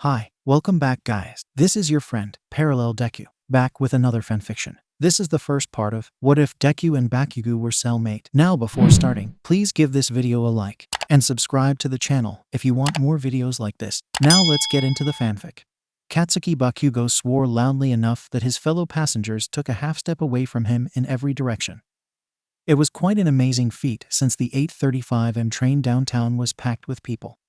Hi, welcome back guys. This is your friend, Parallel Deku, back with another fanfiction. This is the first part of What If Deku and Bakugou Were Cellmate. Now before starting, please give this video a like, and subscribe to the channel if you want more videos like this. Now let's get into the fanfic. Katsuki Bakugo swore loudly enough that his fellow passengers took a half step away from him in every direction. It was quite an amazing feat since the 8:35 am train downtown was packed with people.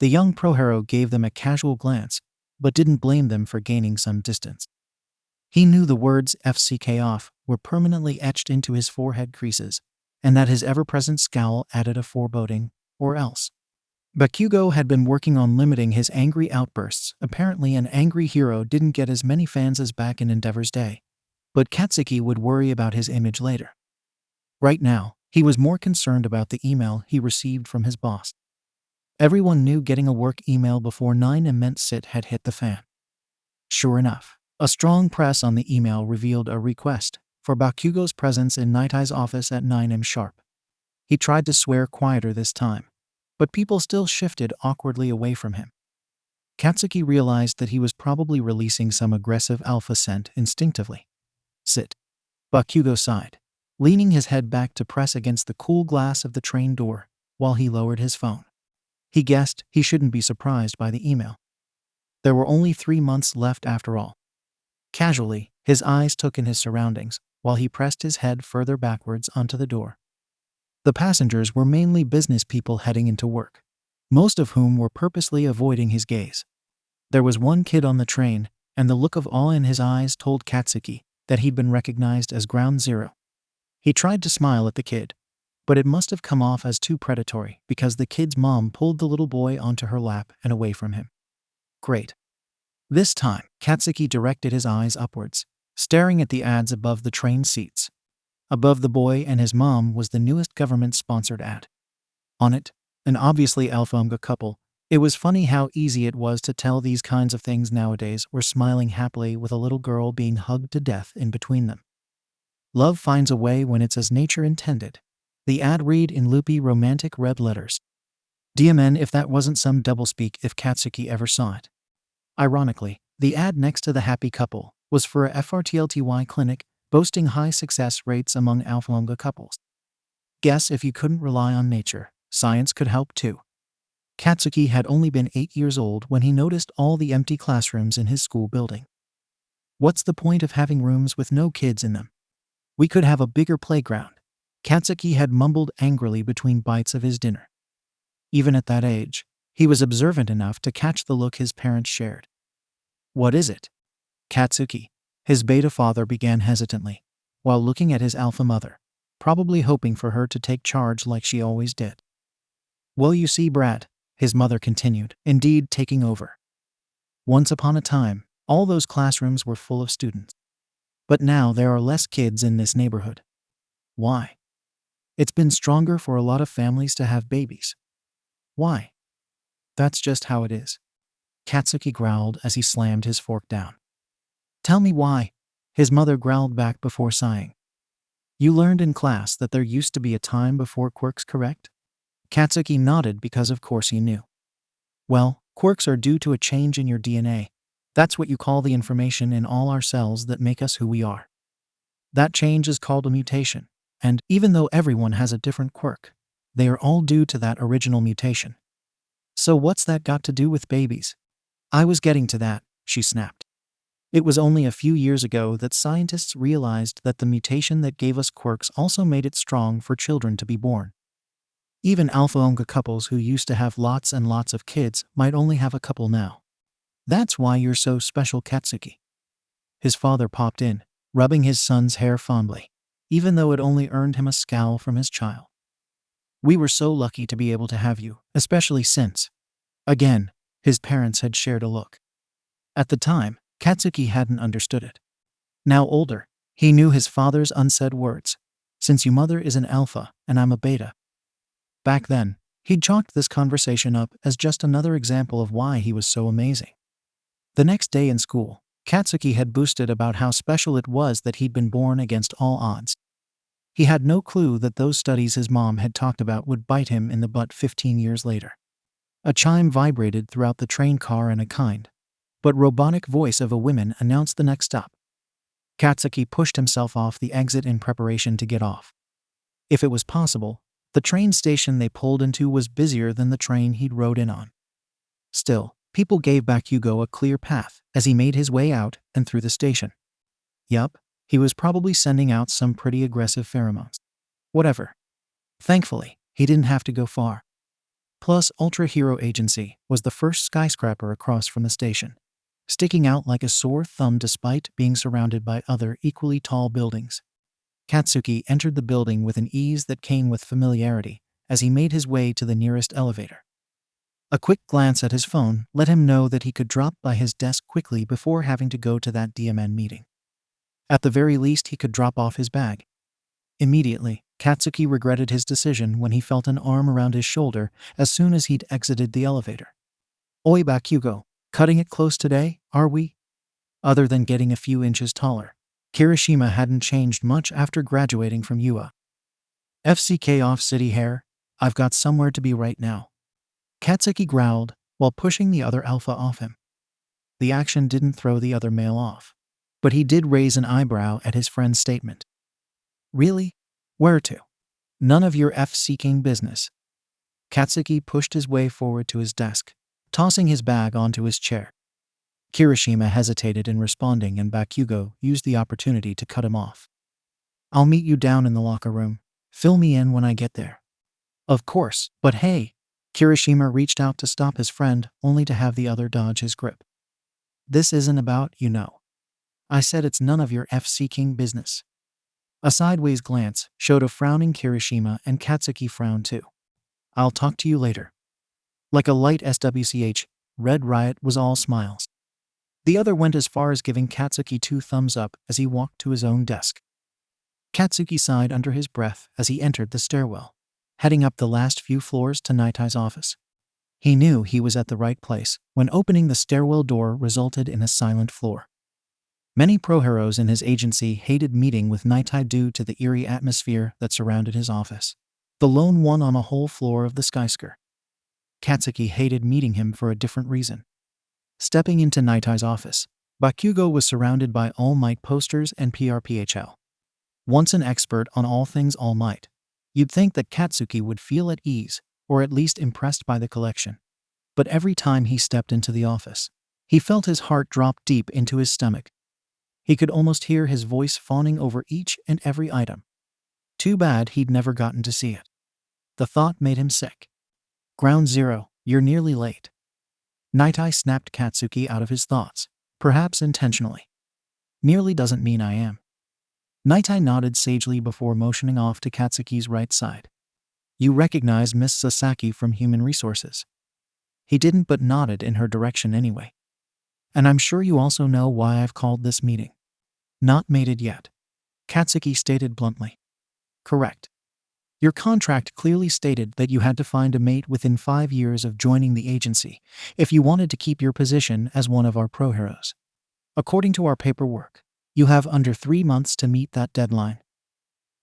The young pro-hero gave them a casual glance, but didn't blame them for gaining some distance. He knew the words FCK off were permanently etched into his forehead creases, and that his ever-present scowl added a foreboding, or else. Bakugou had been working on limiting his angry outbursts. Apparently an angry hero didn't get as many fans as back in Endeavor's day, but Katsuki would worry about his image later. Right now, he was more concerned about the email he received from his boss. Everyone knew getting a work email before 9 am meant sit had hit the fan. Sure enough, a strong press on the email revealed a request for Bakugou's presence in Night Eye's office at 9 am sharp. He tried to swear quieter this time, but people still shifted awkwardly away from him. Katsuki realized that he was probably releasing some aggressive alpha scent instinctively. Sit. Bakugou sighed, leaning his head back to press against the cool glass of the train door while he lowered his phone. He guessed he shouldn't be surprised by the email. There were only 3 months left after all. Casually, his eyes took in his surroundings while he pressed his head further backwards onto the door. The passengers were mainly business people heading into work, most of whom were purposely avoiding his gaze. There was one kid on the train, and the look of awe in his eyes told Katsuki that he'd been recognized as Ground Zero. He tried to smile at the kid, but it must have come off as too predatory because the kid's mom pulled the little boy onto her lap and away from him. Great. This time, Katsuki directed his eyes upwards, staring at the ads above the train seats. Above the boy and his mom was the newest government-sponsored ad. On it, an obviously alpha couple. It was funny how easy it was to tell these kinds of things nowadays were smiling happily with a little girl being hugged to death in between them. Love finds a way when it's as nature intended. The ad read in loopy romantic red letters. DMN if that wasn't some doublespeak if Katsuki ever saw it. Ironically, the ad next to the happy couple was for a FRTLTY clinic boasting high success rates among alpha couples. Guess if you couldn't rely on nature, science could help too. Katsuki had only been 8 years old when he noticed all the empty classrooms in his school building. What's the point of having rooms with no kids in them? We could have a bigger playground, Katsuki had mumbled angrily between bites of his dinner. Even at that age, he was observant enough to catch the look his parents shared. What is it? Katsuki, his beta father began hesitantly, while looking at his alpha mother, probably hoping for her to take charge like she always did. Well, you see, Brad, his mother continued, indeed taking over. Once upon a time, all those classrooms were full of students. But now there are less kids in this neighborhood. Why? It's been stronger for a lot of families to have babies. Why? That's just how it is. Katsuki growled as he slammed his fork down. Tell me why, his mother growled back before sighing. You learned in class that there used to be a time before quirks, correct? Katsuki nodded because of course he knew. Well, quirks are due to a change in your DNA. That's what you call the information in all our cells that make us who we are. That change is called a mutation. And even though everyone has a different quirk, they are all due to that original mutation. So what's that got to do with babies? I was getting to that, she snapped. It was only a few years ago that scientists realized that the mutation that gave us quirks also made it strong for children to be born. Even alpha couples who used to have lots and lots of kids might only have a couple now. That's why you're so special, Katsuki. His father popped in, rubbing his son's hair fondly, even though it only earned him a scowl from his child. We were so lucky to be able to have you, especially since. Again, his parents had shared a look. At the time, Katsuki hadn't understood it. Now older, he knew his father's unsaid words. Since your mother is an alpha and I'm a beta. Back then, he'd chalked this conversation up as just another example of why he was so amazing. The next day in school, Katsuki had boasted about how special it was that he'd been born against all odds. He had no clue that those studies his mom had talked about would bite him in the butt 15 years later. A chime vibrated throughout the train car and a kind, but robotic voice of a woman announced the next stop. Katsuki pushed himself off the exit in preparation to get off. If it was possible, the train station they pulled into was busier than the train he'd rode in on. Still, people gave Bakugou a clear path as he made his way out and through the station. Yup, he was probably sending out some pretty aggressive pheromones. Whatever. Thankfully, he didn't have to go far. Plus, Ultra Hero Agency was the first skyscraper across from the station, sticking out like a sore thumb despite being surrounded by other equally tall buildings. Katsuki entered the building with an ease that came with familiarity as he made his way to the nearest elevator. A quick glance at his phone let him know that he could drop by his desk quickly before having to go to that DMN meeting. At the very least, he could drop off his bag. Immediately, Katsuki regretted his decision when he felt an arm around his shoulder as soon as he'd exited the elevator. Oi Bakugou, cutting it close today, are we? Other than getting a few inches taller, Kirishima hadn't changed much after graduating from UA. FCK off city hair, I've got somewhere to be right now. Katsuki growled while pushing the other alpha off him. The action didn't throw the other male off, but he did raise an eyebrow at his friend's statement. Really? Where to? None of your F-seeking business. Katsuki pushed his way forward to his desk, tossing his bag onto his chair. Kirishima hesitated in responding and Bakugou used the opportunity to cut him off. I'll meet you down in the locker room. Fill me in when I get there. Of course, but hey. Kirishima reached out to stop his friend only to have the other dodge his grip. This isn't about, you know. I said it's none of your F-seeking business. A sideways glance showed a frowning Kirishima and Katsuki frowned too. I'll talk to you later. Like a light SWCH, Red Riot was all smiles. The other went as far as giving Katsuki 2 thumbs up as he walked to his own desk. Katsuki sighed under his breath as he entered the stairwell, heading up the last few floors to Naitai's office. He knew he was at the right place when opening the stairwell door resulted in a silent floor. Many pro-heroes in his agency hated meeting with Naitai due to the eerie atmosphere that surrounded his office. The lone one on a whole floor of the skyscraper. Katsuki hated meeting him for a different reason. Stepping into Naitai's office, Bakugou was surrounded by All Might posters and PRPHL. Once an expert on all things All Might, you'd think that Katsuki would feel at ease, or at least impressed by the collection. But every time he stepped into the office, he felt his heart drop deep into his stomach. He could almost hear his voice fawning over each and every item. Too bad he'd never gotten to see it. The thought made him sick. Ground Zero, you're nearly late. Naitai snapped Katsuki out of his thoughts, perhaps intentionally. Nearly doesn't mean I am. Naitai nodded sagely before motioning off to Katsuki's right side. You recognize Miss Sasaki from Human Resources. He didn't but nodded in her direction anyway. And I'm sure you also know why I've called this meeting. Not mated yet. Katsuki stated bluntly. Correct. Your contract clearly stated that you had to find a mate within 5 years of joining the agency if you wanted to keep your position as one of our pro-heroes. According to our paperwork, you have under 3 months to meet that deadline.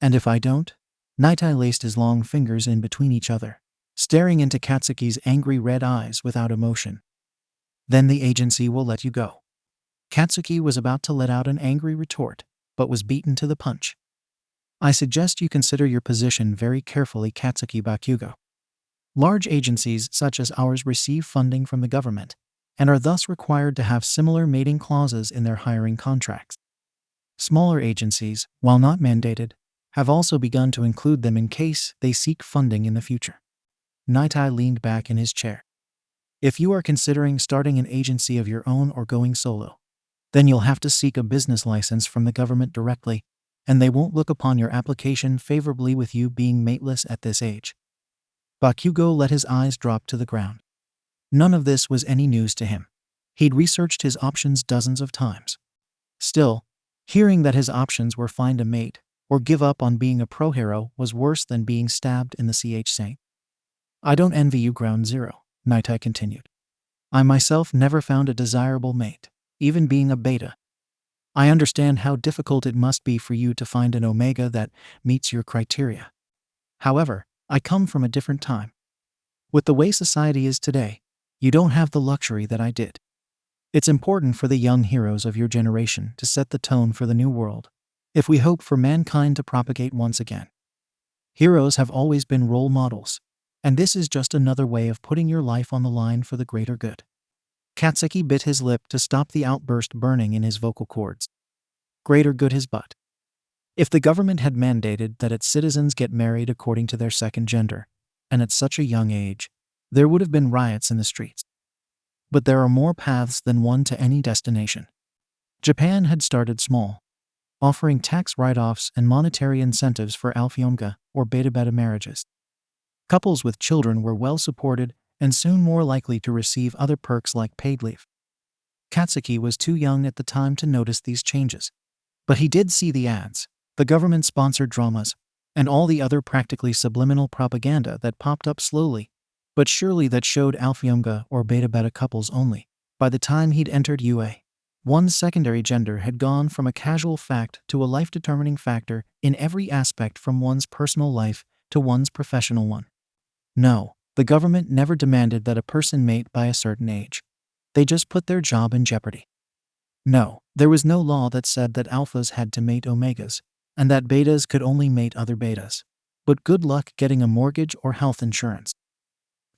And if I don't? Naitai laced his long fingers in between each other, staring into Katsuki's angry red eyes without emotion. Then the agency will let you go. Katsuki was about to let out an angry retort, but was beaten to the punch. I suggest you consider your position very carefully, Katsuki Bakugo. Large agencies such as ours receive funding from the government, and are thus required to have similar mating clauses in their hiring contracts. Smaller agencies, while not mandated, have also begun to include them in case they seek funding in the future. Naitai leaned back in his chair. If you are considering starting an agency of your own or going solo, then you'll have to seek a business license from the government directly, and they won't look upon your application favorably with you being mateless at this age. Bakugou let his eyes drop to the ground. None of this was any news to him. He'd researched his options dozens of times. Still, hearing that his options were find a mate or give up on being a pro-hero was worse than being stabbed in the CH. I don't envy you, Ground Zero, Naitai continued. I myself never found a desirable mate, even being a beta. I understand how difficult it must be for you to find an omega that meets your criteria. However, I come from a different time. With the way society is today, you don't have the luxury that I did. It's important for the young heroes of your generation to set the tone for the new world, if we hope for mankind to propagate once again. Heroes have always been role models, and this is just another way of putting your life on the line for the greater good. Katsuki bit his lip to stop the outburst burning in his vocal cords. Greater good his butt. If the government had mandated that its citizens get married according to their second gender, and at such a young age, there would have been riots in the streets. But there are more paths than one to any destination. Japan had started small, offering tax write-offs and monetary incentives for alpha or beta-beta marriages. Couples with children were well supported and soon more likely to receive other perks like paid leave. Katsuki was too young at the time to notice these changes, but he did see the ads, the government-sponsored dramas, and all the other practically subliminal propaganda that popped up slowly, but surely that showed alpha or beta-beta couples only. By the time he'd entered UA, one's secondary gender had gone from a casual fact to a life-determining factor in every aspect, from one's personal life to one's professional one. No, the government never demanded that a person mate by a certain age. They just put their job in jeopardy. No, there was no law that said that alphas had to mate omegas, and that betas could only mate other betas. But good luck getting a mortgage or health insurance.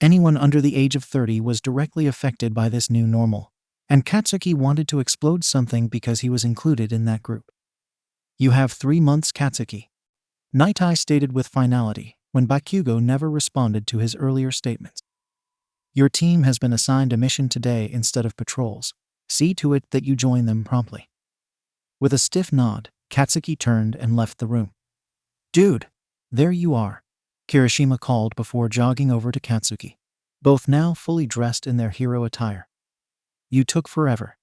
Anyone under the age of 30 was directly affected by this new normal, and Katsuki wanted to explode something because he was included in that group. "You have 3 months, Katsuki," Nightai stated with finality when Bakugou never responded to his earlier statements. "Your team has been assigned a mission today instead of patrols. See to it that you join them promptly." With a stiff nod, Katsuki turned and left the room. "Dude, there you are," Kirishima called before jogging over to Katsuki, both now fully dressed in their hero attire. "You took forever.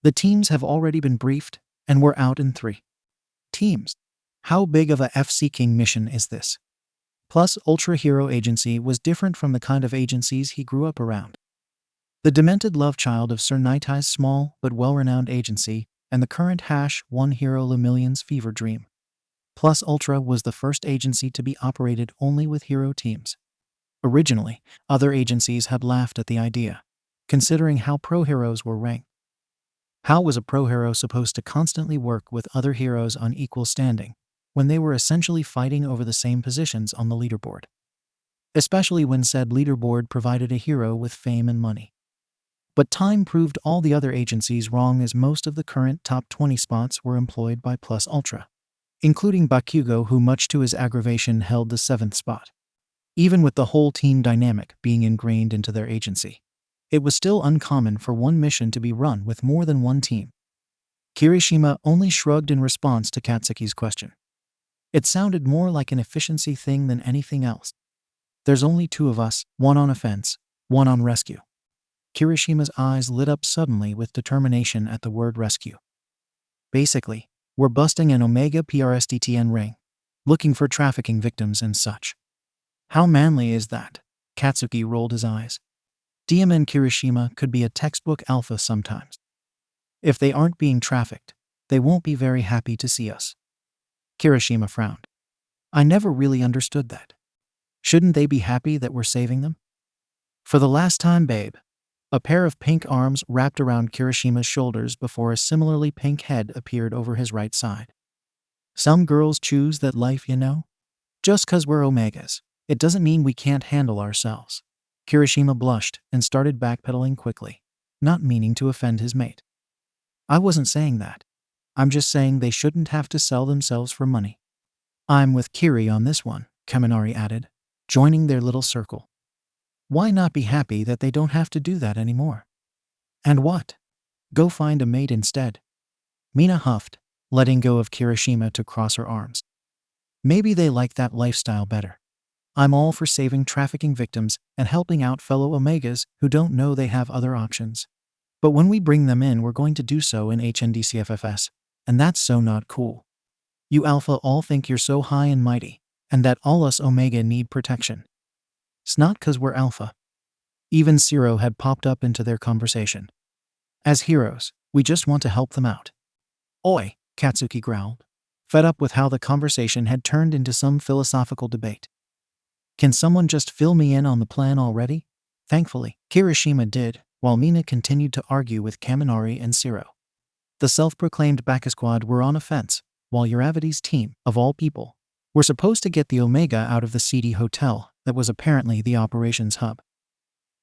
The teams have already been briefed, and we're out in 3. Teams. How big of a F-seeking mission is this?" Plus, Ultra Hero Agency was different from the kind of agencies he grew up around. The demented love child of Sir Nightai's small but well-renowned agency, and the current One Hero Lemillion's fever dream. Plus Ultra was the first agency to be operated only with hero teams. Originally, other agencies had laughed at the idea, considering how pro-heroes were ranked. How was a pro-hero supposed to constantly work with other heroes on equal standing, when they were essentially fighting over the same positions on the leaderboard? Especially when said leaderboard provided a hero with fame and money. But time proved all the other agencies wrong, as most of the current top 20 spots were employed by Plus Ultra, including Bakugou, who much to his aggravation held the 7th spot. Even with the whole team dynamic being ingrained into their agency, it was still uncommon for one mission to be run with more than one team. Kirishima only shrugged in response to Katsuki's question. It sounded more like an efficiency thing than anything else. "There's only 2 of us, one on offense, one on rescue." Kirishima's eyes lit up suddenly with determination at the word rescue. "Basically, we're busting an Omega PRSTTN ring, looking for trafficking victims and such." "How manly is that?" Katsuki rolled his eyes. DM and Kirishima could be a textbook alpha sometimes. "If they aren't being trafficked, they won't be very happy to see us." Kirishima frowned. "I never really understood that. Shouldn't they be happy that we're saving them?" "For the last time, babe." A pair of pink arms wrapped around Kirishima's shoulders before a similarly pink head appeared over his right side. "Some girls choose that life, you know? Just 'cause we're Omegas, it doesn't mean we can't handle ourselves." Kirishima blushed and started backpedaling quickly, not meaning to offend his mate. "I wasn't saying that. I'm just saying they shouldn't have to sell themselves for money." "I'm with Kiri on this one," Kaminari added, joining their little circle. "Why not be happy that they don't have to do that anymore? And what? Go find a mate instead." Mina huffed, letting go of Kirishima to cross her arms. "Maybe they like that lifestyle better. I'm all for saving trafficking victims and helping out fellow Omegas who don't know they have other options. But when we bring them in, we're going to do so in HNDCFFS, and that's so not cool. You Alpha all think you're so high and mighty, and that all us Omega need protection. It's not 'cause we're Alpha." Even Zero had popped up into their conversation. "As heroes, we just want to help them out." "Oi," Katsuki growled, fed up with how the conversation had turned into some philosophical debate. Can someone just fill me in on the plan already? Thankfully, Kirishima did, while Mina continued to argue with Kaminari and Zero. The self-proclaimed Baka Squad were on a fence, while Uravity's team, of all people, were supposed to get the Omega out of the seedy hotel that was apparently the operations hub.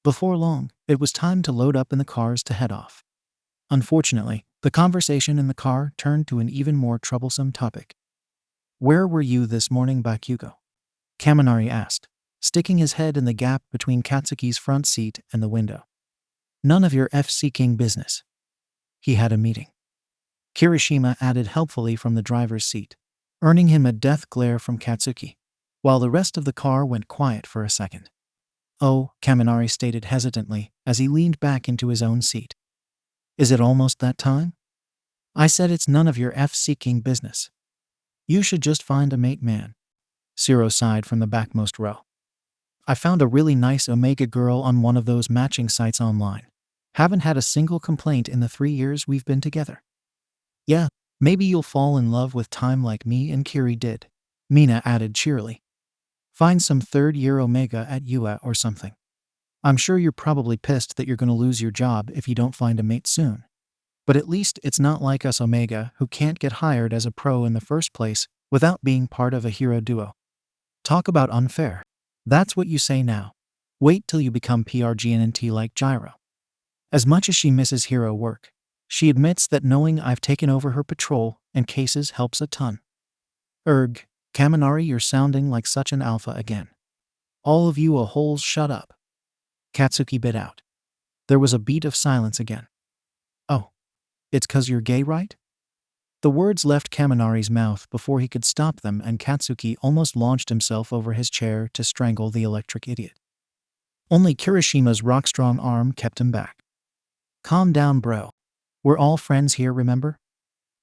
Before long, it was time to load up in the cars to head off. Unfortunately, the conversation in the car turned to an even more troublesome topic. "Where were you this morning, Bakugou?" Kaminari asked, sticking his head in the gap between Katsuki's front seat and the window. "None of your F-seeking business." "He had a meeting," Kirishima added helpfully from the driver's seat, earning him a death glare from Katsuki, while the rest of the car went quiet for a second. "Oh," Kaminari stated hesitantly as he leaned back into his own seat. "Is it almost that time?" "I said it's none of your F-seeking business. You should just find a mate, man." Zero sighed from the backmost row. "I found a really nice Omega girl on one of those matching sites online. Haven't had a single complaint in the 3 years we've been together." "Yeah, maybe you'll fall in love with time like me and Kiri did," Mina added cheerily. "Find some third-year Omega at UA or something. I'm sure you're probably pissed that you're going to lose your job if you don't find a mate soon. But at least it's not like us Omega who can't get hired as a pro in the first place without being part of a hero duo." "Talk about unfair. That's what you say now. Wait till you become PRGNT like Gyro." As much as she misses hero work, she admits that knowing I've taken over her patrol and cases helps a ton. "Erg, Kaminari, you're sounding like such an alpha again. All of you a-holes shut up," Katsuki bit out. There was a beat of silence again. "Oh, it's 'cause you're gay, right?" The words left Kaminari's mouth before he could stop them, and Katsuki almost launched himself over his chair to strangle the electric idiot. Only Kirishima's rock-strong arm kept him back. "Calm down, bro. We're all friends here, remember?"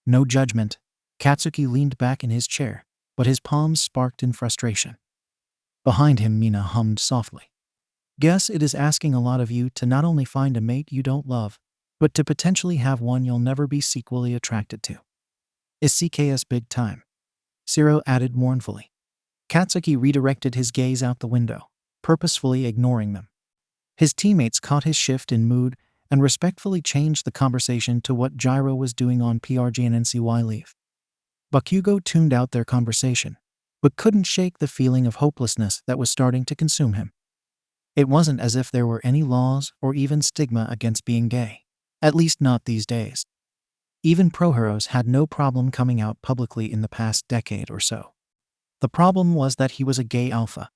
No judgment. Katsuki leaned back in his chair, but his palms sparked in frustration. Behind him, Mina hummed softly. "Guess it is asking a lot of you to not only find a mate you don't love, but to potentially have one you'll never be sequally attracted to. Is CKS big time?" Zero added mournfully. Katsuki redirected his gaze out the window, purposefully ignoring them. His teammates caught his shift in mood and respectfully changed the conversation to what Gyro was doing on PRGNNCY leave. Bakugou tuned out their conversation, but couldn't shake the feeling of hopelessness that was starting to consume him. It wasn't as if there were any laws or even stigma against being gay, at least not these days. Even pro-heroes had no problem coming out publicly in the past decade or so. The problem was that he was a gay alpha.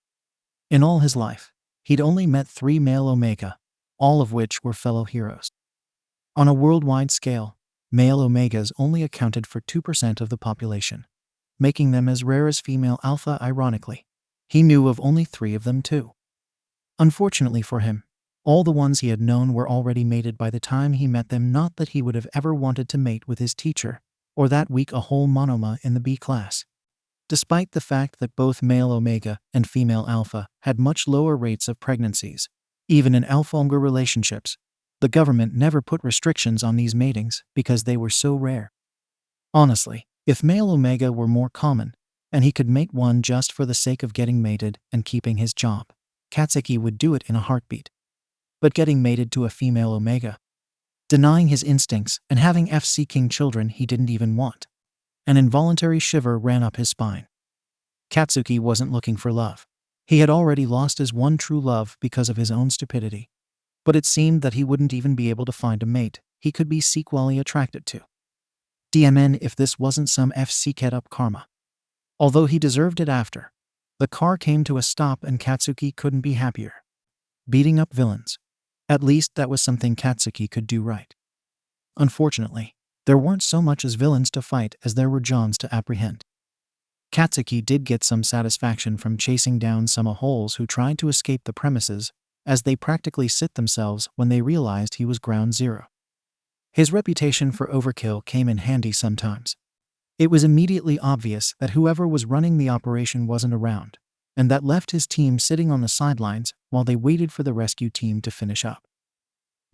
In all his life, he'd only met 3 male Omega, all of which were fellow heroes. On a worldwide scale, male Omegas only accounted for 2% of the population, making them as rare as female alpha. Ironically, he knew of only 3 of them too. Unfortunately for him, all the ones he had known were already mated by the time he met them. Not that he would have ever wanted to mate with his teacher, or that week a whole monoma in the B class. Despite the fact that both male Omega and female Alpha had much lower rates of pregnancies, even in Alpha-Omega relationships, the government never put restrictions on these matings because they were so rare. Honestly, if male Omega were more common, and he could mate one just for the sake of getting mated and keeping his job, Katsuki would do it in a heartbeat. But getting mated to a female Omega, denying his instincts and having F-seeking children he didn't even want. An involuntary shiver ran up his spine. Katsuki wasn't looking for love. He had already lost his one true love because of his own stupidity. But it seemed that he wouldn't even be able to find a mate he could be sequally attracted to. DMN if this wasn't some F-seek-up karma. Although he deserved it after. The car came to a stop and Katsuki couldn't be happier. Beating up villains. At least that was something Katsuki could do right. Unfortunately, there weren't so much as villains to fight as there were Johns to apprehend. Katsuki did get some satisfaction from chasing down some a-holes who tried to escape the premises, as they practically sit themselves when they realized he was ground zero. His reputation for overkill came in handy sometimes. It was immediately obvious that whoever was running the operation wasn't around, and that left his team sitting on the sidelines while they waited for the rescue team to finish up.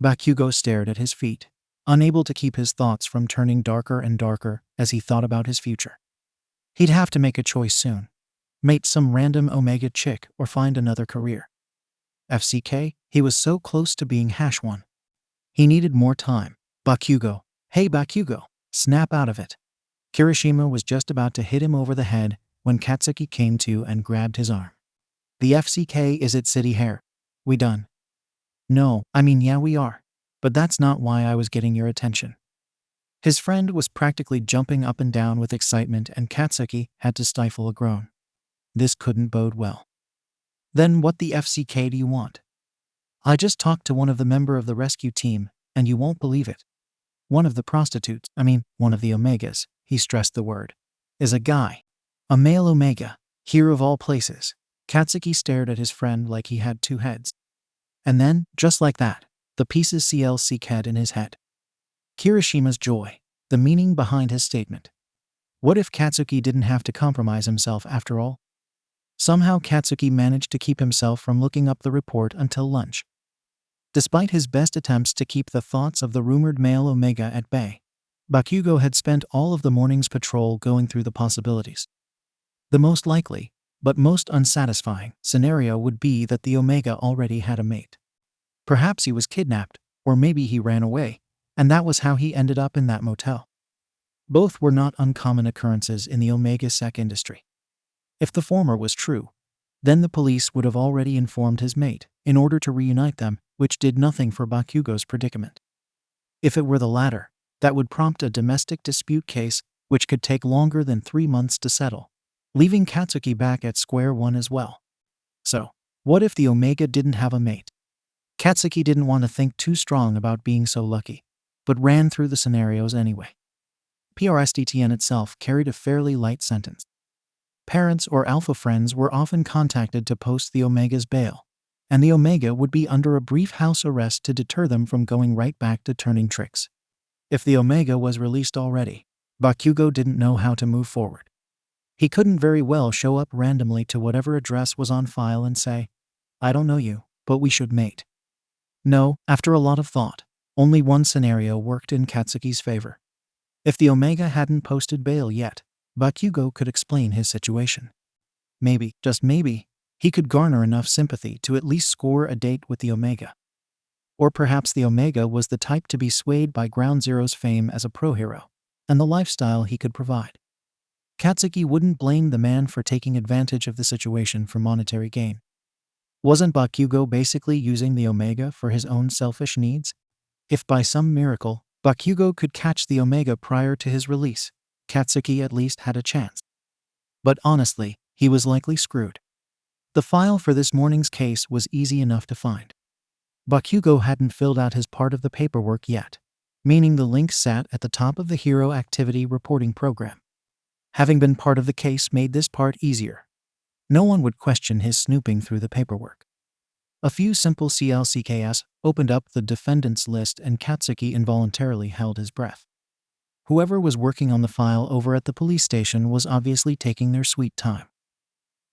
Bakugou stared at his feet, unable to keep his thoughts from turning darker and darker as he thought about his future. He'd have to make a choice soon. mate some random Omega chick, or find another career. FCK, he was so close to being #1. He needed more time. Bakugou. Hey Bakugou, snap out of it. Kirishima was just about to hit him over the head when Katsuki came to and grabbed his arm. The FCK is at City Hair. We done? No, I mean yeah we are. But that's not why I was getting your attention. His friend was practically jumping up and down with excitement and Katsuki had to stifle a groan. This couldn't bode well. Then what the FCK do you want? I just talked to one of the member of the rescue team, and you won't believe it. One of the prostitutes, one of the Omegas, he stressed the word, is a guy. A male Omega, here of all places. Katsuki stared at his friend like he had two heads. And then, just like that, the pieces CLC'd in his head. Kirishima's joy, the meaning behind his statement. What if Katsuki didn't have to compromise himself after all? Somehow Katsuki managed to keep himself from looking up the report until lunch. Despite his best attempts to keep the thoughts of the rumored male Omega at bay, Bakugou had spent all of the morning's patrol going through the possibilities. The most likely, but most unsatisfying, scenario would be that the Omega already had a mate. Perhaps he was kidnapped, or maybe he ran away, and that was how he ended up in that motel. Both were not uncommon occurrences in the Omega Sec industry. If the former was true, then the police would have already informed his mate in order to reunite them, which did nothing for Bakugou's predicament. If it were the latter, that would prompt a domestic dispute case which could take longer than 3 months to settle, leaving Katsuki back at square one as well. So, what if the Omega didn't have a mate? Katsuki didn't want to think too strong about being so lucky, but ran through the scenarios anyway. PRSDTN itself carried a fairly light sentence. Parents or alpha friends were often contacted to post the Omega's bail, and the Omega would be under a brief house arrest to deter them from going right back to turning tricks. If the Omega was released already, Bakugou didn't know how to move forward. He couldn't very well show up randomly to whatever address was on file and say, I don't know you, but we should mate. No, after a lot of thought, only one scenario worked in Katsuki's favor. If the Omega hadn't posted bail yet, Bakugou could explain his situation. Maybe, just maybe, he could garner enough sympathy to at least score a date with the Omega. Or perhaps the Omega was the type to be swayed by Ground Zero's fame as a pro-hero, and the lifestyle he could provide. Katsuki wouldn't blame the man for taking advantage of the situation for monetary gain. Wasn't Bakugou basically using the Omega for his own selfish needs? If by some miracle, Bakugou could catch the Omega prior to his release, Katsuki at least had a chance. But honestly, he was likely screwed. The file for this morning's case was easy enough to find. Bakugou hadn't filled out his part of the paperwork yet, meaning the link sat at the top of the Hero Activity Reporting Program. Having been part of the case made this part easier. No one would question his snooping through the paperwork. A few simple CLCKs opened up the defendant's list and Katsuki involuntarily held his breath. Whoever was working on the file over at the police station was obviously taking their sweet time.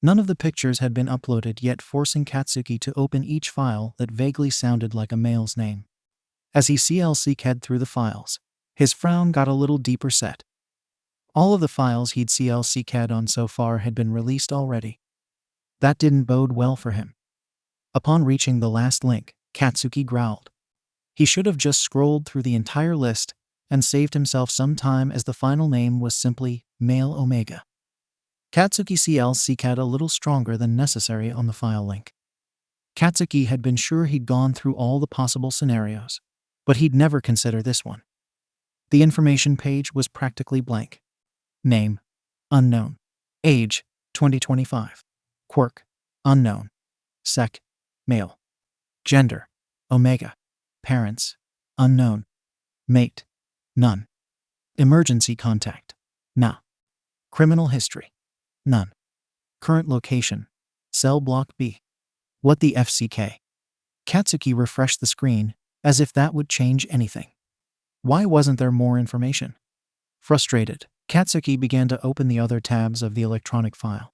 None of the pictures had been uploaded yet, forcing Katsuki to open each file that vaguely sounded like a male's name. As he CLCK'd through the files, his frown got a little deeper set. All of the files he'd CLCK'd on so far had been released already. That didn't bode well for him. Upon reaching the last link, Katsuki growled. He should have just scrolled through the entire list and saved himself some time, as the final name was simply Male Omega. Katsuki CLCK'd a little stronger than necessary on the file link. Katsuki had been sure he'd gone through all the possible scenarios, but he'd never consider this one. The information page was practically blank. Name, unknown. Age, 2025. Quirk, unknown. Sec, male. Gender, Omega. Parents, unknown. Mate, none. Emergency contact, nah. Criminal history, none. Current location, cell block B. What the FCK? Katsuki refreshed the screen, as if that would change anything. Why wasn't there more information? Frustrated, Katsuki began to open the other tabs of the electronic file.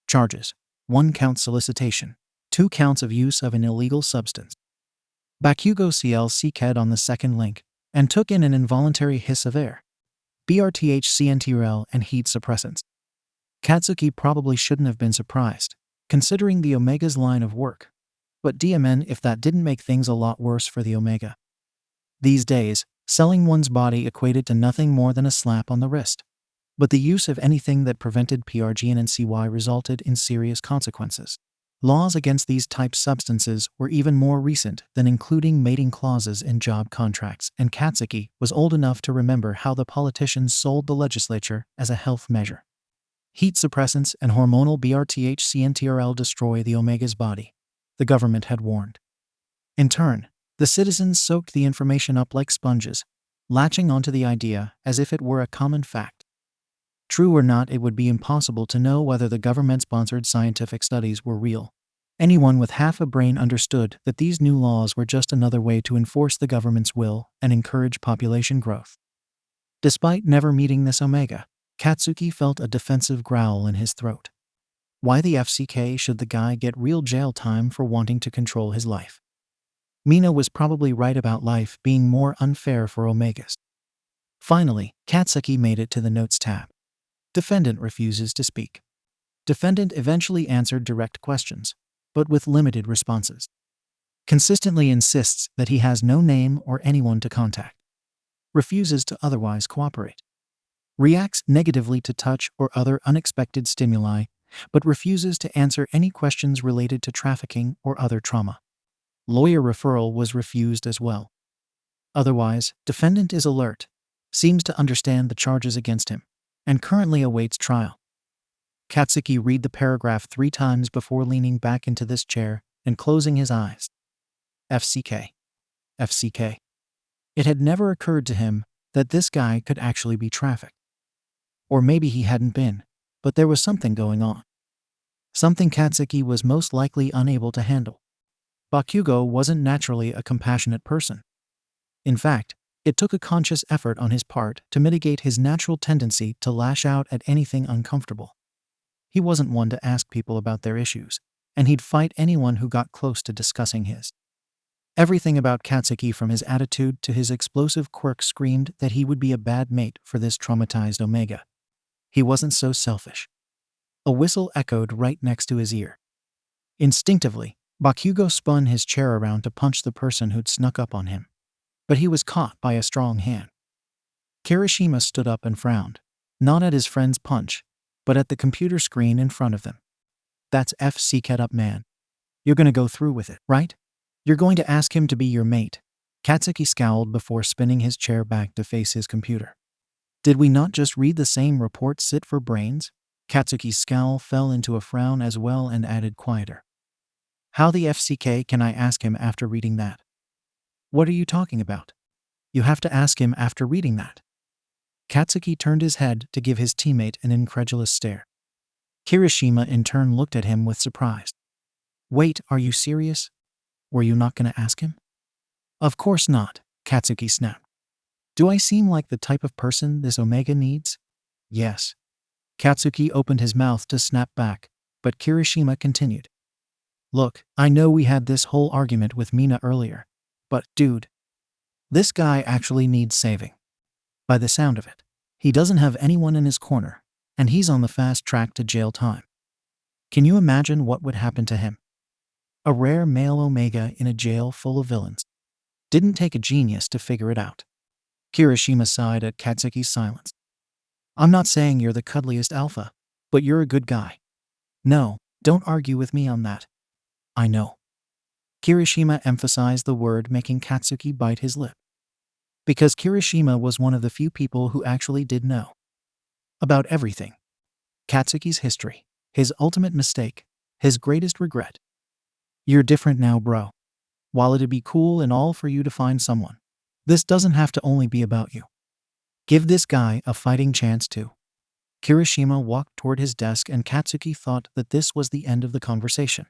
Charges: 1 count solicitation, 2 counts of use of an illegal substance. Bakugou CLCK'd on the second link, and took in an involuntary hiss of air. BRTH CNTRL and heat suppressants. Katsuki probably shouldn't have been surprised, considering the Omega's line of work. But DMN if that didn't make things a lot worse for the Omega. These days, selling one's body equated to nothing more than a slap on the wrist. But the use of anything that prevented PRGN and CY resulted in serious consequences. Laws against these type substances were even more recent than including mating clauses in job contracts, and Katsuki was old enough to remember how the politicians sold the legislature as a health measure. Heat suppressants and hormonal BRTHCNTRL destroy the Omega's body, the government had warned. In turn, the citizens soaked the information up like sponges, latching onto the idea as if it were a common fact. True or not, it would be impossible to know whether the government-sponsored scientific studies were real. Anyone with half a brain understood that these new laws were just another way to enforce the government's will and encourage population growth. Despite never meeting this Omega, Katsuki felt a defensive growl in his throat. Why the FCK should the guy get real jail time for wanting to control his life? Mina was probably right about life being more unfair for Omegas. Finally, Katsuki made it to the Notes tab. Defendant refuses to speak. Defendant eventually answered direct questions, but with limited responses. Consistently insists that he has no name or anyone to contact. Refuses to otherwise cooperate. Reacts negatively to touch or other unexpected stimuli, but refuses to answer any questions related to trafficking or other trauma. Lawyer referral was refused as well. Otherwise, defendant is alert, seems to understand the charges against him, and currently awaits trial. Katsuki read the paragraph 3 times before leaning back into this chair and closing his eyes. FCK. FCK. It had never occurred to him that this guy could actually be trafficked. Or maybe he hadn't been, but there was something going on. Something Katsuki was most likely unable to handle. Bakugou wasn't naturally a compassionate person. In fact, it took a conscious effort on his part to mitigate his natural tendency to lash out at anything uncomfortable. He wasn't one to ask people about their issues, and he'd fight anyone who got close to discussing his. Everything about Katsuki, from his attitude to his explosive quirk, screamed that he would be a bad mate for this traumatized Omega. He wasn't so selfish. A whistle echoed right next to his ear. Instinctively, Bakugou spun his chair around to punch the person who'd snuck up on him. But he was caught by a strong hand. Kirishima stood up and frowned, not at his friend's punch, but at the computer screen in front of them. That's FCK up, man. You're gonna go through with it, right? You're going to ask him to be your mate. Katsuki scowled before spinning his chair back to face his computer. Did we not just read the same report? Sit for brains? Katsuki's scowl fell into a frown as well and added quieter. How the FCK can I ask him after reading that? What are you talking about? You have to ask him after reading that. Katsuki turned his head to give his teammate an incredulous stare. Kirishima in turn looked at him with surprise. Wait, are you serious? Were you not going to ask him? Of course not, Katsuki snapped. Do I seem like the type of person this Omega needs? Yes. Katsuki opened his mouth to snap back, but Kirishima continued. Look, I know we had this whole argument with Mina earlier. But, dude, this guy actually needs saving. By the sound of it, he doesn't have anyone in his corner, and he's on the fast track to jail time. Can you imagine what would happen to him? A rare male Omega in a jail full of villains. Didn't take a genius to figure it out. Kirishima sighed at Katsuki's silence. I'm not saying you're the cuddliest alpha, but you're a good guy. No, don't argue with me on that. I know. Kirishima emphasized the word, making Katsuki bite his lip. Because Kirishima was one of the few people who actually did know about everything. Katsuki's history, his ultimate mistake, his greatest regret. You're different now, bro. While it'd be cool and all for you to find someone, this doesn't have to only be about you. Give this guy a fighting chance too. Kirishima walked toward his desk, and Katsuki thought that this was the end of the conversation.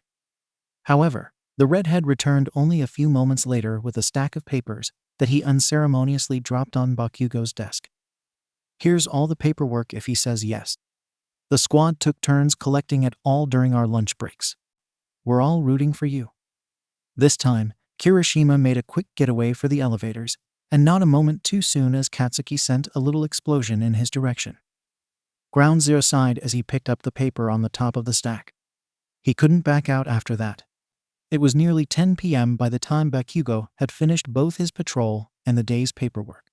However, the redhead returned only a few moments later with a stack of papers that he unceremoniously dropped on Bakugou's desk. Here's all the paperwork if he says yes. The squad took turns collecting it all during our lunch breaks. We're all rooting for you. This time, Kirishima made a quick getaway for the elevators, and not a moment too soon as Katsuki sent a little explosion in his direction. Ground Zero sighed as he picked up the paper on the top of the stack. He couldn't back out after that. It was nearly 10 p.m. by the time Bakugou had finished both his patrol and the day's paperwork.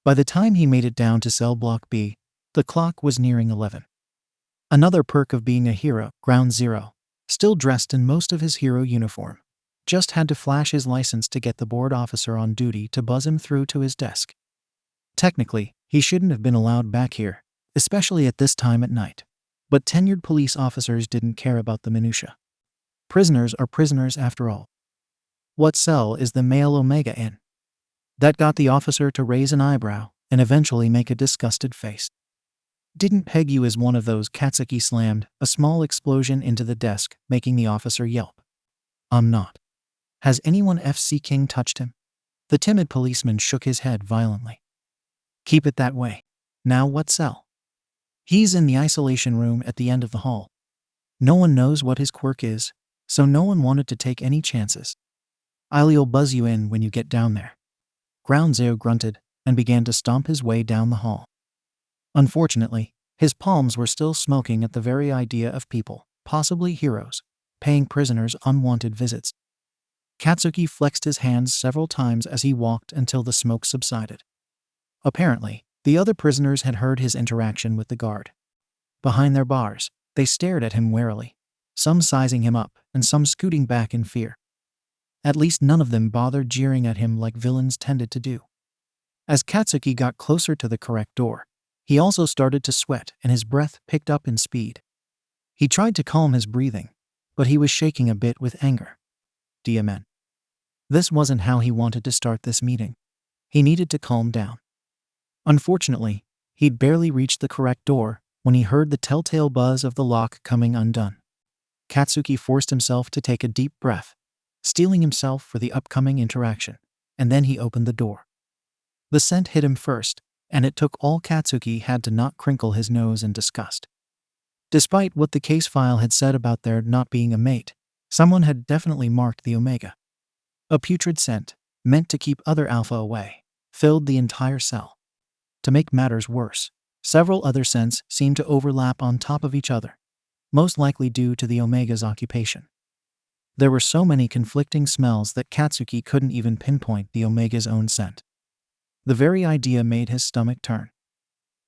By the time he made it down to cell block B, the clock was nearing 11. Another perk of being a hero, Ground Zero, still dressed in most of his hero uniform, just had to flash his license to get the board officer on duty to buzz him through to his desk. Technically, he shouldn't have been allowed back here, especially at this time at night. But tenured police officers didn't care about the minutiae. Prisoners are prisoners after all. What cell is the male Omega in? That got the officer to raise an eyebrow and eventually make a disgusted face. Didn't peg you as one of those. Katsuki slammed a small explosion into the desk, making the officer yelp. I'm not. Has anyone FC King touched him? The timid policeman shook his head violently. Keep it that way. Now what cell? He's in the isolation room at the end of the hall. No one knows what his quirk is, so no one wanted to take any chances. I'll buzz you in when you get down there. Ground Zero grunted and began to stomp his way down the hall. Unfortunately, his palms were still smoking at the very idea of people, possibly heroes, paying prisoners unwanted visits. Katsuki flexed his hands several times as he walked until the smoke subsided. Apparently, the other prisoners had heard his interaction with the guard. Behind their bars, they stared at him warily, some sizing him up and some scooting back in fear. At least none of them bothered jeering at him like villains tended to do. As Katsuki got closer to the correct door, he also started to sweat and his breath picked up in speed. He tried to calm his breathing, but he was shaking a bit with anger. DMN. This wasn't how he wanted to start this meeting. He needed to calm down. Unfortunately, he'd barely reached the correct door when he heard the telltale buzz of the lock coming undone. Katsuki forced himself to take a deep breath, steeling himself for the upcoming interaction, and then he opened the door. The scent hit him first, and it took all Katsuki had to not crinkle his nose in disgust. Despite what the case file had said about there not being a mate, someone had definitely marked the Omega. A putrid scent, meant to keep other alpha away, filled the entire cell. To make matters worse, several other scents seemed to overlap on top of each other, most likely due to the Omega's occupation. There were so many conflicting smells that Katsuki couldn't even pinpoint the Omega's own scent. The very idea made his stomach turn.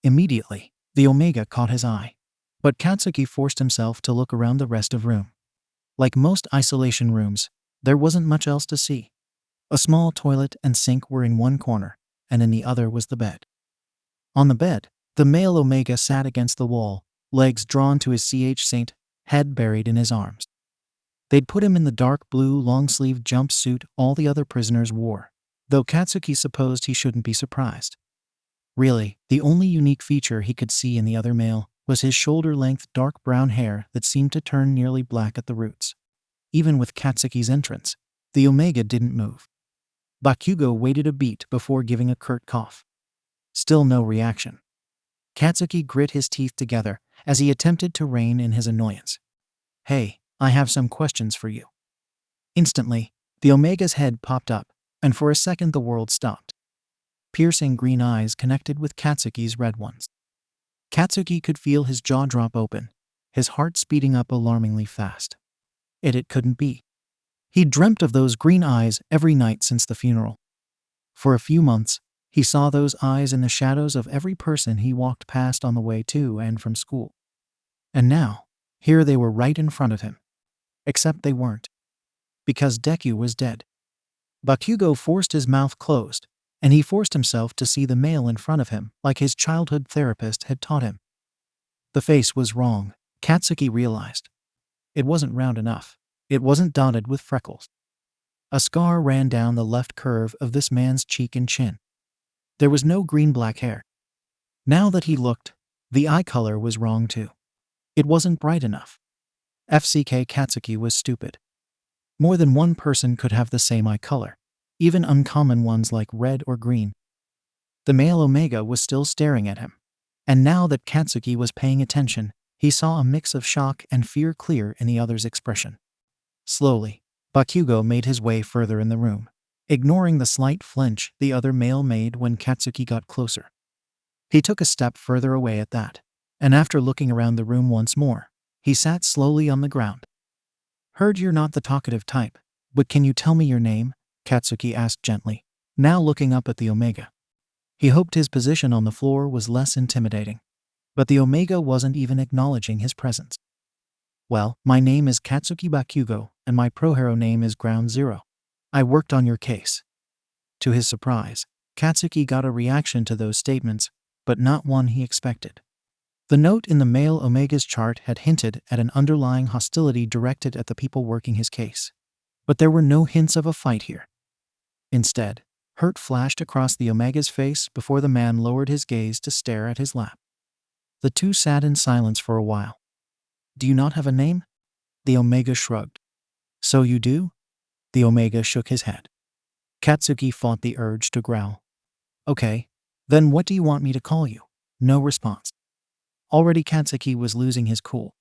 Immediately, the Omega caught his eye, but Katsuki forced himself to look around the rest of the room. Like most isolation rooms, there wasn't much else to see. A small toilet and sink were in one corner, and in the other was the bed. On the bed, the male Omega sat against the wall, legs drawn to his Saint, head buried in his arms. They'd put him in the dark blue long-sleeved jumpsuit all the other prisoners wore, though Katsuki supposed he shouldn't be surprised. Really, the only unique feature he could see in the other male was his shoulder-length dark brown hair that seemed to turn nearly black at the roots. Even with Katsuki's entrance, the Omega didn't move. Bakugou waited a beat before giving a curt cough. Still no reaction. Katsuki grit his teeth together as he attempted to rein in his annoyance. Hey, I have some questions for you. Instantly, the Omega's head popped up, and for a second the world stopped. Piercing green eyes connected with Katsuki's red ones. Katsuki could feel his jaw drop open, his heart speeding up alarmingly fast. It couldn't be. He'd dreamt of those green eyes every night since the funeral. For a few months, he saw those eyes in the shadows of every person he walked past on the way to and from school. And now, here they were right in front of him. Except they weren't. Because Deku was dead. Bakugou forced his mouth closed, and he forced himself to see the male in front of him like his childhood therapist had taught him. The face was wrong, Katsuki realized. It wasn't round enough. It wasn't dotted with freckles. A scar ran down the left curve of this man's cheek and chin. There was no green-black hair. Now that he looked, the eye color was wrong too. It wasn't bright enough. FCK Katsuki was stupid. More than one person could have the same eye color, even uncommon ones like red or green. The male Omega was still staring at him, and now that Katsuki was paying attention, he saw a mix of shock and fear clear in the other's expression. Slowly, Bakugou made his way further in the room, ignoring the slight flinch the other male made when Katsuki got closer. He took a step further away at that, and after looking around the room once more, he sat slowly on the ground. Heard you're not the talkative type, but can you tell me your name? Katsuki asked gently, now looking up at the Omega. He hoped his position on the floor was less intimidating, but the Omega wasn't even acknowledging his presence. Well, my name is Katsuki Bakugo, and my pro-hero name is Ground Zero. I worked on your case. To his surprise, Katsuki got a reaction to those statements, but not one he expected. The note in the male Omega's chart had hinted at an underlying hostility directed at the people working his case. But there were no hints of a fight here. Instead, hurt flashed across the Omega's face before the man lowered his gaze to stare at his lap. The two sat in silence for a while. Do you not have a name? The Omega shrugged. So you do? The Omega shook his head. Katsuki fought the urge to growl. Okay, then what do you want me to call you? No response. Already Katsuki was losing his cool.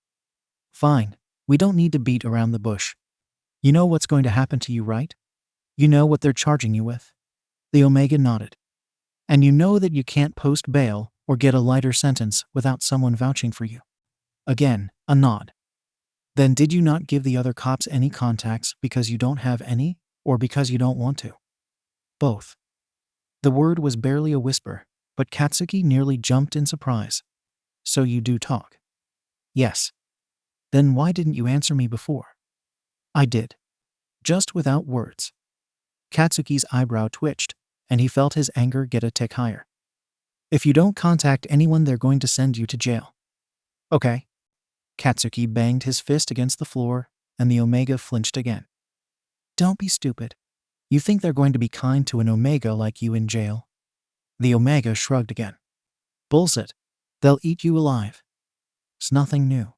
Fine, we don't need to beat around the bush. You know what's going to happen to you, right? You know what they're charging you with? The Omega nodded. And you know that you can't post bail or get a lighter sentence without someone vouching for you. Again, a nod. Then did you not give the other cops any contacts because you don't have any, or because you don't want to? Both. The word was barely a whisper, but Katsuki nearly jumped in surprise. So you do talk? Yes. Then why didn't you answer me before? I did. Just without words. Katsuki's eyebrow twitched, and he felt his anger get a tick higher. If you don't contact anyone, they're going to send you to jail. Okay. Katsuki banged his fist against the floor, and the Omega flinched again. Don't be stupid. You think they're going to be kind to an Omega like you in jail? The Omega shrugged again. Bullshit. They'll eat you alive. It's nothing new.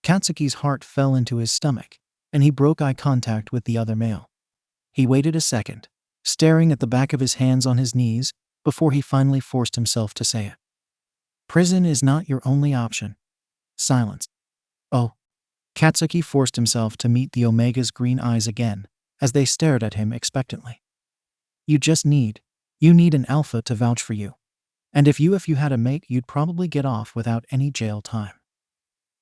Katsuki's heart fell into his stomach, and he broke eye contact with the other male. He waited a second, staring at the back of his hands on his knees, before he finally forced himself to say it. Prison is not your only option. Silence. Oh. Katsuki forced himself to meet the Omega's green eyes again, as they stared at him expectantly. You need an alpha to vouch for you. And if you had a mate, you'd probably get off without any jail time.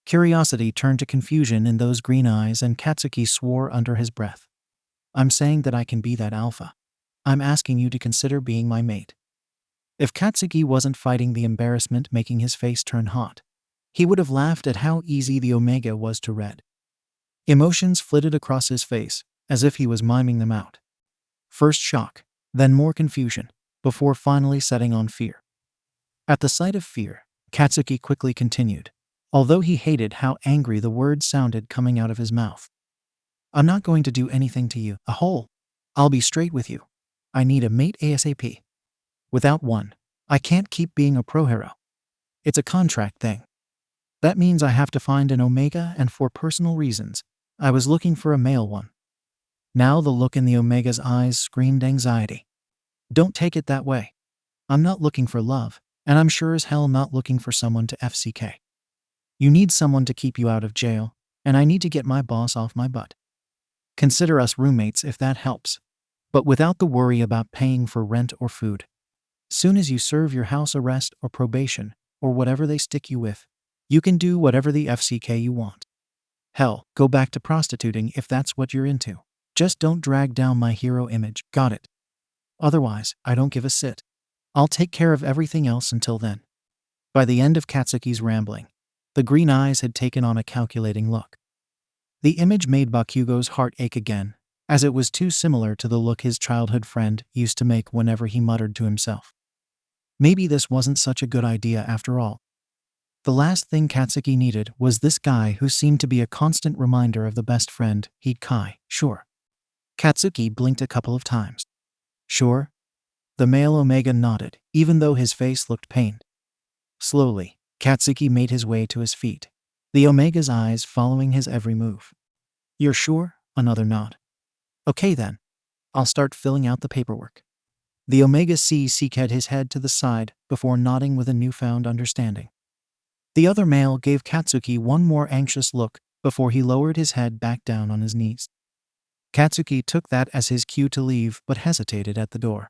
Curiosity turned to confusion in those green eyes, and Katsuki swore under his breath. I'm saying that I can be that alpha. I'm asking you to consider being my mate. If Katsuki wasn't fighting the embarrassment making his face turn hot, he would have laughed at how easy the Omega was to read. Emotions flitted across his face, as if he was miming them out. First shock, then more confusion, before finally setting on fear. At the sight of fear, Katsuki quickly continued, although he hated how angry the words sounded coming out of his mouth. I'm not going to do anything to you, a hole. I'll be straight with you. I need a mate ASAP. Without one, I can't keep being a pro-hero. It's a contract thing. That means I have to find an Omega, and for personal reasons, I was looking for a male one. Now the look in the Omega's eyes screamed anxiety. Don't take it that way. I'm not looking for love, and I'm sure as hell not looking for someone to FCK. You need someone to keep you out of jail, and I need to get my boss off my butt. Consider us roommates if that helps, but without the worry about paying for rent or food. Soon as you serve your house arrest or probation, or whatever they stick you with, you can do whatever the FCK you want. Hell, go back to prostituting if that's what you're into. Just don't drag down my hero image, got it? Otherwise, I don't give a shit. I'll take care of everything else until then. By the end of Katsuki's rambling, the green eyes had taken on a calculating look. The image made Bakugo's heart ache again, as it was too similar to the look his childhood friend used to make whenever he muttered to himself. Maybe this wasn't such a good idea after all. The last thing Katsuki needed was this guy who seemed to be a constant reminder of the best friend he'd Kai, sure. Katsuki blinked a couple of times. Sure? The male Omega nodded, even though his face looked pained. Slowly, Katsuki made his way to his feet, the Omega's eyes following his every move. You're sure? Another nod. Okay then. I'll start filling out the paperwork. The Omega seeked his head to the side before nodding with a newfound understanding. The other male gave Katsuki one more anxious look before he lowered his head back down on his knees. Katsuki took that as his cue to leave but hesitated at the door.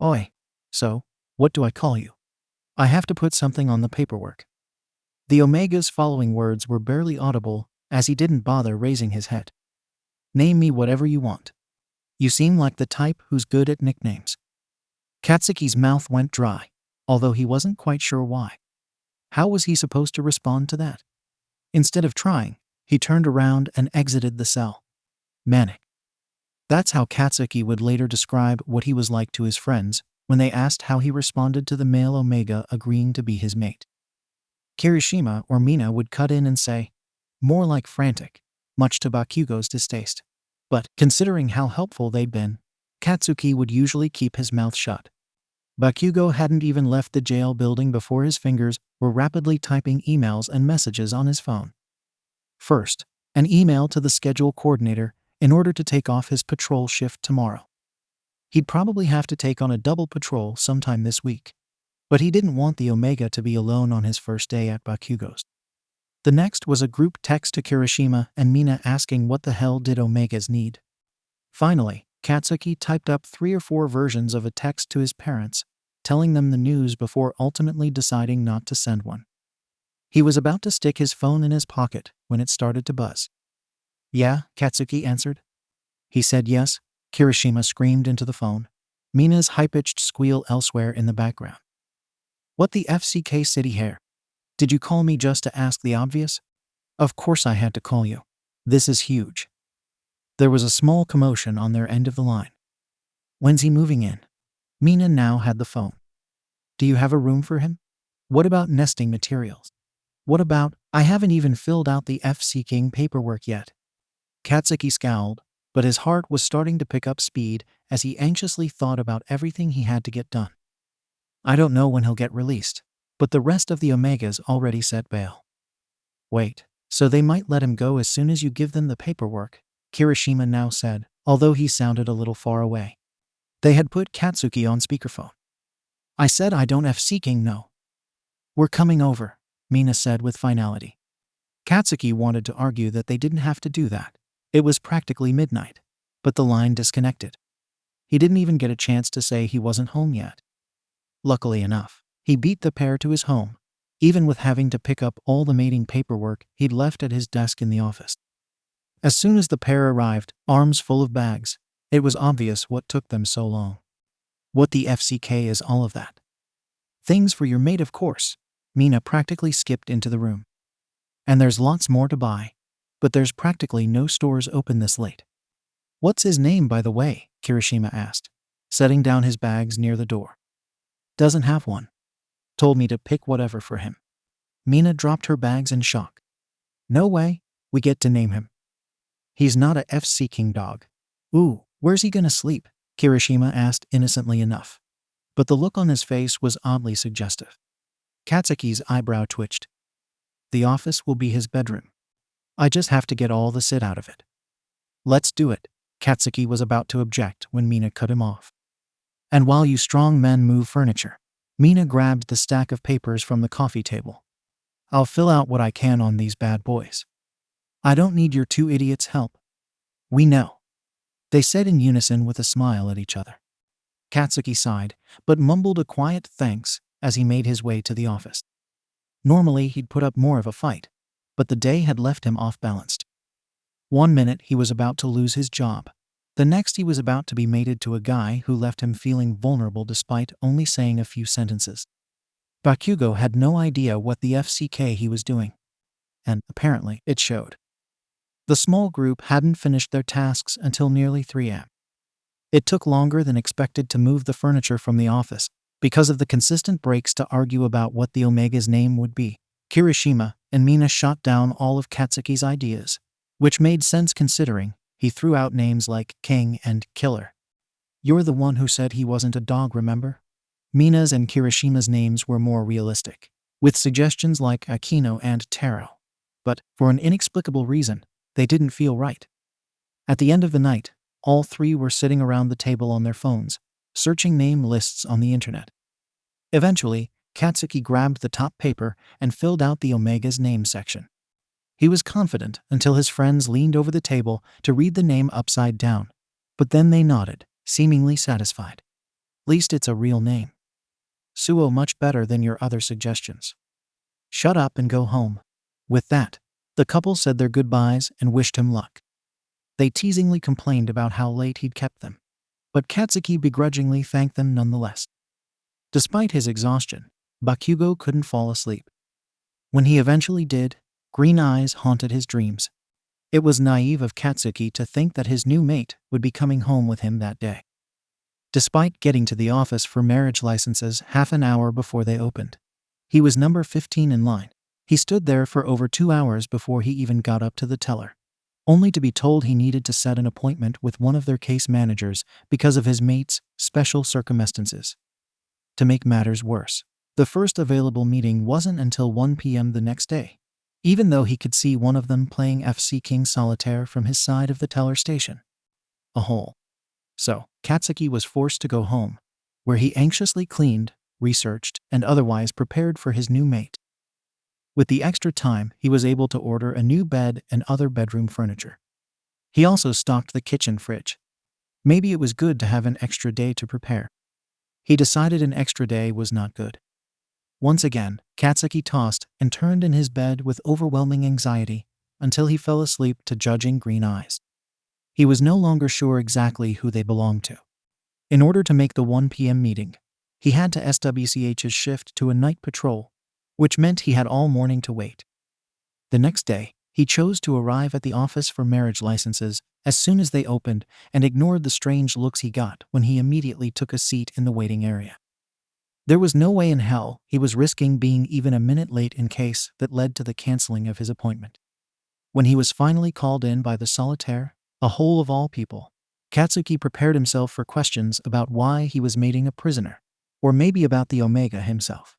Oi. So, what do I call you? I have to put something on the paperwork. The Omega's following words were barely audible as he didn't bother raising his head. Name me whatever you want. You seem like the type who's good at nicknames. Katsuki's mouth went dry, although he wasn't quite sure why. How was he supposed to respond to that? Instead of trying, he turned around and exited the cell. Manic. That's how Katsuki would later describe what he was like to his friends when they asked how he responded to the male Omega agreeing to be his mate. Kirishima or Mina would cut in and say, more like frantic, much to Bakugo's distaste. But, considering how helpful they'd been, Katsuki would usually keep his mouth shut. Bakugo hadn't even left the jail building before his fingers were rapidly typing emails and messages on his phone. First, an email to the schedule coordinator in order to take off his patrol shift tomorrow. He'd probably have to take on a double patrol sometime this week. But he didn't want the Omega to be alone on his first day at Bakugo's. The next was a group text to Kirishima and Mina asking what the hell did Omegas need. Finally, Katsuki typed up 3 or 4 versions of a text to his parents, telling them the news before ultimately deciding not to send one. He was about to stick his phone in his pocket when it started to buzz. Yeah, Katsuki answered. He said yes. Kirishima screamed into the phone, Mina's high-pitched squeal elsewhere in the background. What the FCK city hair? Did you call me just to ask the obvious? Of course I had to call you. This is huge. There was a small commotion on their end of the line. When's he moving in? Mina now had the phone. Do you have a room for him? What about nesting materials? What about, I haven't even filled out the FC King paperwork yet. Katsuki scowled, but his heart was starting to pick up speed as he anxiously thought about everything he had to get done. I don't know when he'll get released, but the rest of the Omegas already set bail. Wait, so they might let him go as soon as you give them the paperwork, Kirishima now said, although he sounded a little far away. They had put Katsuki on speakerphone. I said I don't FC King no. We're coming over, Mina said with finality. Katsuki wanted to argue that they didn't have to do that. It was practically midnight, but the line disconnected. He didn't even get a chance to say he wasn't home yet. Luckily enough, he beat the pair to his home, even with having to pick up all the mating paperwork he'd left at his desk in the office. As soon as the pair arrived, arms full of bags, it was obvious what took them so long. What the FCK is all of that? Things for your mate, of course. Mina practically skipped into the room. And there's lots more to buy, but there's practically no stores open this late. What's his name, by the way? Kirishima asked, setting down his bags near the door. Doesn't have one. Told me to pick whatever for him. Mina dropped her bags in shock. No way, we get to name him. He's not a FC King dog. Ooh, where's he gonna sleep? Kirishima asked innocently enough. But the look on his face was oddly suggestive. Katsuki's eyebrow twitched. The office will be his bedroom. I just have to get all the sit out of it. Let's do it. Katsuki was about to object when Mina cut him off. And while you strong men move furniture, Mina grabbed the stack of papers from the coffee table. I'll fill out what I can on these bad boys. I don't need your 2 idiots' help. We know. They said in unison with a smile at each other. Katsuki sighed, but mumbled a quiet thanks as he made his way to the office. Normally he'd put up more of a fight, but the day had left him off-balanced. One minute he was about to lose his job. The next he was about to be mated to a guy who left him feeling vulnerable despite only saying a few sentences. Bakugou had no idea what the FCK he was doing. And, apparently, it showed. The small group hadn't finished their tasks until nearly 3 a.m. It took longer than expected to move the furniture from the office because of the consistent breaks to argue about what the Omega's name would be. Kirishima and Mina shot down all of Katsuki's ideas, which made sense considering he threw out names like King and Killer. You're the one who said he wasn't a dog, remember? Mina's and Kirishima's names were more realistic, with suggestions like Akino and Taro. But, for an inexplicable reason, they didn't feel right. At the end of the night, all 3 were sitting around the table on their phones, searching name lists on the internet. Eventually, Katsuki grabbed the top paper and filled out the Omega's name section. He was confident until his friends leaned over the table to read the name upside down, but then they nodded, seemingly satisfied. Least it's a real name. Suo much better than your other suggestions. Shut up and go home." With that, the couple said their goodbyes and wished him luck. They teasingly complained about how late he'd kept them, but Katsuki begrudgingly thanked them nonetheless. Despite his exhaustion, Bakugou couldn't fall asleep. When he eventually did, green eyes haunted his dreams. It was naive of Katsuki to think that his new mate would be coming home with him that day. Despite getting to the office for marriage licenses half an hour before they opened, he was number 15 in line. He stood there for over 2 hours before he even got up to the teller, only to be told he needed to set an appointment with one of their case managers because of his mate's special circumstances. To make matters worse, the first available meeting wasn't until 1 p.m. the next day, even though he could see one of them playing FC King Solitaire from his side of the teller station. A hole. So, Katsuki was forced to go home, where he anxiously cleaned, researched, and otherwise prepared for his new mate. With the extra time, he was able to order a new bed and other bedroom furniture. He also stocked the kitchen fridge. Maybe it was good to have an extra day to prepare. He decided an extra day was not good. Once again, Katsuki tossed and turned in his bed with overwhelming anxiety until he fell asleep to judging green eyes. He was no longer sure exactly who they belonged to. In order to make the 1 p.m. meeting, he had to switch his shift to a night patrol, which meant he had all morning to wait. The next day, he chose to arrive at the office for marriage licenses as soon as they opened and ignored the strange looks he got when he immediately took a seat in the waiting area. There was no way in hell he was risking being even a minute late in case that led to the canceling of his appointment. When he was finally called in by the solitaire, a hole of all people, Katsuki prepared himself for questions about why he was mating a prisoner, or maybe about the Omega himself.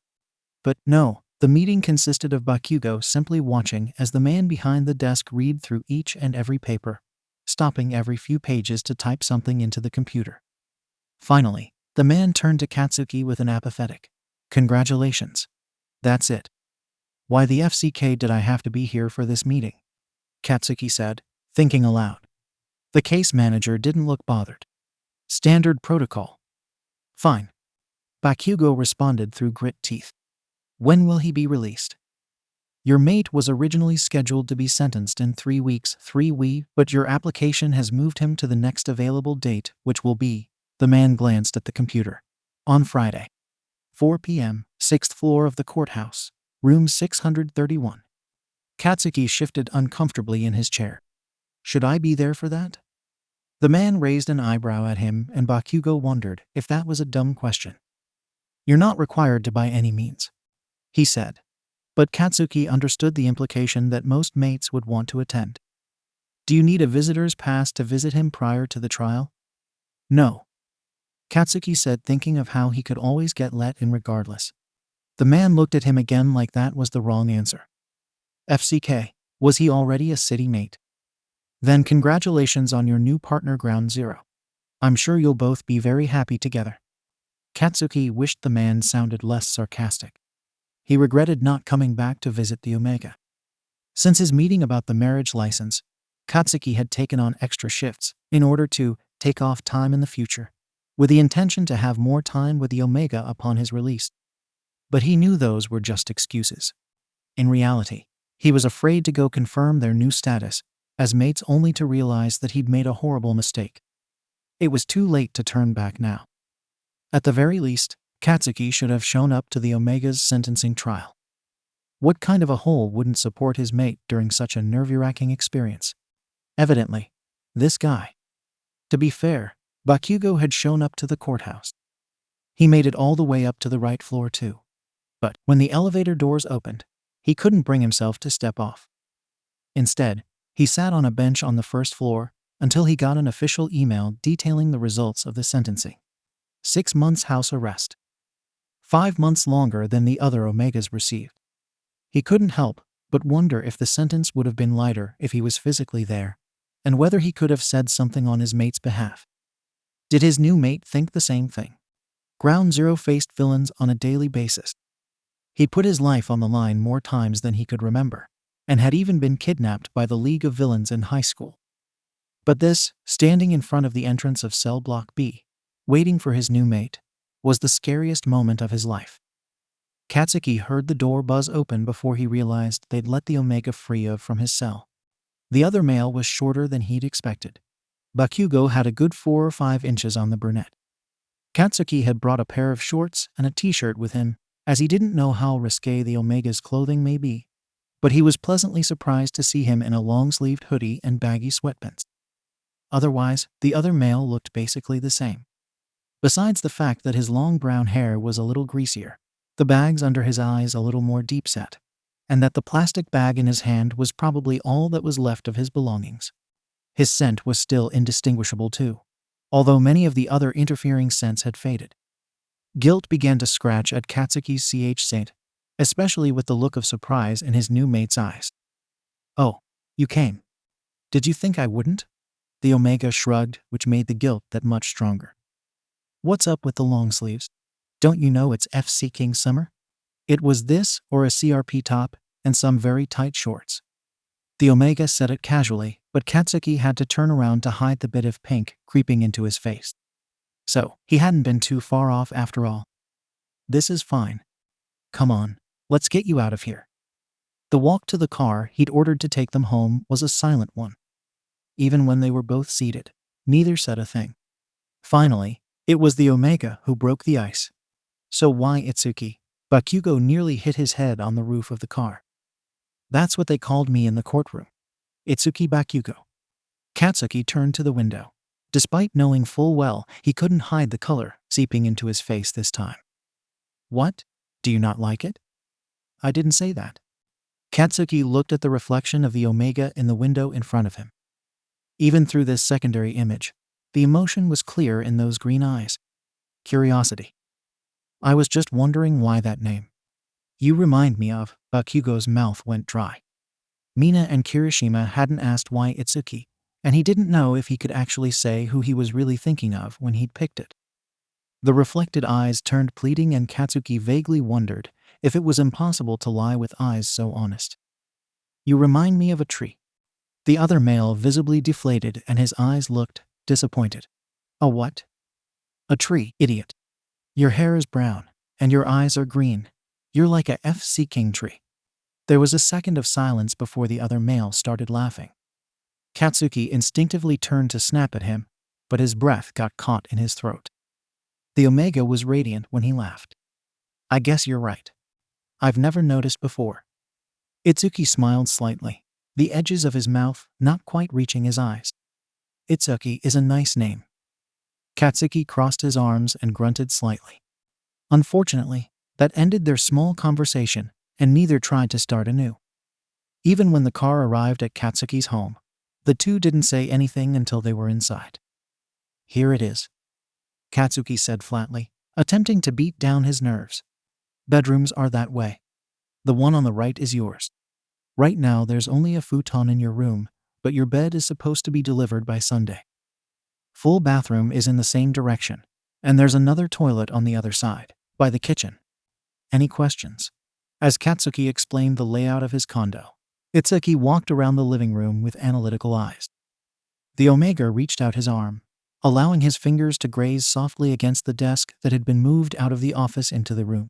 But no, the meeting consisted of Bakugou simply watching as the man behind the desk read through each and every paper, stopping every few pages to type something into the computer. Finally, the man turned to Katsuki with an apathetic, "Congratulations. That's it. Why the FCK did I have to be here for this meeting?" Katsuki said, thinking aloud. The case manager didn't look bothered. "Standard protocol." "Fine." Bakugou responded through grit teeth. "When will he be released?" "Your mate was originally scheduled to be sentenced in 3 weeks, but your application has moved him to the next available date, which will be," the man glanced at the computer, "on Friday. 4 p.m., 6th floor of the courthouse, room 631. Katsuki shifted uncomfortably in his chair. "Should I be there for that?" The man raised an eyebrow at him, and Bakugou wondered if that was a dumb question. "You're not required to by any means," he said. But Katsuki understood the implication that most mates would want to attend. "Do you need a visitor's pass to visit him prior to the trial?" "No," Katsuki said, thinking of how he could always get let in regardless. The man looked at him again like that was the wrong answer. FCK, was he already a city mate? "Then congratulations on your new partner Ground Zero. I'm sure you'll both be very happy together." Katsuki wished the man sounded less sarcastic. He regretted not coming back to visit the Omega. Since his meeting about the marriage license, Katsuki had taken on extra shifts in order to take off time in the future, with the intention to have more time with the Omega upon his release. But he knew those were just excuses. In reality, he was afraid to go confirm their new status as mates only to realize that he'd made a horrible mistake. It was too late to turn back now. At the very least, Katsuki should have shown up to the Omega's sentencing trial. What kind of a hole wouldn't support his mate during such a nerve-wracking experience? Evidently, this guy. To be fair, Bakugou had shown up to the courthouse. He made it all the way up to the right floor too. But when the elevator doors opened, he couldn't bring himself to step off. Instead, he sat on a bench on the first floor until he got an official email detailing the results of the sentencing. 6 months house arrest. 5 months longer than the other Omegas received. He couldn't help but wonder if the sentence would have been lighter if he was physically there, and whether he could have said something on his mate's behalf. Did his new mate think the same thing? Ground Zero faced villains on a daily basis. He'd put his life on the line more times than he could remember, and had even been kidnapped by the League of Villains in high school. But this, standing in front of the entrance of Cell Block B, waiting for his new mate, was the scariest moment of his life. Katsuki heard the door buzz open before he realized they'd let the Omega free from his cell. The other male was shorter than he'd expected. Bakugou had a good 4 or 5 inches on the brunette. Katsuki had brought a pair of shorts and a t-shirt with him, as he didn't know how risque the Omega's clothing may be. But he was pleasantly surprised to see him in a long-sleeved hoodie and baggy sweatpants. Otherwise, the other male looked basically the same. Besides the fact that his long brown hair was a little greasier, the bags under his eyes a little more deep-set, and that the plastic bag in his hand was probably all that was left of his belongings. His scent was still indistinguishable too, although many of the other interfering scents had faded. Guilt began to scratch at Katsuki's scent, especially with the look of surprise in his new mate's eyes. "Oh, you came. Did you think I wouldn't?" The Omega shrugged, which made the guilt that much stronger. "What's up with the long sleeves? Don't you know it's FC King Summer?" It was this or a CRP top and some very tight shorts. The Omega said it casually, but Katsuki had to turn around to hide the bit of pink creeping into his face. So, he hadn't been too far off after all. "This is fine. Come on, let's get you out of here." The walk to the car he'd ordered to take them home was a silent one. Even when they were both seated, neither said a thing. Finally, it was the Omega who broke the ice. "So why Itsuki?" Bakugou nearly hit his head on the roof of the car. "That's what they called me in the courtroom. Itsuki Bakugo." Katsuki turned to the window. Despite knowing full well he couldn't hide the color seeping into his face this time. "What? Do you not like it?" "I didn't say that." Katsuki looked at the reflection of the Omega in the window in front of him. Even through this secondary image, the emotion was clear in those green eyes. Curiosity. "I was just wondering why that name." "You remind me of," Bakugou's mouth went dry. Mina and Kirishima hadn't asked why Itsuki, and he didn't know if he could actually say who he was really thinking of when he'd picked it. The reflected eyes turned pleading and Katsuki vaguely wondered if it was impossible to lie with eyes so honest. "You remind me of a tree." The other male visibly deflated and his eyes looked disappointed. "A what?" "A tree, idiot. Your hair is brown, and your eyes are green. You're like a FC King tree." There was a second of silence before the other male started laughing. Katsuki instinctively turned to snap at him, but his breath got caught in his throat. The Omega was radiant when he laughed. "I guess you're right. I've never noticed before." Itsuki smiled slightly, the edges of his mouth not quite reaching his eyes. "Itsuki is a nice name." Katsuki crossed his arms and grunted slightly. Unfortunately, that ended their small conversation, and neither tried to start anew. Even when the car arrived at Katsuki's home, the two didn't say anything until they were inside. "Here it is," Katsuki said flatly, attempting to beat down his nerves. "Bedrooms are that way. The one on the right is yours. Right now there's only a futon in your room, but your bed is supposed to be delivered by Sunday. Full bathroom is in the same direction, and there's another toilet on the other side, by the kitchen. Any questions?" As Katsuki explained the layout of his condo, Itsuki walked around the living room with analytical eyes. The Omega reached out his arm, allowing his fingers to graze softly against the desk that had been moved out of the office into the room.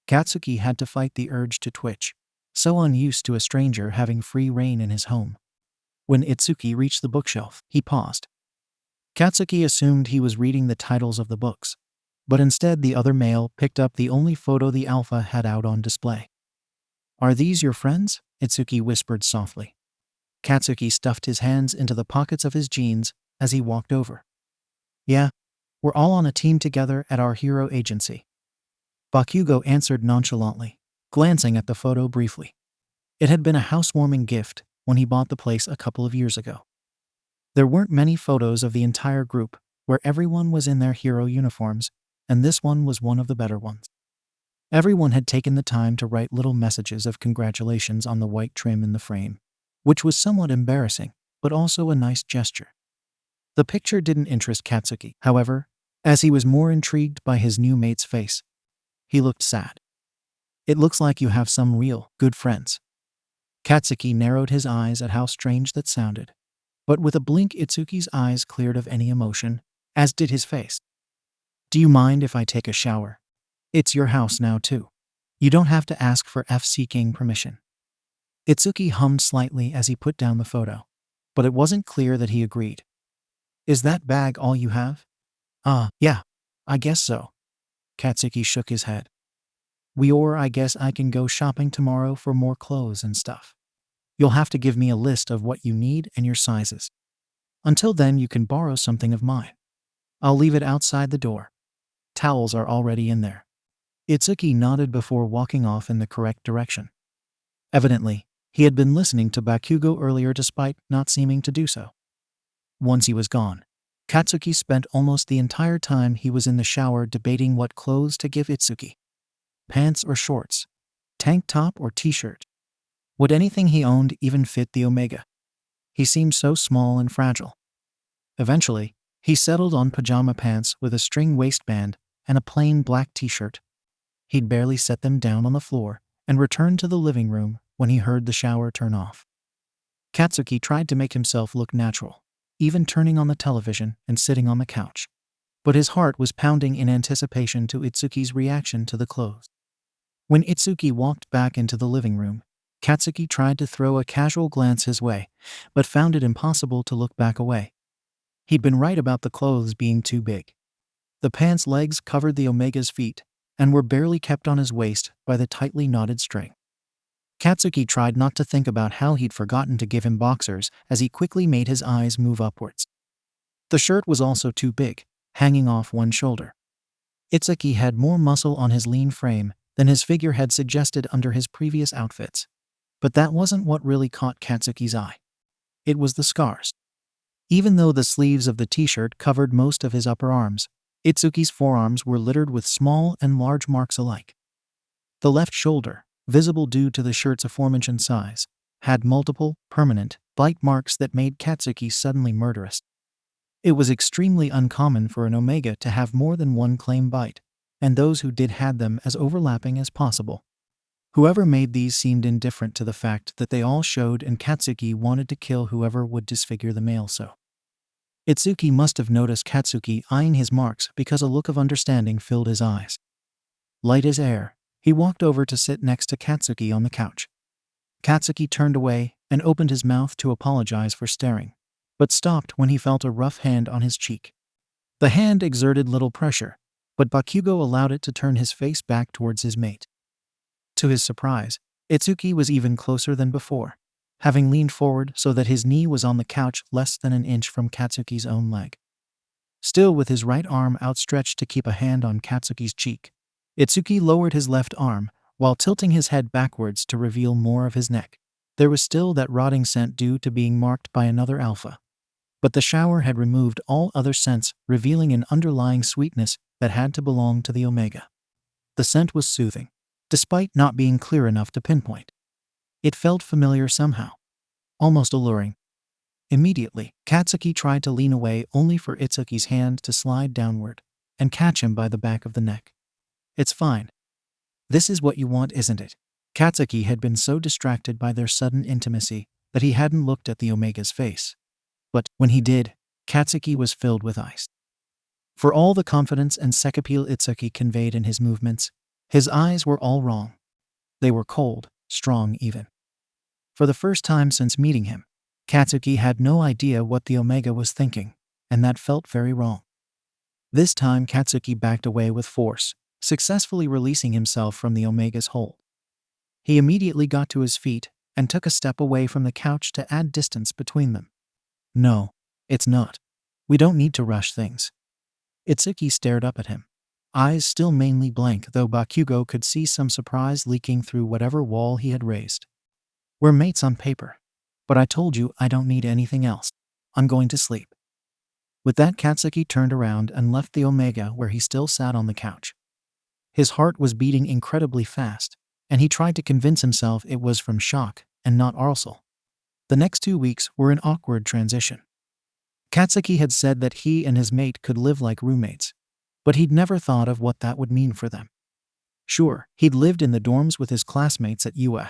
Katsuki had to fight the urge to twitch, so unused to a stranger having free rein in his home. When Itsuki reached the bookshelf, he paused. Katsuki assumed he was reading the titles of the books, but instead the other male picked up the only photo the Alpha had out on display. "Are these your friends?" Itsuki whispered softly. Katsuki stuffed his hands into the pockets of his jeans as he walked over. "Yeah, we're all on a team together at our hero agency." Bakugou answered nonchalantly, glancing at the photo briefly. It had been a housewarming gift when he bought the place a couple of years ago. There weren't many photos of the entire group where everyone was in their hero uniforms, and this one was one of the better ones. Everyone had taken the time to write little messages of congratulations on the white trim in the frame, which was somewhat embarrassing, but also a nice gesture. The picture didn't interest Katsuki, however, as he was more intrigued by his new mate's face. He looked sad. "It looks like you have some real good friends." Katsuki narrowed his eyes at how strange that sounded, but with a blink Itsuki's eyes cleared of any emotion, as did his face. "Do you mind if I take a shower? It's your house now too." You don't have to ask for seeking permission. Itsuki hummed slightly as he put down the photo, but it wasn't clear that he agreed. Is that bag all you have? Yeah, I guess so. Katsuki shook his head. I guess I can go shopping tomorrow for more clothes and stuff. You'll have to give me a list of what you need and your sizes. Until then, you can borrow something of mine. I'll leave it outside the door. Towels are already in there. Itsuki nodded before walking off in the correct direction. Evidently, he had been listening to Bakugou earlier despite not seeming to do so. Once he was gone, Katsuki spent almost the entire time he was in the shower debating what clothes to give Itsuki. Pants or shorts? Tank top or t-shirt? Would anything he owned even fit the Omega? He seemed so small and fragile. Eventually, he settled on pajama pants with a string waistband and a plain black t-shirt. He'd barely set them down on the floor and returned to the living room when he heard the shower turn off. Katsuki tried to make himself look natural, even turning on the television and sitting on the couch. But his heart was pounding in anticipation to Itsuki's reaction to the clothes. When Itsuki walked back into the living room, Katsuki tried to throw a casual glance his way, but found it impossible to look back away. He'd been right about the clothes being too big. The pants' legs covered the Omega's feet and were barely kept on his waist by the tightly knotted string. Katsuki tried not to think about how he'd forgotten to give him boxers as he quickly made his eyes move upwards. The shirt was also too big, hanging off one shoulder. Itsuki had more muscle on his lean frame than his figure had suggested under his previous outfits. But that wasn't what really caught Katsuki's eye. It was the scars. Even though the sleeves of the t-shirt covered most of his upper arms, Itsuki's forearms were littered with small and large marks alike. The left shoulder, visible due to the shirt's aforementioned size, had multiple, permanent, bite marks that made Katsuki suddenly murderous. It was extremely uncommon for an Omega to have more than one claim bite, and those who did had them as overlapping as possible. Whoever made these seemed indifferent to the fact that they all showed, and Katsuki wanted to kill whoever would disfigure the male so. Itsuki must have noticed Katsuki eyeing his marks because a look of understanding filled his eyes. Light as air, he walked over to sit next to Katsuki on the couch. Katsuki turned away and opened his mouth to apologize for staring, but stopped when he felt a rough hand on his cheek. The hand exerted little pressure, but Bakugou allowed it to turn his face back towards his mate. To his surprise, Itsuki was even closer than before, having leaned forward so that his knee was on the couch less than an inch from Katsuki's own leg. Still with his right arm outstretched to keep a hand on Katsuki's cheek, Itsuki lowered his left arm while tilting his head backwards to reveal more of his neck. There was still that rotting scent due to being marked by another alpha. But the shower had removed all other scents, revealing an underlying sweetness that had to belong to the Omega. The scent was soothing, despite not being clear enough to pinpoint. It felt familiar somehow, almost alluring. Immediately, Katsuki tried to lean away only for Itsuki's hand to slide downward and catch him by the back of the neck. It's fine. This is what you want, isn't it? Katsuki had been so distracted by their sudden intimacy that he hadn't looked at the Omega's face. But when he did, Katsuki was filled with ice. For all the confidence and sex appeal Itsuki conveyed in his movements, his eyes were all wrong. They were cold, strong even. For the first time since meeting him, Katsuki had no idea what the Omega was thinking, and that felt very wrong. This time Katsuki backed away with force, successfully releasing himself from the Omega's hold. He immediately got to his feet and took a step away from the couch to add distance between them. No, it's not. We don't need to rush things. Itsuki stared up at him, eyes still mainly blank, though Bakugou could see some surprise leaking through whatever wall he had raised. We're mates on paper, but I told you I don't need anything else. I'm going to sleep. With that, Katsuki turned around and left the Omega where he still sat on the couch. His heart was beating incredibly fast, and he tried to convince himself it was from shock and not arousal. The next 2 weeks were an awkward transition. Katsuki had said that he and his mate could live like roommates, but he'd never thought of what that would mean for them. Sure, he'd lived in the dorms with his classmates at UA,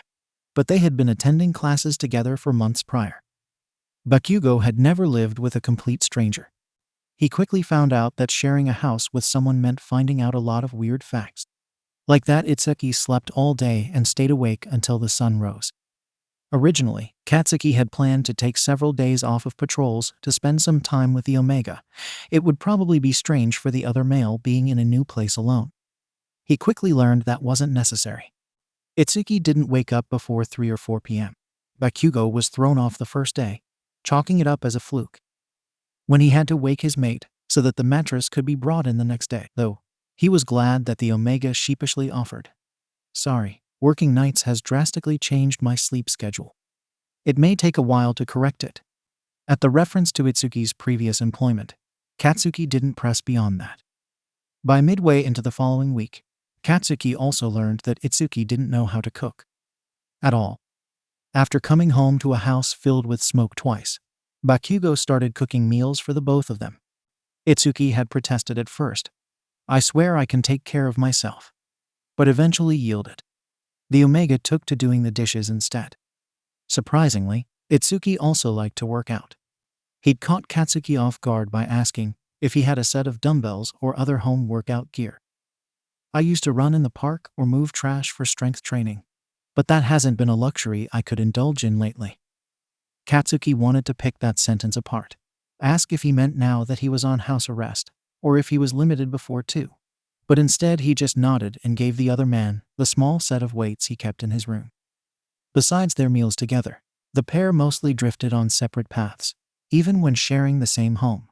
but they had been attending classes together for months prior. Bakugou had never lived with a complete stranger. He quickly found out that sharing a house with someone meant finding out a lot of weird facts. Like that, Itsuki slept all day and stayed awake until the sun rose. Originally, Katsuki had planned to take several days off of patrols to spend some time with the Omega. It would probably be strange for the other male being in a new place alone. He quickly learned that wasn't necessary. Itsuki didn't wake up before 3 or 4 p.m. Bakugou was thrown off the first day, chalking it up as a fluke. When he had to wake his mate so that the mattress could be brought in the next day, though, he was glad that the Omega sheepishly offered. Sorry, working nights has drastically changed my sleep schedule. It may take a while to correct it. At the reference to Itsuki's previous employment, Katsuki didn't press beyond that. By midway into the following week, Katsuki also learned that Itsuki didn't know how to cook. At all. After coming home to a house filled with smoke twice, Bakugou started cooking meals for the both of them. Itsuki had protested at first. I swear I can take care of myself. But eventually yielded. The Omega took to doing the dishes instead. Surprisingly, Itsuki also liked to work out. He'd caught Katsuki off guard by asking if he had a set of dumbbells or other home workout gear. I used to run in the park or move trash for strength training, but that hasn't been a luxury I could indulge in lately. Katsuki wanted to pick that sentence apart, ask if he meant now that he was on house arrest, or if he was limited before too. But instead he just nodded and gave the other man the small set of weights he kept in his room. Besides their meals together, the pair mostly drifted on separate paths, even when sharing the same home.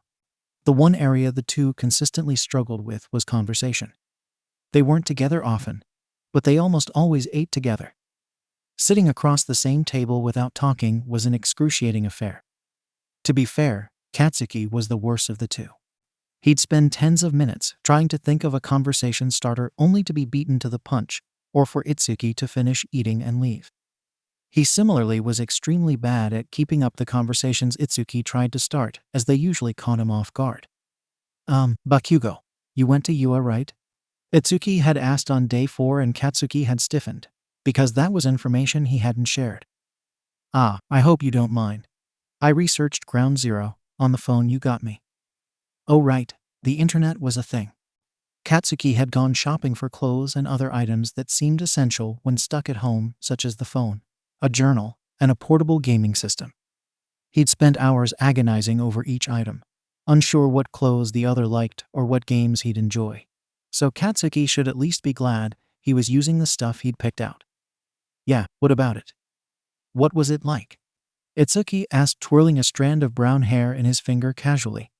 The one area the two consistently struggled with was conversation. They weren't together often, but they almost always ate together. Sitting across the same table without talking was an excruciating affair. To be fair, Katsuki was the worst of the two. He'd spend tens of minutes trying to think of a conversation starter only to be beaten to the punch, or for Itsuki to finish eating and leave. He similarly was extremely bad at keeping up the conversations Itsuki tried to start, as they usually caught him off guard. Bakugou, you went to UA, right? Itsuki had asked on day 4 and Katsuki had stiffened, because that was information he hadn't shared. I hope you don't mind. I researched Ground Zero on the phone you got me. Oh right, the internet was a thing. Katsuki had gone shopping for clothes and other items that seemed essential when stuck at home, such as the phone, a journal, and a portable gaming system. He'd spent hours agonizing over each item, unsure what clothes the other liked or what games he'd enjoy. So Katsuki should at least be glad he was using the stuff he'd picked out. Yeah, what about it? What was it like? Itsuki asked, twirling a strand of brown hair in his finger casually,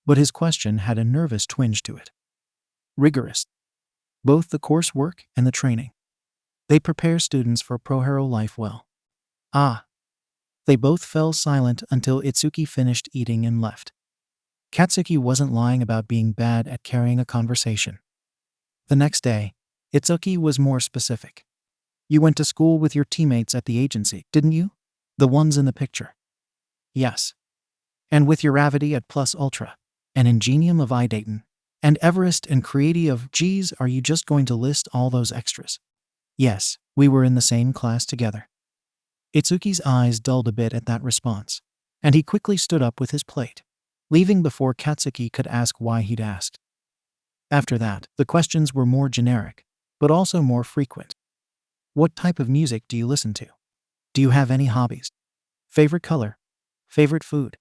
but his question had a nervous twinge to it. Rigorous. Both the coursework and the training. They prepare students for pro-hero life well. They both fell silent until Itsuki finished eating and left. Katsuki wasn't lying about being bad at carrying a conversation. The next day, Itsuki was more specific. You went to school with your teammates at the agency, didn't you? The ones in the picture. Yes. And with your Ravity at Plus Ultra, and Ingenium of I Dayton, and Everest and Creati of geez, are you just going to list all those extras? Yes, we were in the same class together. Itsuki's eyes dulled a bit at that response, and he quickly stood up with his plate, leaving before Katsuki could ask why he'd asked. After that, the questions were more generic, but also more frequent. What type of music do you listen to? Do you have any hobbies? Favorite color? Favorite food?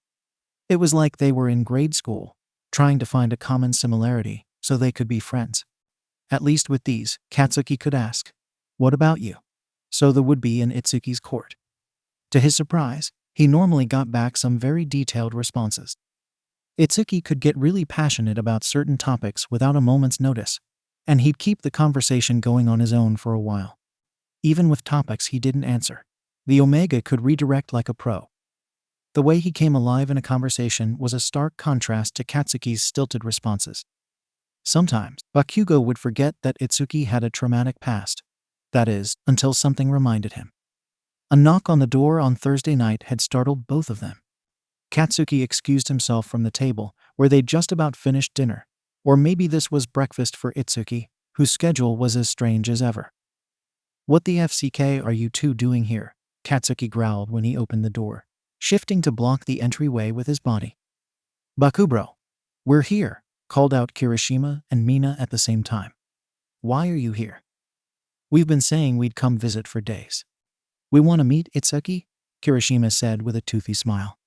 It was like they were in grade school, trying to find a common similarity so they could be friends. At least with these, Katsuki could ask, what about you? So the would-be in Itsuki's court. To his surprise, he normally got back some very detailed responses. Itsuki could get really passionate about certain topics without a moment's notice, and he'd keep the conversation going on his own for a while. Even with topics he didn't answer, the Omega could redirect like a pro. The way he came alive in a conversation was a stark contrast to Katsuki's stilted responses. Sometimes, Bakugou would forget that Itsuki had a traumatic past. That is, until something reminded him. A knock on the door on Thursday night had startled both of them. Katsuki excused himself from the table, where they'd just about finished dinner. Or maybe this was breakfast for Itsuki, whose schedule was as strange as ever. What the FCK are you two doing here? Katsuki growled when he opened the door, shifting to block the entryway with his body. Bakugou, we're here, called out Kirishima and Mina at the same time. Why are you here? We've been saying we'd come visit for days. We want to meet, Itsuki? Kirishima said with a toothy smile.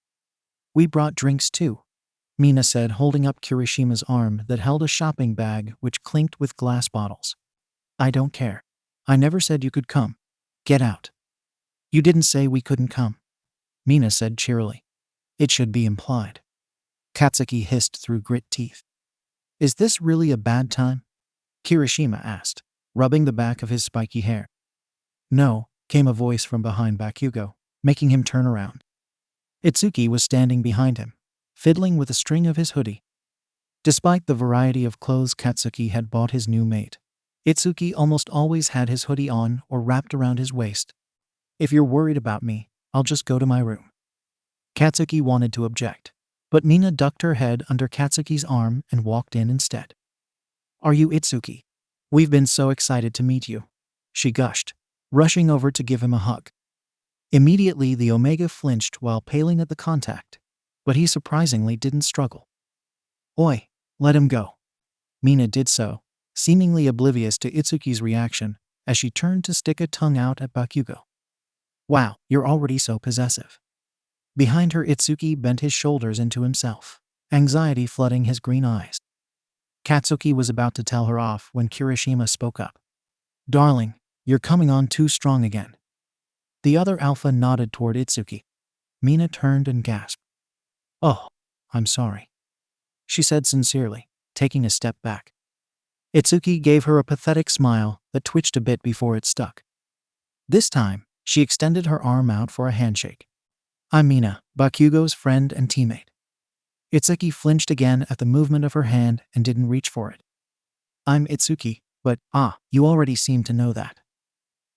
We brought drinks too, Mina said, holding up Kirishima's arm that held a shopping bag which clinked with glass bottles. I don't care. I never said you could come. Get out. You didn't say we couldn't come, Mina said cheerily. It should be implied. Katsuki hissed through grit teeth. Is this really a bad time? Kirishima asked, rubbing the back of his spiky hair. No, came a voice from behind Bakugou, making him turn around. Itsuki was standing behind him, fiddling with a string of his hoodie. Despite the variety of clothes Katsuki had bought his new mate, Itsuki almost always had his hoodie on or wrapped around his waist. If you're worried about me, I'll just go to my room. Katsuki wanted to object, but Mina ducked her head under Katsuki's arm and walked in instead. Are you Itsuki? We've been so excited to meet you, she gushed, rushing over to give him a hug. Immediately the Omega flinched while paling at the contact, but he surprisingly didn't struggle. Oi, let him go. Mina did so, seemingly oblivious to Itsuki's reaction as she turned to stick a tongue out at Bakugou. Wow, you're already so possessive. Behind her, Itsuki bent his shoulders into himself, anxiety flooding his green eyes. Katsuki was about to tell her off when Kirishima spoke up. Darling, you're coming on too strong again. The other alpha nodded toward Itsuki. Mina turned and gasped. Oh, I'm sorry, she said sincerely, taking a step back. Itsuki gave her a pathetic smile that twitched a bit before it stuck. This time, she extended her arm out for a handshake. I'm Mina, Bakugou's friend and teammate. Itsuki flinched again at the movement of her hand and didn't reach for it. I'm Itsuki, but you already seem to know that.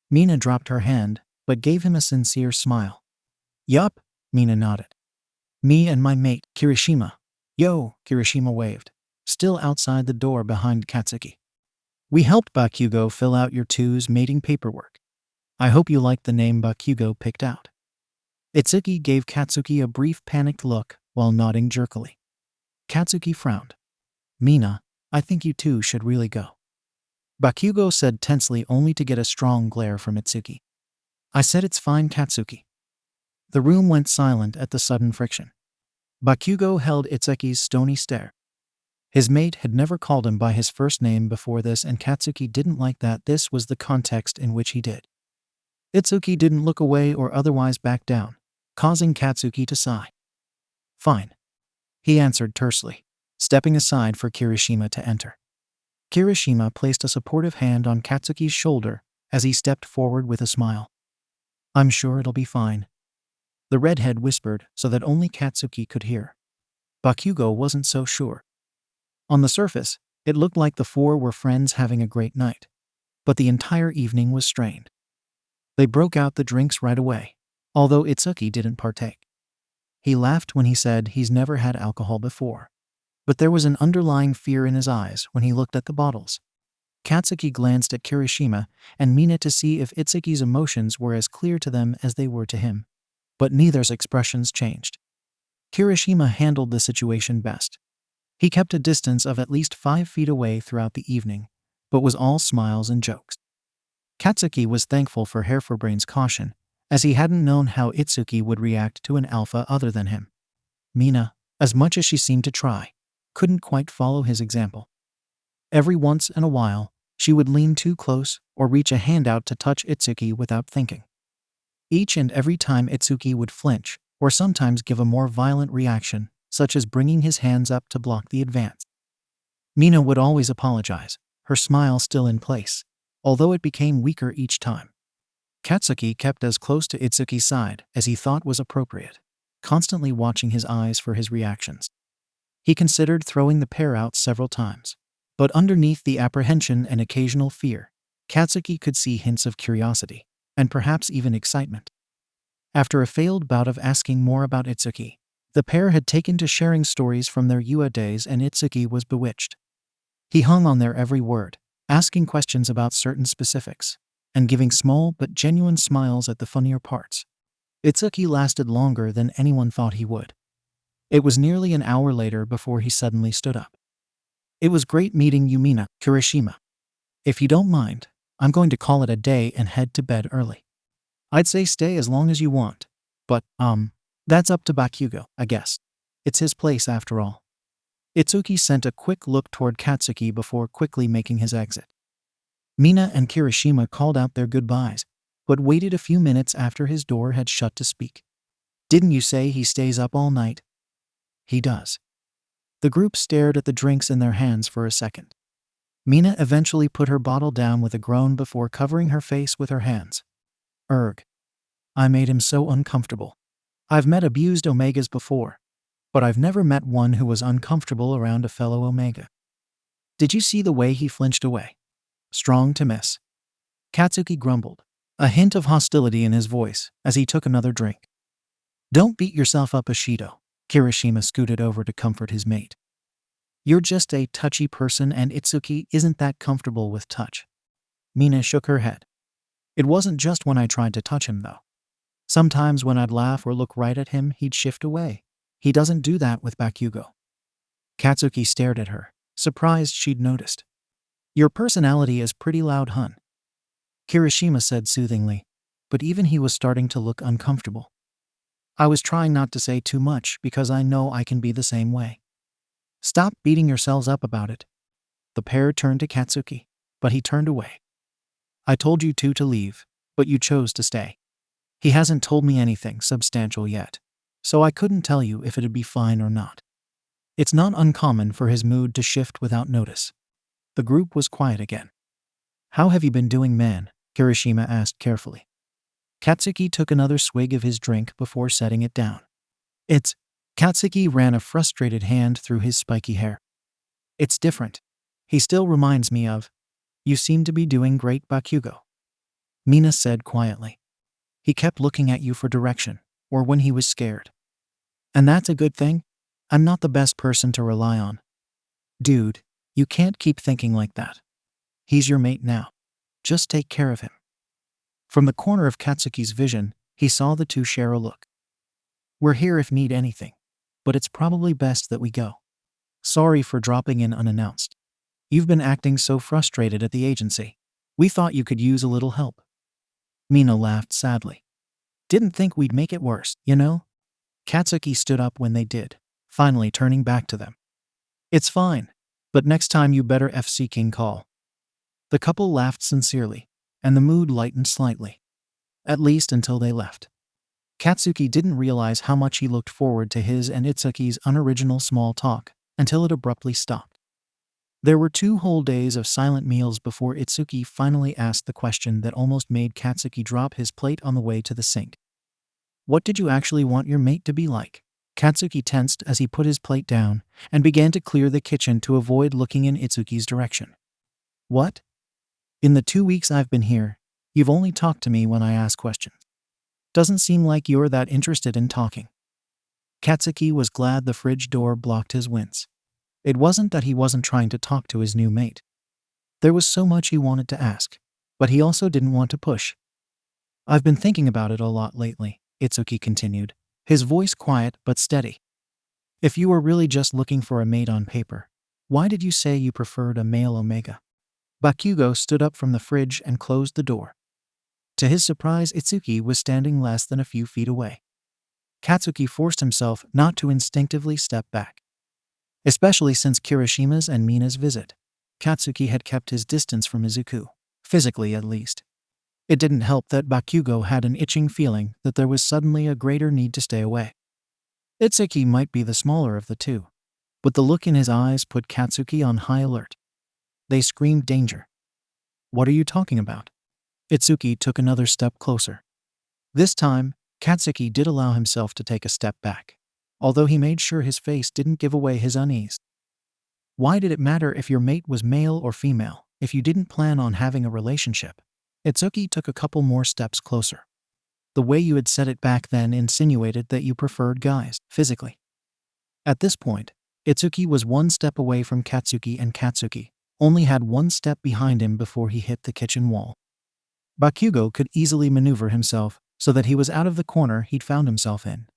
Mina dropped her hand, but gave him a sincere smile. Yup, Mina nodded. Me and my mate, Kirishima. Yo, Kirishima waved, still outside the door behind Katsuki. We helped Bakugou fill out your two's mating paperwork. I hope you liked the name Bakugou picked out. Itsuki gave Katsuki a brief panicked look while nodding jerkily. Katsuki frowned. Mina, I think you two should really go. Bakugou said tensely, only to get a strong glare from Itsuki. I said it's fine, Katsuki. The room went silent at the sudden friction. Bakugou held Itsuki's stony stare. His mate had never called him by his first name before this, and Katsuki didn't like that this was the context in which he did. Itsuki didn't look away or otherwise back down, causing Katsuki to sigh. Fine, he answered tersely, stepping aside for Kirishima to enter. Kirishima placed a supportive hand on Katsuki's shoulder as he stepped forward with a smile. I'm sure it'll be fine, the redhead whispered so that only Katsuki could hear. Bakugou wasn't so sure. On the surface, it looked like the four were friends having a great night, but the entire evening was strained. They broke out the drinks right away, although Itsuki didn't partake. He laughed when he said he's never had alcohol before, but there was an underlying fear in his eyes when he looked at the bottles. Katsuki glanced at Kirishima and Mina to see if Itsuki's emotions were as clear to them as they were to him, but neither's expressions changed. Kirishima handled the situation best. He kept a distance of at least 5 feet away throughout the evening, but was all smiles and jokes. Katsuki was thankful for Hairforbrain's caution, as he hadn't known how Itsuki would react to an alpha other than him. Mina, as much as she seemed to try, couldn't quite follow his example. Every once in a while, she would lean too close or reach a hand out to touch Itsuki without thinking. Each and every time Itsuki would flinch, or sometimes give a more violent reaction, such as bringing his hands up to block the advance. Mina would always apologize, her smile still in place, although it became weaker each time. Katsuki kept as close to Itsuki's side as he thought was appropriate, constantly watching his eyes for his reactions. He considered throwing the pair out several times, but underneath the apprehension and occasional fear, Katsuki could see hints of curiosity, and perhaps even excitement. After a failed bout of asking more about Itsuki, the pair had taken to sharing stories from their UA days, and Itsuki was bewitched. He hung on their every word, asking questions about certain specifics, and giving small but genuine smiles at the funnier parts. Itsuki lasted longer than anyone thought he would. It was nearly an hour later before he suddenly stood up. It was great meeting you, Mina, Kirishima. If you don't mind, I'm going to call it a day and head to bed early. I'd say stay as long as you want. But, that's up to Bakugou, I guess. It's his place after all. Itsuki sent a quick look toward Katsuki before quickly making his exit. Mina and Kirishima called out their goodbyes, but waited a few minutes after his door had shut to speak. Didn't you say he stays up all night? He does. The group stared at the drinks in their hands for a second. Mina eventually put her bottle down with a groan before covering her face with her hands. Erg. I made him so uncomfortable. I've met abused Omegas before, but I've never met one who was uncomfortable around a fellow Omega. Did you see the way he flinched away? Strong to miss. Katsuki grumbled, a hint of hostility in his voice as he took another drink. Don't beat yourself up, Ashido. Kirishima scooted over to comfort his mate. You're just a touchy person and Itsuki isn't that comfortable with touch. Mina shook her head. It wasn't just when I tried to touch him though. Sometimes when I'd laugh or look right at him, he'd shift away. He doesn't do that with Bakugou. Katsuki stared at her, surprised she'd noticed. Your personality is pretty loud, hun. Kirishima said soothingly, but even he was starting to look uncomfortable. I was trying not to say too much because I know I can be the same way. Stop beating yourselves up about it. The pair turned to Katsuki, but he turned away. I told you two to leave, but you chose to stay. He hasn't told me anything substantial yet, so I couldn't tell you if it'd be fine or not. It's not uncommon for his mood to shift without notice. The group was quiet again. How have you been doing, man? Kirishima asked carefully. Katsuki took another swig of his drink before setting it down. Katsuki ran a frustrated hand through his spiky hair. It's different. He still reminds me of. You seem to be doing great, Bakugou. Mina said quietly. He kept looking at you for direction, or when he was scared. And that's a good thing? I'm not the best person to rely on. Dude, you can't keep thinking like that. He's your mate now. Just take care of him. From the corner of Katsuki's vision, he saw the two share a look. We're here if need anything, but it's probably best that we go. Sorry for dropping in unannounced. You've been acting so frustrated at the agency. We thought you could use a little help. Mina laughed sadly. Didn't think we'd make it worse, you know? Katsuki stood up when they did, finally turning back to them. It's fine, but next time you better FC King call. The couple laughed sincerely, and the mood lightened slightly. At least until they left. Katsuki didn't realize how much he looked forward to his and Itsuki's unoriginal small talk until it abruptly stopped. There were 2 whole days of silent meals before Itsuki finally asked the question that almost made Katsuki drop his plate on the way to the sink. What did you actually want your mate to be like? Katsuki tensed as he put his plate down and began to clear the kitchen to avoid looking in Itsuki's direction. What? In the 2 weeks I've been here, you've only talked to me when I ask questions. Doesn't seem like you're that interested in talking. Katsuki was glad the fridge door blocked his wince. It wasn't that he wasn't trying to talk to his new mate. There was so much he wanted to ask, but he also didn't want to push. I've been thinking about it a lot lately, Itsuki continued, his voice quiet but steady. If you were really just looking for a mate on paper, why did you say you preferred a male Omega? Bakugou stood up from the fridge and closed the door. To his surprise, Itsuki was standing less than a few feet away. Katsuki forced himself not to instinctively step back. Especially since Kirishima's and Mina's visit, Katsuki had kept his distance from Izuku, physically at least. It didn't help that Bakugou had an itching feeling that there was suddenly a greater need to stay away. Itsuki might be the smaller of the two, but the look in his eyes put Katsuki on high alert. They screamed danger. What are you talking about? Itsuki took another step closer. This time, Katsuki did allow himself to take a step back, although he made sure his face didn't give away his unease. Why did it matter if your mate was male or female, if you didn't plan on having a relationship? Itsuki took a couple more steps closer. The way you had said it back then insinuated that you preferred guys, physically. At this point, Itsuki was 1 step away from Katsuki and Katsuki only had 1 step behind him before he hit the kitchen wall. Bakugou could easily maneuver himself so that he was out of the corner he'd found himself in.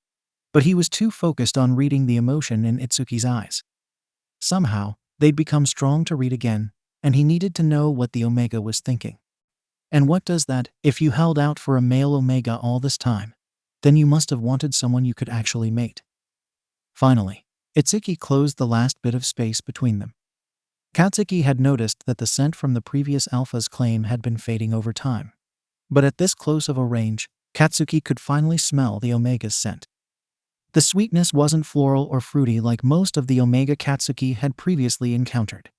But he was too focused on reading the emotion in Itsuki's eyes. Somehow, they'd become strong to read again, and he needed to know what the Omega was thinking. And what does that? If you held out for a male Omega all this time, then you must have wanted someone you could actually mate. Finally, Izuku closed the last bit of space between them. Katsuki had noticed that the scent from the previous alpha's claim had been fading over time. But at this close of a range, Katsuki could finally smell the Omega's scent. The sweetness wasn't floral or fruity like most of the Omega Katsuki had previously encountered.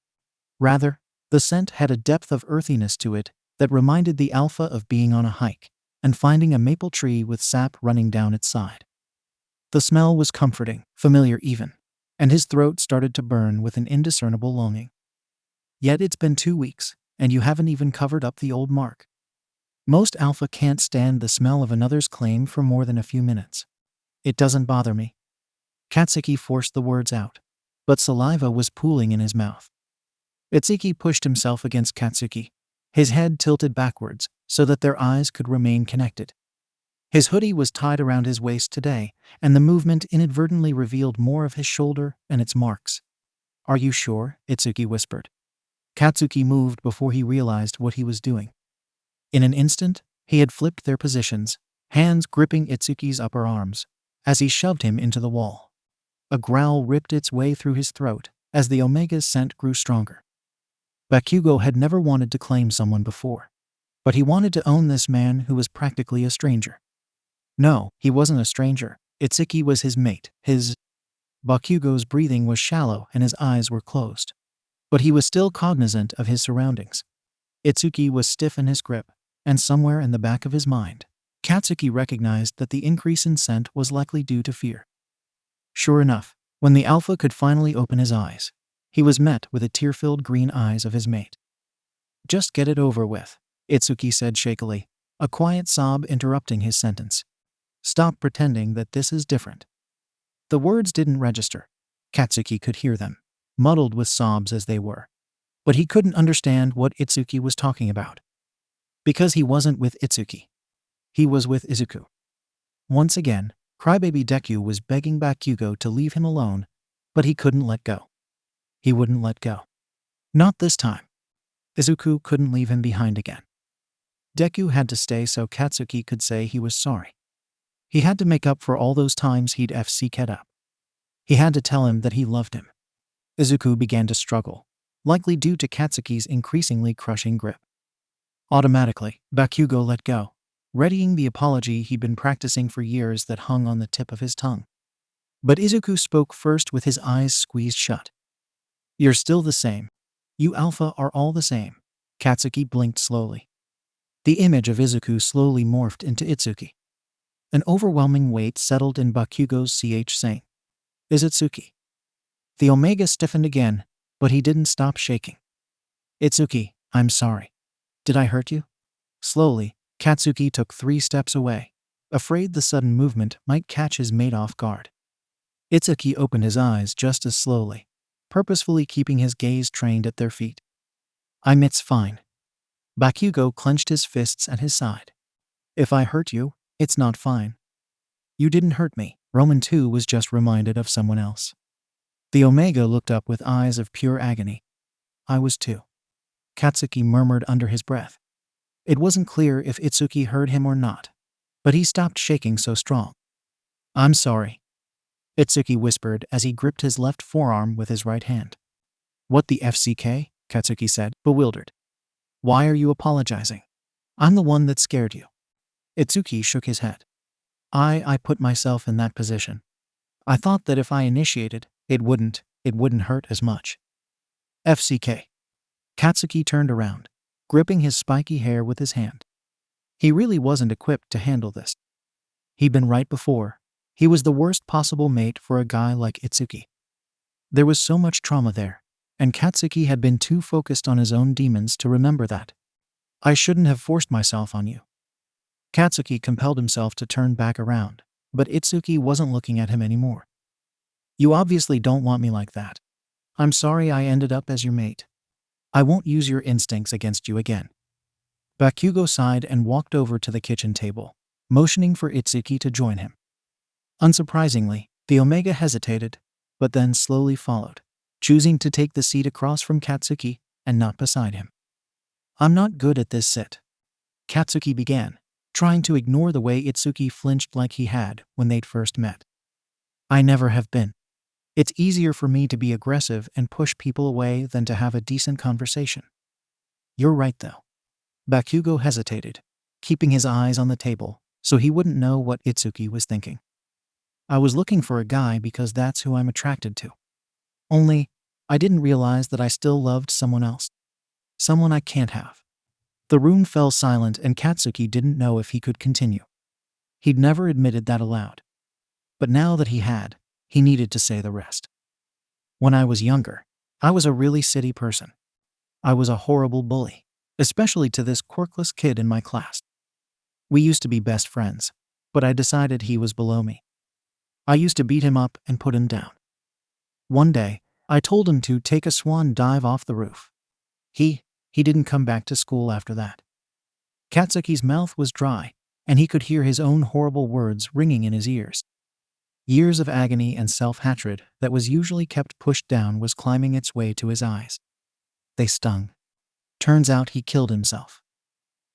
Rather, the scent had a depth of earthiness to it that reminded the alpha of being on a hike and finding a maple tree with sap running down its side. The smell was comforting, familiar even, and his throat started to burn with an indiscernible longing. Yet it's been 2 weeks, and you haven't even covered up the old mark. Most alpha can't stand the smell of another's claim for more than a few minutes. It doesn't bother me. Katsuki forced the words out, but saliva was pooling in his mouth. Izuku pushed himself against Katsuki, his head tilted backwards so that their eyes could remain connected. His hoodie was tied around his waist today, and the movement inadvertently revealed more of his shoulder and its marks. "Are you sure?" Izuku whispered. Katsuki moved before he realized what he was doing. In an instant, he had flipped their positions, hands gripping Itsuki's upper arms, as he shoved him into the wall. A growl ripped its way through his throat as the Omega's scent grew stronger. Bakugou had never wanted to claim someone before, but he wanted to own this man who was practically a stranger. No, he wasn't a stranger. Itsuki was his mate. Bakugou's breathing was shallow and his eyes were closed. But he was still cognizant of his surroundings. Izuku was stiff in his grip, and somewhere in the back of his mind, Katsuki recognized that the increase in scent was likely due to fear. Sure enough, when the alpha could finally open his eyes, he was met with the tear-filled green eyes of his mate. "Just get it over with," Izuku said shakily, a quiet sob interrupting his sentence. "Stop pretending that this is different." The words didn't register. Katsuki could hear them, muddled with sobs as they were. But he couldn't understand what Izuku was talking about. Because he wasn't with Izuku. He was with Izuku. Once again, crybaby Deku was begging Bakugou to leave him alone, but he couldn't let go. He wouldn't let go. Not this time. Izuku couldn't leave him behind again. Deku had to stay so Katsuki could say he was sorry. He had to make up for all those times he'd FCK'd up. He had to tell him that he loved him. Izuku began to struggle, likely due to Katsuki's increasingly crushing grip. Automatically, Bakugou let go, readying the apology he'd been practicing for years that hung on the tip of his tongue. But Izuku spoke first with his eyes squeezed shut. "You're still the same. You alpha are all the same." Katsuki blinked slowly. The image of Izuku slowly morphed into Itsuki. An overwhelming weight settled in Bakugou's saying, "Izutsuki." The Omega stiffened again, but he didn't stop shaking. "Itsuki, I'm sorry. Did I hurt you?" Slowly, Katsuki took 3 steps away, afraid the sudden movement might catch his mate off guard. Itsuki opened his eyes just as slowly, purposefully keeping his gaze trained at their feet. "It's fine." Bakugou clenched his fists at his side. "If I hurt you, it's not fine." "You didn't hurt me." Roman too was just reminded of someone else. The Omega looked up with eyes of pure agony. "I was too." Katsuki murmured under his breath. It wasn't clear if Itsuki heard him or not, but he stopped shaking so strong. "I'm sorry," Itsuki whispered as he gripped his left forearm with his right hand. "What the FCK?" Katsuki said, bewildered. "Why are you apologizing? I'm the one that scared you." Itsuki shook his head. I put myself in that position. I thought that if I initiated, it wouldn't hurt as much." FCK. Katsuki turned around, gripping his spiky hair with his hand. He really wasn't equipped to handle this. He'd been right before. He was the worst possible mate for a guy like Itsuki. There was so much trauma there, and Katsuki had been too focused on his own demons to remember that. "I shouldn't have forced myself on you." Katsuki compelled himself to turn back around, but Itsuki wasn't looking at him anymore. "You obviously don't want me like that. I'm sorry I ended up as your mate. I won't use your instincts against you again." Bakugou sighed and walked over to the kitchen table, motioning for Itsuki to join him. Unsurprisingly, the Omega hesitated, but then slowly followed, choosing to take the seat across from Katsuki and not beside him. "I'm not good at this." Katsuki began, trying to ignore the way Itsuki flinched like he had when they'd first met. I never have been. It's easier for me to be aggressive and push people away than to have a decent conversation. You're right though. Bakugou hesitated, keeping his eyes on the table so he wouldn't know what Itsuki was thinking. I was looking for a guy because that's who I'm attracted to. Only, I didn't realize that I still loved someone else. Someone I can't have. The room fell silent and Katsuki didn't know if he could continue. He'd never admitted that aloud. But now that he had, he needed to say the rest. When I was younger, I was a really city person. I was a horrible bully, especially to this quirkless kid in my class. We used to be best friends, but I decided he was below me. I used to beat him up and put him down. One day, I told him to take a swan dive off the roof. He didn't come back to school after that. Katsuki's mouth was dry, and he could hear his own horrible words ringing in his ears. Years of agony and self-hatred that was usually kept pushed down was climbing its way to his eyes. They stung. Turns out he killed himself.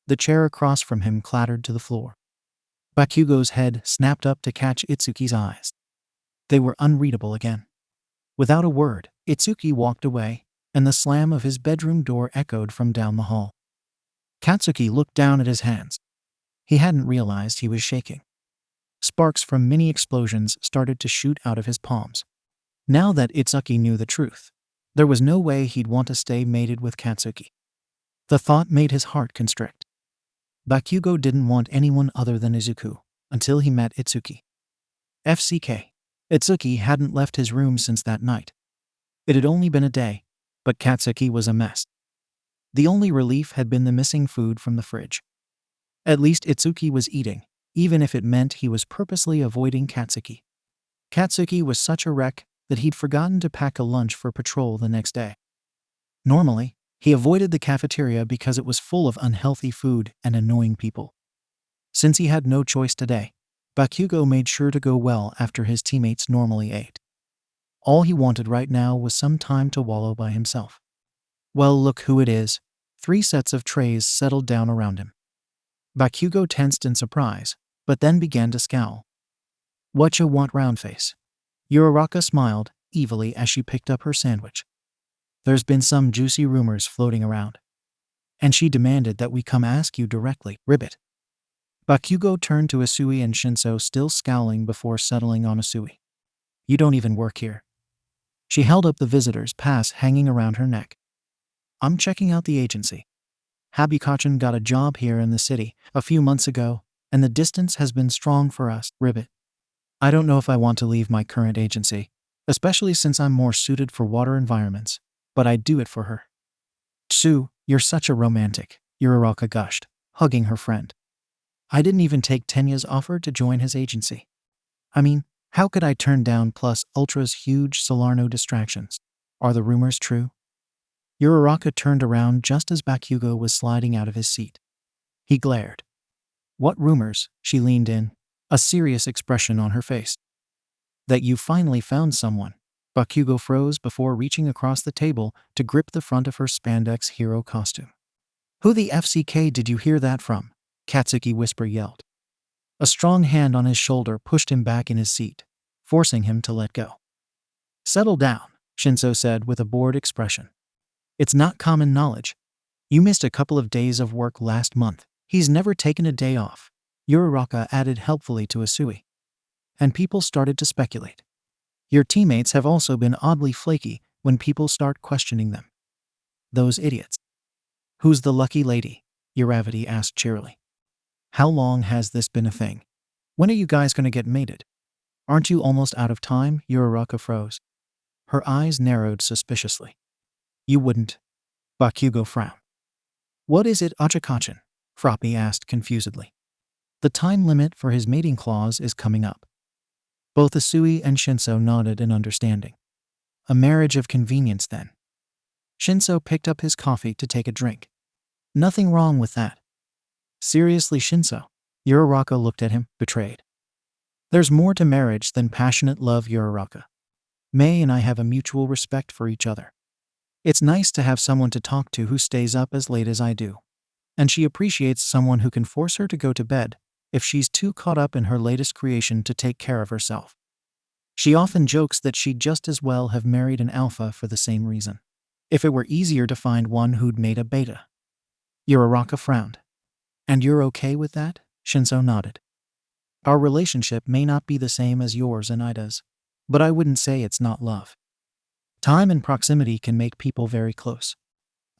The chair across from him clattered to the floor. Bakugou's head snapped up to catch Itsuki's eyes. They were unreadable again. Without a word, Itsuki walked away, and the slam of his bedroom door echoed from down the hall. Katsuki looked down at his hands. He hadn't realized he was shaking. Sparks from mini explosions started to shoot out of his palms. Now that Itsuki knew the truth, there was no way he'd want to stay mated with Katsuki. The thought made his heart constrict. Bakugou didn't want anyone other than Izuku until he met Itsuki. FCK. Itsuki hadn't left his room since that night. It had only been a day, but Katsuki was a mess. The only relief had been the missing food from the fridge. At least Itsuki was eating, even if it meant he was purposely avoiding Katsuki. Katsuki was such a wreck that he'd forgotten to pack a lunch for patrol the next day. Normally, he avoided the cafeteria because it was full of unhealthy food and annoying people. Since he had no choice today, Bakugou made sure to go well after his teammates normally ate. All he wanted right now was some time to wallow by himself. Well, look who it is. 3 sets of trays settled down around him. Bakugou tensed in surprise, but then began to scowl. Whatcha want, roundface? Uraraka smiled evilly as she picked up her sandwich. There's been some juicy rumors floating around. And she demanded that we come ask you directly, ribbit. Bakugou turned to Isui and Shinso, still scowling before settling on Isui. You don't even work here. She held up the visitor's pass hanging around her neck. I'm checking out the agency. Kacchan got a job here in the city a few months ago, and the distance has been strong for us, ribbit. I don't know if I want to leave my current agency, especially since I'm more suited for water environments, but I'd do it for her. Tsu, you're such a romantic, Uraraka gushed, hugging her friend. I didn't even take Tenya's offer to join his agency. I mean, how could I turn down Plus Ultra's huge Salarno distractions? Are the rumors true? Uraraka turned around just as Bakugou was sliding out of his seat. He glared. What rumors? She leaned in, a serious expression on her face. That you finally found someone. Bakugou froze before reaching across the table to grip the front of her spandex hero costume. Who the FCK did you hear that from? Katsuki whisper yelled. A strong hand on his shoulder pushed him back in his seat, forcing him to let go. Settle down, Shinso said with a bored expression. It's not common knowledge. You missed a couple of days of work last month. He's never taken a day off, Uraraka added helpfully to Isui. And people started to speculate. Your teammates have also been oddly flaky when people start questioning them. Those idiots. Who's the lucky lady? Uravati asked cheerily. How long has this been a thing? When are you guys going to get mated? Aren't you almost out of time? Uraraka froze. Her eyes narrowed suspiciously. You wouldn't. Bakugou frowned. What is it, Kacchan? Froppy asked confusedly. The time limit for his mating clause is coming up. Both Isui and Shinso nodded in understanding. A marriage of convenience then. Shinso picked up his coffee to take a drink. Nothing wrong with that. Seriously, Shinso? Uraraka looked at him, betrayed. There's more to marriage than passionate love, Uraraka. May and I have a mutual respect for each other. It's nice to have someone to talk to who stays up as late as I do. and she appreciates someone who can force her to go to bed if she's too caught up in her latest creation to take care of herself. She often jokes that she'd just as well have married an alpha for the same reason. If it were easier to find one who'd made a beta. Uraraka frowned. And you're okay with that? Shinso nodded. Our relationship may not be the same as yours and Ida's, but I wouldn't say it's not love. Time and proximity can make people very close.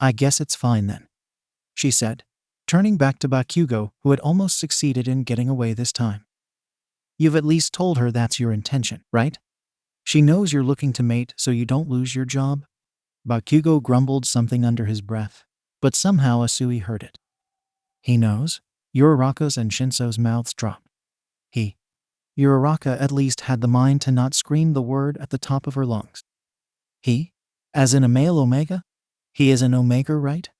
I guess it's fine then, she said, turning back to Bakugou, who had almost succeeded in getting away this time. You've at least told her that's your intention, right? She knows you're looking to mate so you don't lose your job? Bakugou grumbled something under his breath, but somehow Asui heard it. He knows? Uraraka's and Shinso's mouths dropped. Uraraka at least had the mind to not scream the word at the top of her lungs. He? As in a male Omega? He is an Omega, right?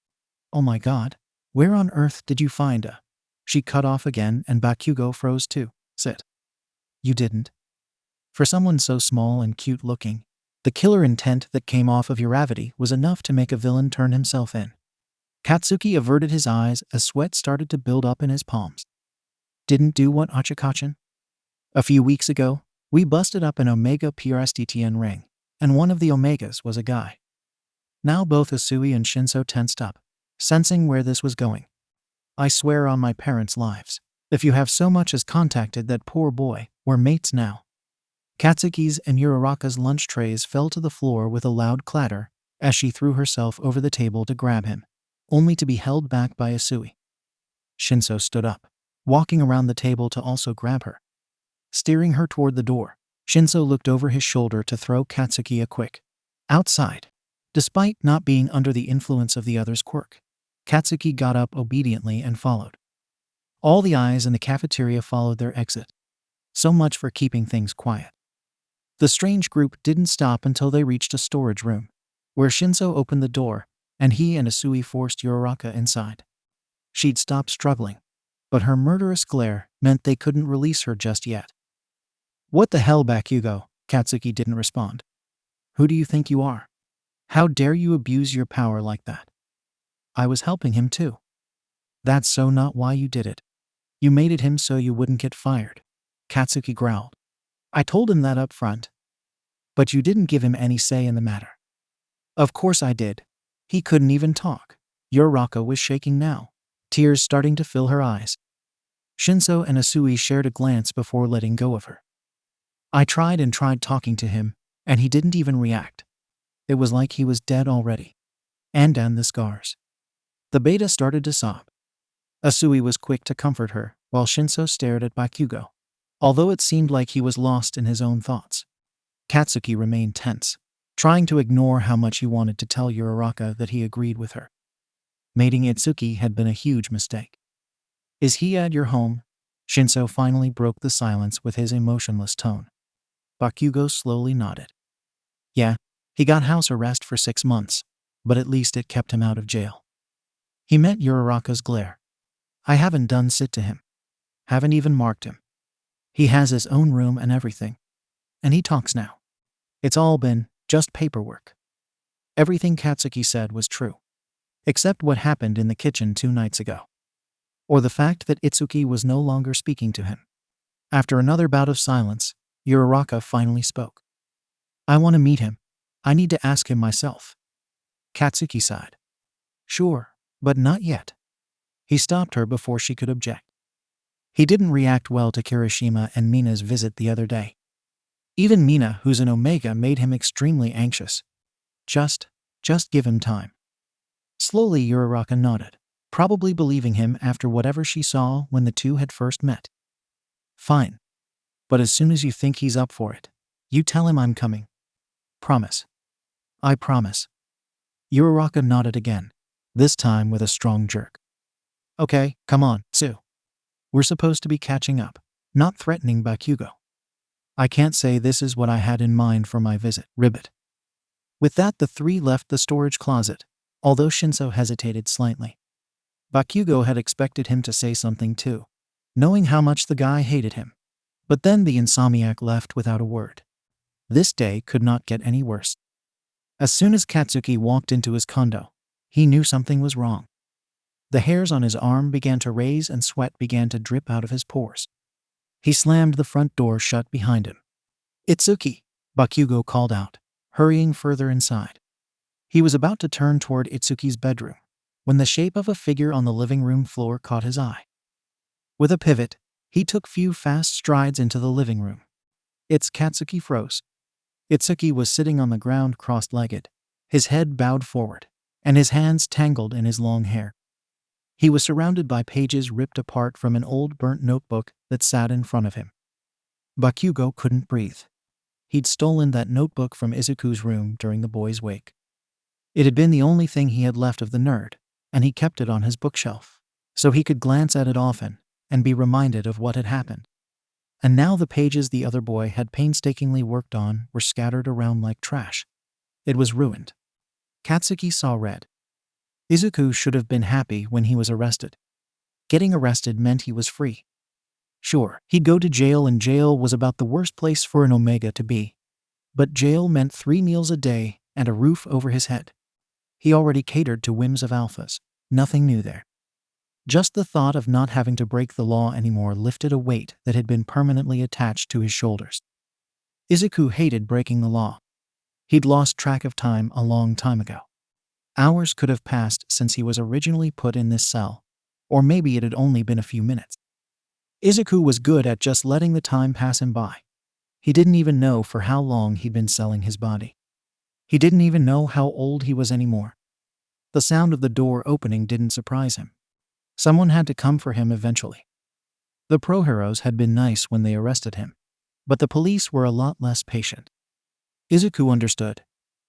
Oh my god, where on earth did you find a? She cut off again and Bakugou froze too. Sit. You didn't. For someone so small and cute looking, the killer intent that came off of Uravity was enough to make a villain turn himself in. Katsuki averted his eyes as sweat started to build up in his palms. Didn't do what, Kacchan? A few weeks ago, we busted up an Omega PRSTTN ring, and one of the Omegas was a guy. Now both Asui and Shinso tensed up, sensing where this was going. I swear on my parents' lives, if you have so much as contacted that poor boy, we're mates now. Katsuki's and Uraraka's lunch trays fell to the floor with a loud clatter as she threw herself over the table to grab him, only to be held back by Asui. Shinso stood up, walking around the table to also grab her. Steering her toward the door, Shinso looked over his shoulder to throw Katsuki a quick outside. Despite not being under the influence of the other's quirk, Katsuki got up obediently and followed. All the eyes in the cafeteria followed their exit. So much for keeping things quiet. The strange group didn't stop until they reached a storage room, where Shinso opened the door, and he and Asui forced Uraraka inside. She'd stopped struggling, but her murderous glare meant they couldn't release her just yet. What the hell, Bakugou? Katsuki didn't respond. Who do you think you are? How dare you abuse your power like that? I was helping him too. That's so not why you did it. You mated him so you wouldn't get fired. Katsuki growled. I told him that up front. But you didn't give him any say in the matter. Of course I did. He couldn't even talk. Uraraka was shaking now, tears starting to fill her eyes. Shinso and Asui shared a glance before letting go of her. I tried and tried talking to him, and he didn't even react. It was like he was dead already. And the scars. The beta started to sob. Asui was quick to comfort her, while Shinso stared at Bakugou, although it seemed like he was lost in his own thoughts. Katsuki remained tense, trying to ignore how much he wanted to tell Uraraka that he agreed with her. Mating Itsuki had been a huge mistake. Is he at your home? Shinso finally broke the silence with his emotionless tone. Bakugou slowly nodded. Yeah, he got house arrest for 6 months, but at least it kept him out of jail. He met Uraraka's glare. I haven't done sit to him. Haven't even marked him. He has his own room and everything. And he talks now. It's all been just paperwork. Everything Katsuki said was true. Except what happened in the kitchen 2 nights ago. Or the fact that Itsuki was no longer speaking to him. After another bout of silence, Uraraka finally spoke. I want to meet him. I need to ask him myself. Katsuki sighed. Sure, but not yet. He stopped her before she could object. He didn't react well to Kirishima and Mina's visit the other day. Even Mina, who's an Omega, made him extremely anxious. Just give him time. Slowly Uraraka nodded, probably believing him after whatever she saw when the two had first met. Fine. But as soon as you think he's up for it, you tell him I'm coming. Promise. I promise. Uraraka nodded again, this time with a strong jerk. Okay, come on, Sue. We're supposed to be catching up, not threatening Bakugou. I can't say this is what I had in mind for my visit, Ribbit. With that, the three left the storage closet, although Shinso hesitated slightly. Bakugou had expected him to say something too, knowing how much the guy hated him. But then the insomniac left without a word. This day could not get any worse. As soon as Katsuki walked into his condo, he knew something was wrong. The hairs on his arm began to raise and sweat began to drip out of his pores. He slammed the front door shut behind him. "Itsuki!" Bakugo called out, hurrying further inside. He was about to turn toward Itsuki's bedroom when the shape of a figure on the living room floor caught his eye. With a pivot, he took few fast strides into the living room. It's Katsuki froze. Itsuki was sitting on the ground cross-legged, his head bowed forward, and his hands tangled in his long hair. He was surrounded by pages ripped apart from an old burnt notebook that sat in front of him. Bakugo couldn't breathe. He'd stolen that notebook from Izuku's room during the boy's wake. It had been the only thing he had left of the nerd, and he kept it on his bookshelf, so he could glance at it often and be reminded of what had happened. And now the pages the other boy had painstakingly worked on were scattered around like trash. It was ruined. Katsuki saw red. Izuku should have been happy when he was arrested. Getting arrested meant he was free. Sure, he'd go to jail, and jail was about the worst place for an Omega to be. But jail meant 3 meals a day and a roof over his head. He already catered to whims of alphas. Nothing new there. Just the thought of not having to break the law anymore lifted a weight that had been permanently attached to his shoulders. Izuku hated breaking the law. He'd lost track of time a long time ago. Hours could have passed since he was originally put in this cell, or maybe it had only been a few minutes. Izuku was good at just letting the time pass him by. He didn't even know for how long he'd been selling his body. He didn't even know how old he was anymore. The sound of the door opening didn't surprise him. Someone had to come for him eventually. The pro-heroes had been nice when they arrested him, but the police were a lot less patient. Izuku understood.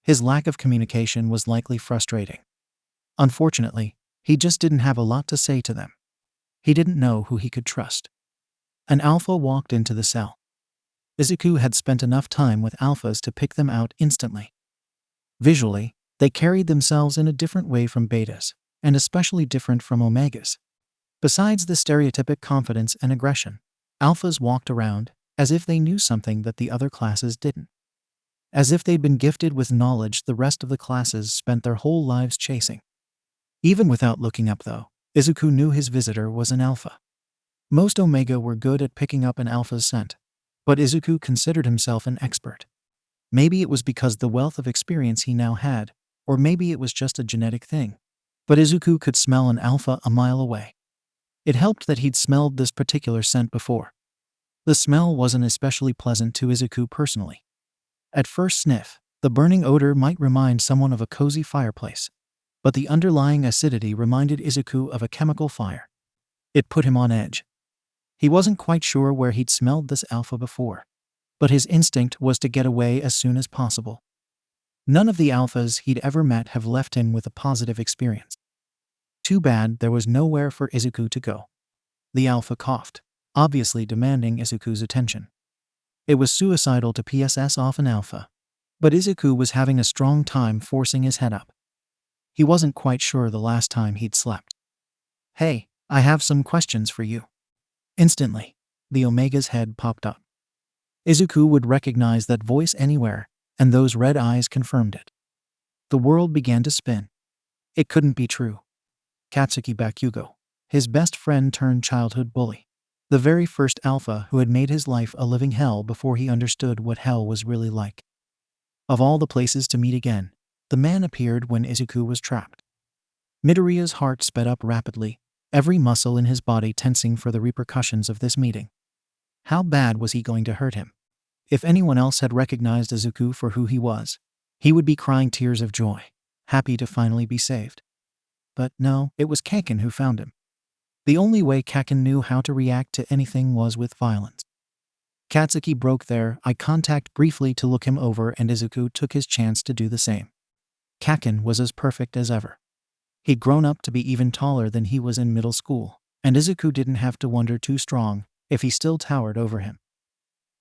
His lack of communication was likely frustrating. Unfortunately, he just didn't have a lot to say to them. He didn't know who he could trust. An alpha walked into the cell. Izuku had spent enough time with alphas to pick them out instantly. Visually, they carried themselves in a different way from betas, and especially different from omegas. Besides the stereotypic confidence and aggression, alphas walked around as if they knew something that the other classes didn't. As if they'd been gifted with knowledge the rest of the classes spent their whole lives chasing. Even without looking up though, Izuku knew his visitor was an alpha. Most Omega were good at picking up an alpha's scent, but Izuku considered himself an expert. Maybe it was because the wealth of experience he now had, or maybe it was just a genetic thing. But Izuku could smell an alpha a mile away. It helped that he'd smelled this particular scent before. The smell wasn't especially pleasant to Izuku personally. At first sniff, the burning odor might remind someone of a cozy fireplace, but the underlying acidity reminded Izuku of a chemical fire. It put him on edge. He wasn't quite sure where he'd smelled this alpha before, but his instinct was to get away as soon as possible. None of the alphas he'd ever met have left him with a positive experience. Too bad there was nowhere for Izuku to go. The alpha coughed, obviously demanding Izuku's attention. It was suicidal to PSS off an alpha, but Izuku was having a strong time forcing his head up. He wasn't quite sure the last time he'd slept. "Hey, I have some questions for you." Instantly, the Omega's head popped up. Izuku would recognize that voice anywhere, and those red eyes confirmed it. The world began to spin. It couldn't be true. Katsuki Bakugo, his best friend turned childhood bully. The very first alpha who had made his life a living hell before he understood what hell was really like. Of all the places to meet again, the man appeared when Izuku was trapped. Midoriya's heart sped up rapidly, every muscle in his body tensing for the repercussions of this meeting. How bad was he going to hurt him? If anyone else had recognized Izuku for who he was, he would be crying tears of joy, happy to finally be saved. But no, it was Kacchan who found him. The only way Kacchan knew how to react to anything was with violence. Katsuki broke their eye contact briefly to look him over, and Izuku took his chance to do the same. Kacchan was as perfect as ever. He'd grown up to be even taller than he was in middle school, and Izuku didn't have to wonder too strong if he still towered over him.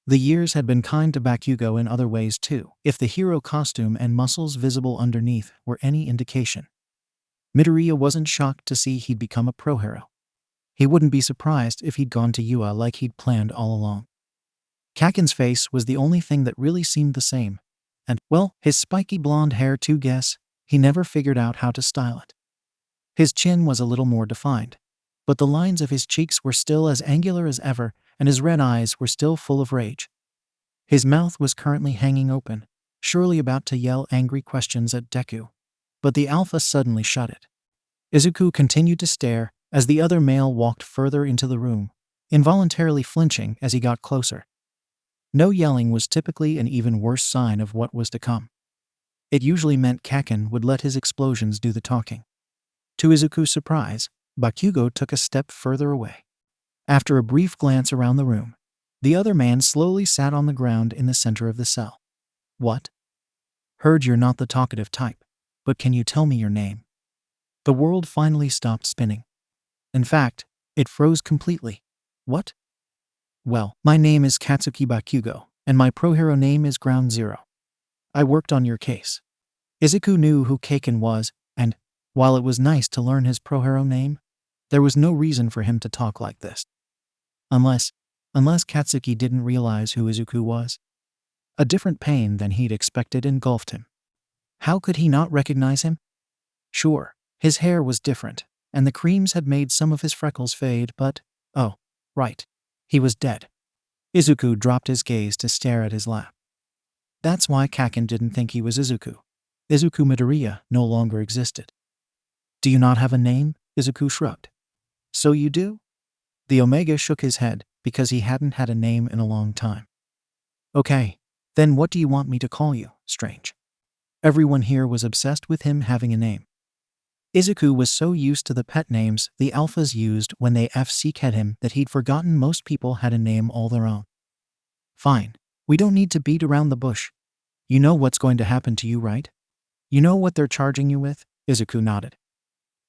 The years had been kind to Bakugo in other ways too, if the hero costume and muscles visible underneath were any indication. Midoriya wasn't shocked to see he'd become a pro-hero. He wouldn't be surprised if he'd gone to Yua like he'd planned all along. Kacchan's face was the only thing that really seemed the same, and, well, his spiky blonde hair too. Guess he never figured out how to style it. His chin was a little more defined, but the lines of his cheeks were still as angular as ever, and his red eyes were still full of rage. His mouth was currently hanging open, surely about to yell angry questions at Deku. But the alpha suddenly shut it. Izuku continued to stare as the other male walked further into the room, involuntarily flinching as he got closer. No yelling was typically an even worse sign of what was to come. It usually meant Kacchan would let his explosions do the talking. To Izuku's surprise, Bakugou took a step further away. After a brief glance around the room, the other man slowly sat on the ground in the center of the cell. What? Heard you're not the talkative type, but can you tell me your name? The world finally stopped spinning. In fact, it froze completely. What? Well, my name is Katsuki Bakugo, and my pro-hero name is Ground Zero. I worked on your case. Izuku knew who Kacchan was, and, while it was nice to learn his pro-hero name, there was no reason for him to talk like this. Unless Katsuki didn't realize who Izuku was. A different pain than he'd expected engulfed him. How could he not recognize him? Sure, his hair was different, and the creams had made some of his freckles fade, but, oh, right, he was dead. Izuku dropped his gaze to stare at his lap. That's why Kacchan didn't think he was Izuku. Izuku Midoriya no longer existed. Do you not have a name? Izuku shrugged. So you do? The Omega shook his head because he hadn't had a name in a long time. Okay, then what do you want me to call you, Strange? Everyone here was obsessed with him having a name. Izuku was so used to the pet names the alphas used when they FC-ed him that he'd forgotten most people had a name all their own. Fine, we don't need to beat around the bush. You know what's going to happen to you, right? You know what they're charging you with? Izuku nodded.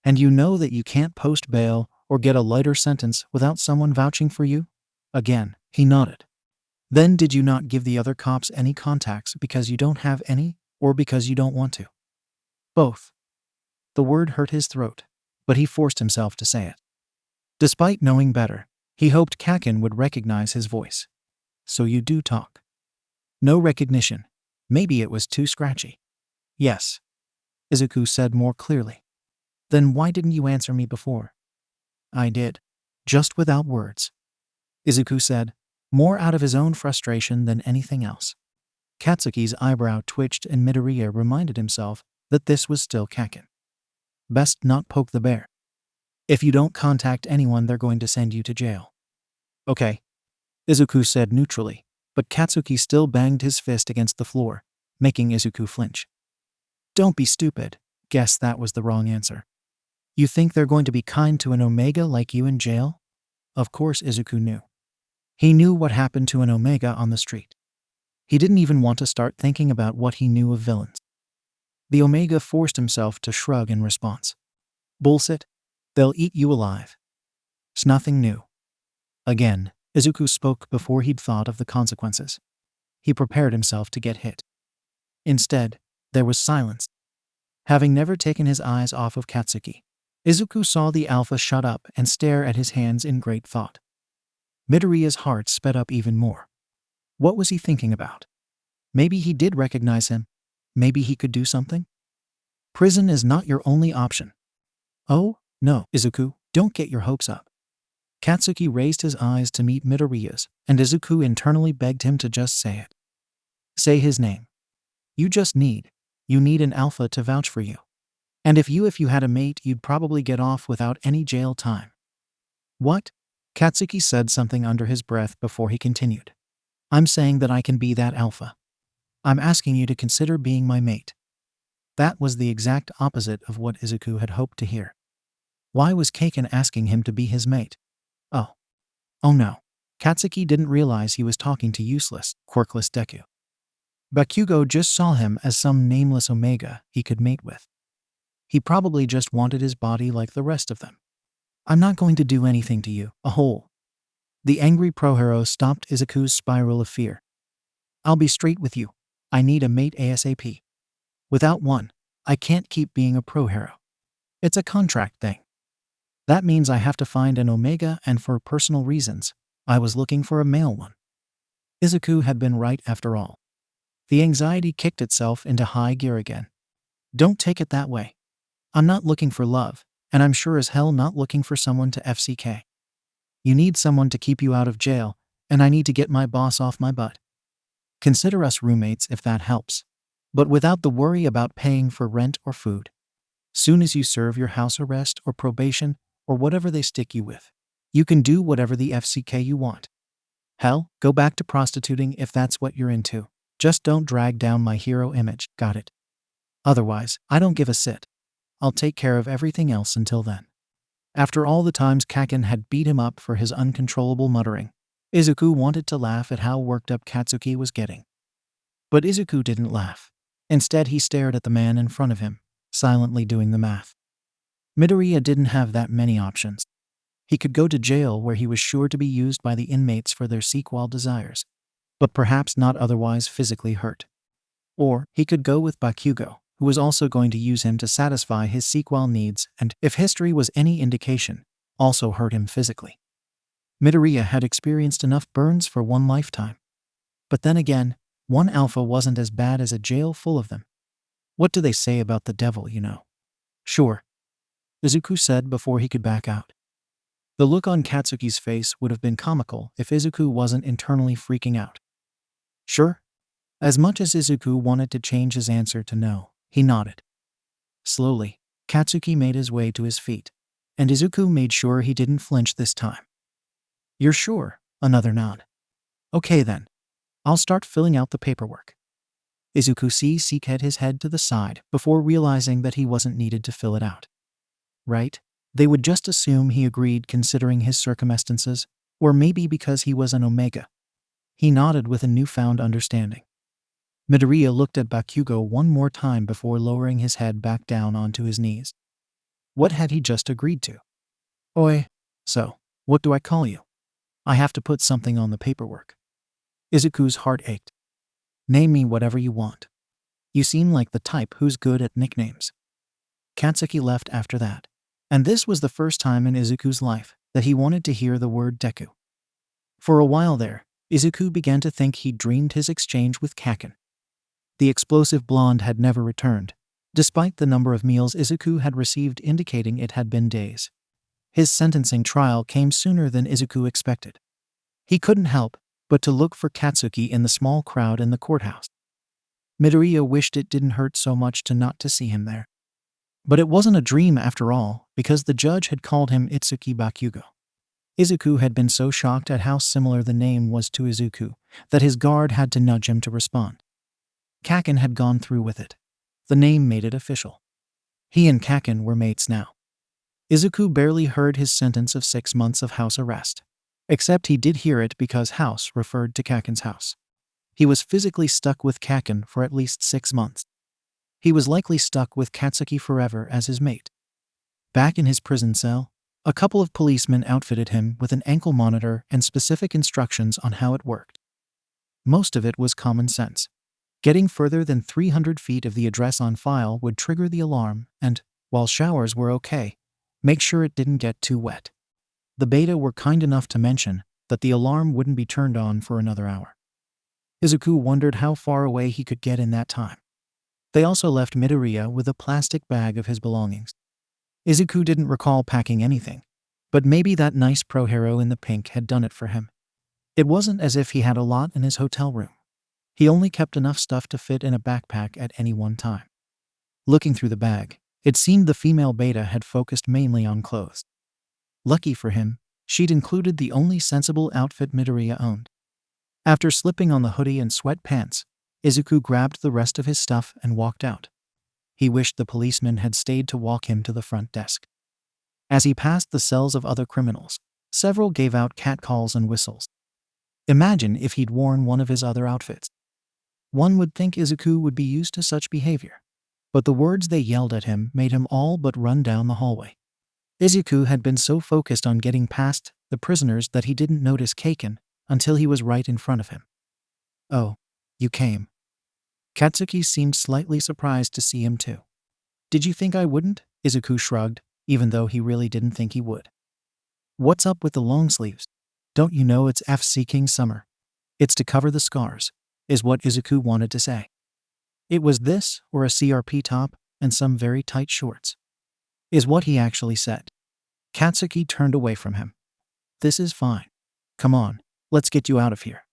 And you know that you can't post bail or get a lighter sentence without someone vouching for you? Again, he nodded. Then did you not give the other cops any contacts because you don't have any, or because you don't want to? Both. The word hurt his throat, but he forced himself to say it. Despite knowing better, he hoped Kacchan would recognize his voice. So you do talk. No recognition. Maybe it was too scratchy. Yes. Izuku said more clearly. Then why didn't you answer me before? I did. Just without words. Izuku said, more out of his own frustration than anything else. Katsuki's eyebrow twitched and Midoriya reminded himself that this was still Kacchan. Best not poke the bear. If you don't contact anyone, they're going to send you to jail. Okay. Izuku said neutrally, but Katsuki still banged his fist against the floor, making Izuku flinch. Don't be stupid. Guess that was the wrong answer. You think they're going to be kind to an Omega like you in jail? Of course Izuku knew. He knew what happened to an Omega on the street. He didn't even want to start thinking about what he knew of villains. The Omega forced himself to shrug in response. Bullshit. They'll eat you alive. It's nothing new. Again, Izuku spoke before he'd thought of the consequences. He prepared himself to get hit. Instead, there was silence. Having never taken his eyes off of Katsuki, Izuku saw the alpha shut up and stare at his hands in great thought. Midoriya's heart sped up even more. What was he thinking about? Maybe he did recognize him. Maybe he could do something? Prison is not your only option. Oh, no, Izuku, don't get your hopes up. Katsuki raised his eyes to meet Midoriya's, and Izuku internally begged him to just say it. Say his name. You need an alpha to vouch for you. And if you had a mate, you'd probably get off without any jail time. What? Katsuki said something under his breath before he continued. I'm saying that I can be that alpha. I'm asking you to consider being my mate. That was the exact opposite of what Izuku had hoped to hear. Why was Kacchan asking him to be his mate? Oh no. Katsuki didn't realize he was talking to useless, quirkless Deku. Bakugou just saw him as some nameless Omega he could mate with. He probably just wanted his body like the rest of them. I'm not going to do anything to you, a hole. The angry pro-hero stopped Izuku's spiral of fear. I'll be straight with you. I need a mate ASAP. Without one, I can't keep being a pro-hero. It's a contract thing. That means I have to find an Omega, and for personal reasons, I was looking for a male one. Izuku had been right after all. The anxiety kicked itself into high gear again. Don't take it that way. I'm not looking for love, And I'm sure as hell not looking for someone to FCK. You need someone to keep you out of jail, and I need to get my boss off my butt. Consider us roommates if that helps. But without the worry about paying for rent or food. Soon as you serve your house arrest or probation or whatever they stick you with, you can do whatever the FCK you want. Hell, go back to prostituting if that's what you're into. Just don't drag down my hero image, got it? Otherwise, I don't give a shit. I'll take care of everything else until then. After all the times Kacchan had beat him up for his uncontrollable muttering, Izuku wanted to laugh at how worked up Katsuki was getting. But Izuku didn't laugh. Instead, he stared at the man in front of him, silently doing the math. Midoriya didn't have that many options. He could go to jail where he was sure to be used by the inmates for their sequel desires, but perhaps not otherwise physically hurt. Or he could go with Bakugou, who was also going to use him to satisfy his sequel needs and, if history was any indication, also hurt him physically. Midoriya had experienced enough burns for one lifetime. But then again, one alpha wasn't as bad as a jail full of them. What do they say about the devil, you know? Sure, Izuku said before he could back out. The look on Katsuki's face would have been comical if Izuku wasn't internally freaking out. Sure? As much as Izuku wanted to change his answer to no, he nodded. Slowly, Katsuki made his way to his feet, and Izuku made sure he didn't flinch this time. You're sure? Another nod. Okay then. I'll start filling out the paperwork. Izuku seeked his head to the side before realizing that he wasn't needed to fill it out. Right? They would just assume he agreed considering his circumstances, or maybe because he was an Omega. He nodded with a newfound understanding. Midoriya looked at Bakugou one more time before lowering his head back down onto his knees. What had he just agreed to? Oi, so, what do I call you? I have to put something on the paperwork. Izuku's heart ached. Name me whatever you want. You seem like the type who's good at nicknames. Katsuki left after that, and this was the first time in Izuku's life that he wanted to hear the word Deku. For a while there, Izuku began to think he'd dreamed his exchange with Kacchan. The explosive blonde had never returned, despite the number of meals Izuku had received indicating it had been days. His sentencing trial came sooner than Izuku expected. He couldn't help but to look for Katsuki in the small crowd in the courthouse. Midoriya wished it didn't hurt so much not to see him there. But it wasn't a dream after all, because the judge had called him Katsuki Bakugo. Izuku had been so shocked at how similar the name was to Izuku that his guard had to nudge him to respond. Kacchan had gone through with it. The name made it official. He and Kacchan were mates now. Izuku barely heard his sentence of 6 months of house arrest. Except he did hear it because house referred to Kacchan's house. He was physically stuck with Kacchan for at least 6 months. He was likely stuck with Katsuki forever as his mate. Back in his prison cell, a couple of policemen outfitted him with an ankle monitor and specific instructions on how it worked. Most of it was common sense. Getting further than 300 feet of the address on file would trigger the alarm and, while showers were okay, make sure it didn't get too wet. The beta were kind enough to mention that the alarm wouldn't be turned on for another hour. Izuku wondered how far away he could get in that time. They also left Midoriya with a plastic bag of his belongings. Izuku didn't recall packing anything, but maybe that nice pro hero in the pink had done it for him. It wasn't as if he had a lot in his hotel room. He only kept enough stuff to fit in a backpack at any one time. Looking through the bag, it seemed the female beta had focused mainly on clothes. Lucky for him, she'd included the only sensible outfit Midoriya owned. After slipping on the hoodie and sweatpants, Izuku grabbed the rest of his stuff and walked out. He wished the policeman had stayed to walk him to the front desk. As he passed the cells of other criminals, several gave out catcalls and whistles. Imagine if he'd worn one of his other outfits. One would think Izuku would be used to such behavior, but the words they yelled at him made him all but run down the hallway. Izuku had been so focused on getting past the prisoners that he didn't notice Kacchan until he was right in front of him. Oh, you came. Katsuki seemed slightly surprised to see him too. Did you think I wouldn't? Izuku shrugged, even though he really didn't think he would. What's up with the long sleeves? Don't you know it's FC King Summer? It's to cover the scars, is what Izuku wanted to say. It was this or a CRP top and some very tight shorts. is what he actually said. Katsuki turned away from him. This is fine. Come on, let's get you out of here.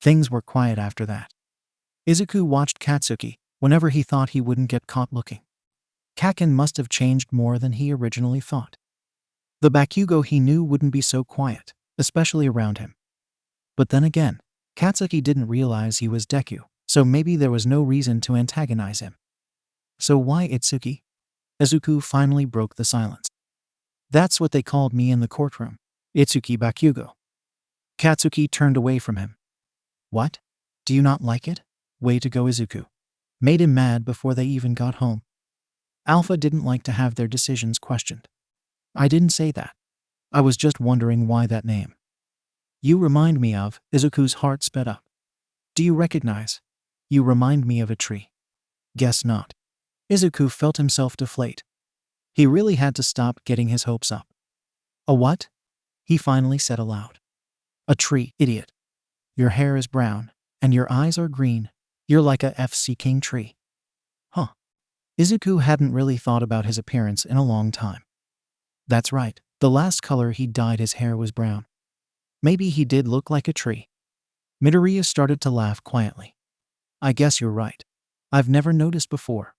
Things were quiet after that. Izuku watched Katsuki whenever he thought he wouldn't get caught looking. Kacchan must have changed more than he originally thought. The Bakugou he knew wouldn't be so quiet, especially around him. But then again, Katsuki didn't realize he was Deku, so maybe there was no reason to antagonize him. So why Itsuki? Izuku finally broke the silence. That's what they called me in the courtroom. Itsuki Bakugo. Katsuki turned away from him. What? Do you not like it? Way to go, Izuku. Made him mad before they even got home. Alpha didn't like to have their decisions questioned. I didn't say that. I was just wondering why that name. You remind me of, Izuku's heart sped up. Do you recognize? You remind me of a tree. Guess not. Izuku felt himself deflate. He really had to stop getting his hopes up. A what? He finally said aloud. A tree, idiot. Your hair is brown, and your eyes are green. You're like a FC King tree. Huh. Izuku hadn't really thought about his appearance in a long time. That's right, the last color he dyed his hair was brown. Maybe he did look like a tree. Midoriya started to laugh quietly. I guess you're right. I've never noticed before.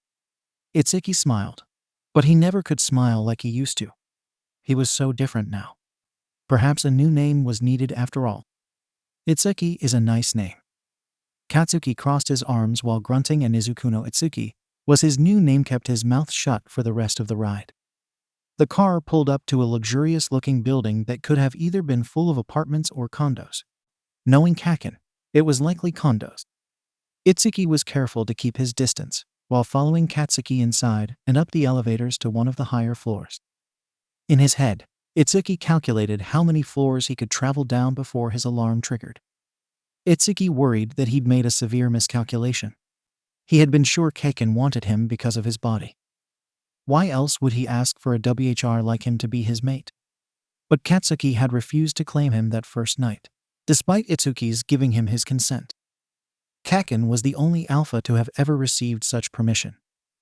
Itsuki smiled, but he never could smile like he used to. He was so different now. Perhaps a new name was needed after all. Itsuki is a nice name. Katsuki crossed his arms while grunting, and Izuku no Itsuki was his new name. Kept his mouth shut for the rest of the ride. The car pulled up to a luxurious-looking building that could have either been full of apartments or condos. Knowing Kacchan, it was likely condos. Itsuki was careful to keep his distance, while following Katsuki inside and up the elevators to one of the higher floors. In his head, Itsuki calculated how many floors he could travel down before his alarm triggered. Itsuki worried that he'd made a severe miscalculation. He had been sure Kacchan wanted him because of his body. Why else would he ask for a WHR like him to be his mate? But Katsuki had refused to claim him that first night, despite Itsuki's giving him his consent. Kacchan was the only alpha to have ever received such permission,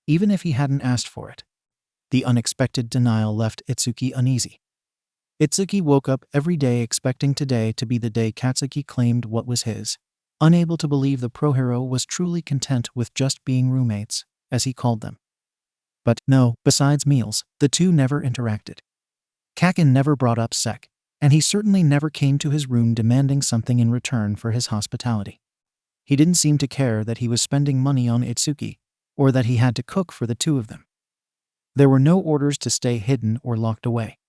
even if he hadn't asked for it. The unexpected denial left Itsuki uneasy. Itsuki woke up every day expecting today to be the day Katsuki claimed what was his, unable to believe the pro-hero was truly content with just being roommates, as he called them. But no, besides meals, the two never interacted. Kacchan never brought up Sek, and he certainly never came to his room demanding something in return for his hospitality. He didn't seem to care that he was spending money on Itsuki, or that he had to cook for the two of them. There were no orders to stay hidden or locked away.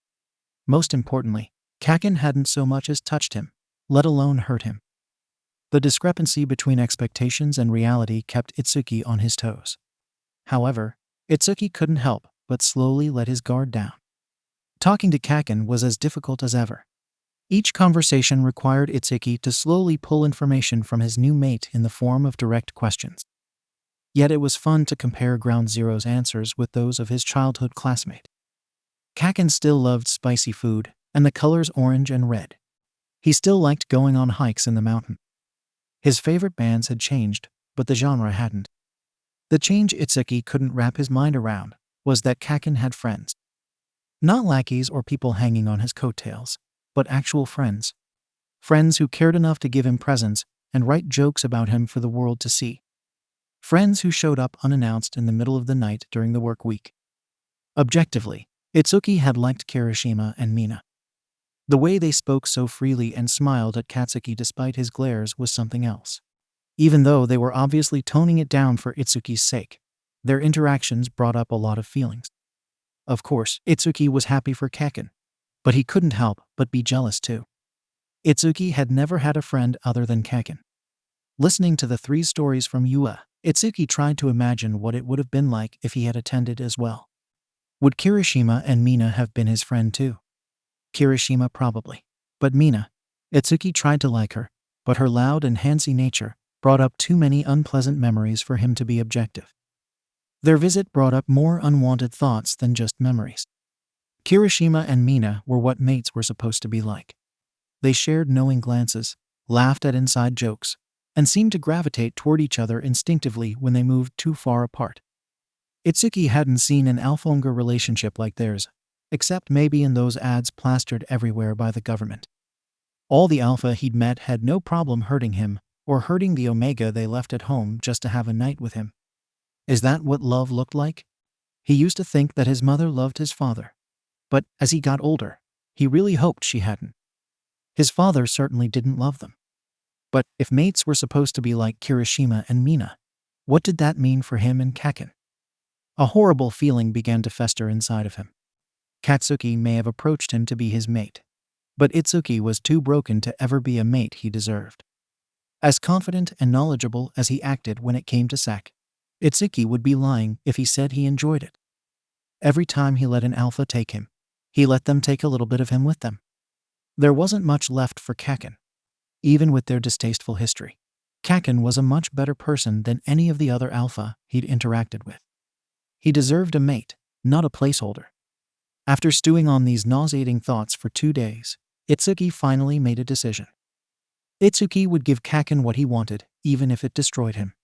Most importantly, Kacchan hadn't so much as touched him, let alone hurt him. The discrepancy between expectations and reality kept Itsuki on his toes. However, Itsuki couldn't help but slowly let his guard down. Talking to Kacchan was as difficult as ever. Each conversation required Itsuki to slowly pull information from his new mate in the form of direct questions. Yet it was fun to compare Ground Zero's answers with those of his childhood classmate. Kacchan still loved spicy food and the colors orange and red. He still liked going on hikes in the mountain. His favorite bands had changed, but the genre hadn't. The change Itsuki couldn't wrap his mind around was that Kacchan had friends. Not lackeys or people hanging on his coattails, but actual friends. Friends who cared enough to give him presents and write jokes about him for the world to see. Friends who showed up unannounced in the middle of the night during the work week. Objectively, Itsuki had liked Kirishima and Mina. The way they spoke so freely and smiled at Katsuki despite his glares was something else. Even though they were obviously toning it down for Itsuki's sake, their interactions brought up a lot of feelings. Of course, Itsuki was happy for Kacchan, but he couldn't help but be jealous too. Itsuki had never had a friend other than Kacchan. Listening to the three stories from Yua, Itsuki tried to imagine what it would have been like if he had attended as well. Would Kirishima and Mina have been his friend too? Kirishima probably. But Mina, Itsuki tried to like her, but her loud and handsy nature brought up too many unpleasant memories for him to be objective. Their visit brought up more unwanted thoughts than just memories. Kirishima and Mina were what mates were supposed to be like. They shared knowing glances, laughed at inside jokes, and seemed to gravitate toward each other instinctively when they moved too far apart. Itsuki hadn't seen an alpha-omega relationship like theirs, except maybe in those ads plastered everywhere by the government. All the alpha he'd met had no problem hurting him, or hurting the omega they left at home just to have a night with him. Is that what love looked like? He used to think that his mother loved his father. But as he got older, he really hoped she hadn't. His father certainly didn't love them. But if mates were supposed to be like Kirishima and Mina, what did that mean for him and Kacchan? A horrible feeling began to fester inside of him. Katsuki may have approached him to be his mate, but Itsuki was too broken to ever be a mate he deserved. As confident and knowledgeable as he acted when it came to sex, Itsuki would be lying if he said he enjoyed it. Every time he let an alpha take him, he let them take a little bit of him with them. There wasn't much left for Kacchan. Even with their distasteful history, Kacchan was a much better person than any of the other alpha he'd interacted with. He deserved a mate, not a placeholder. After stewing on these nauseating thoughts for 2 days, Itsuki finally made a decision. Itsuki would give Kacchan what he wanted, even if it destroyed him.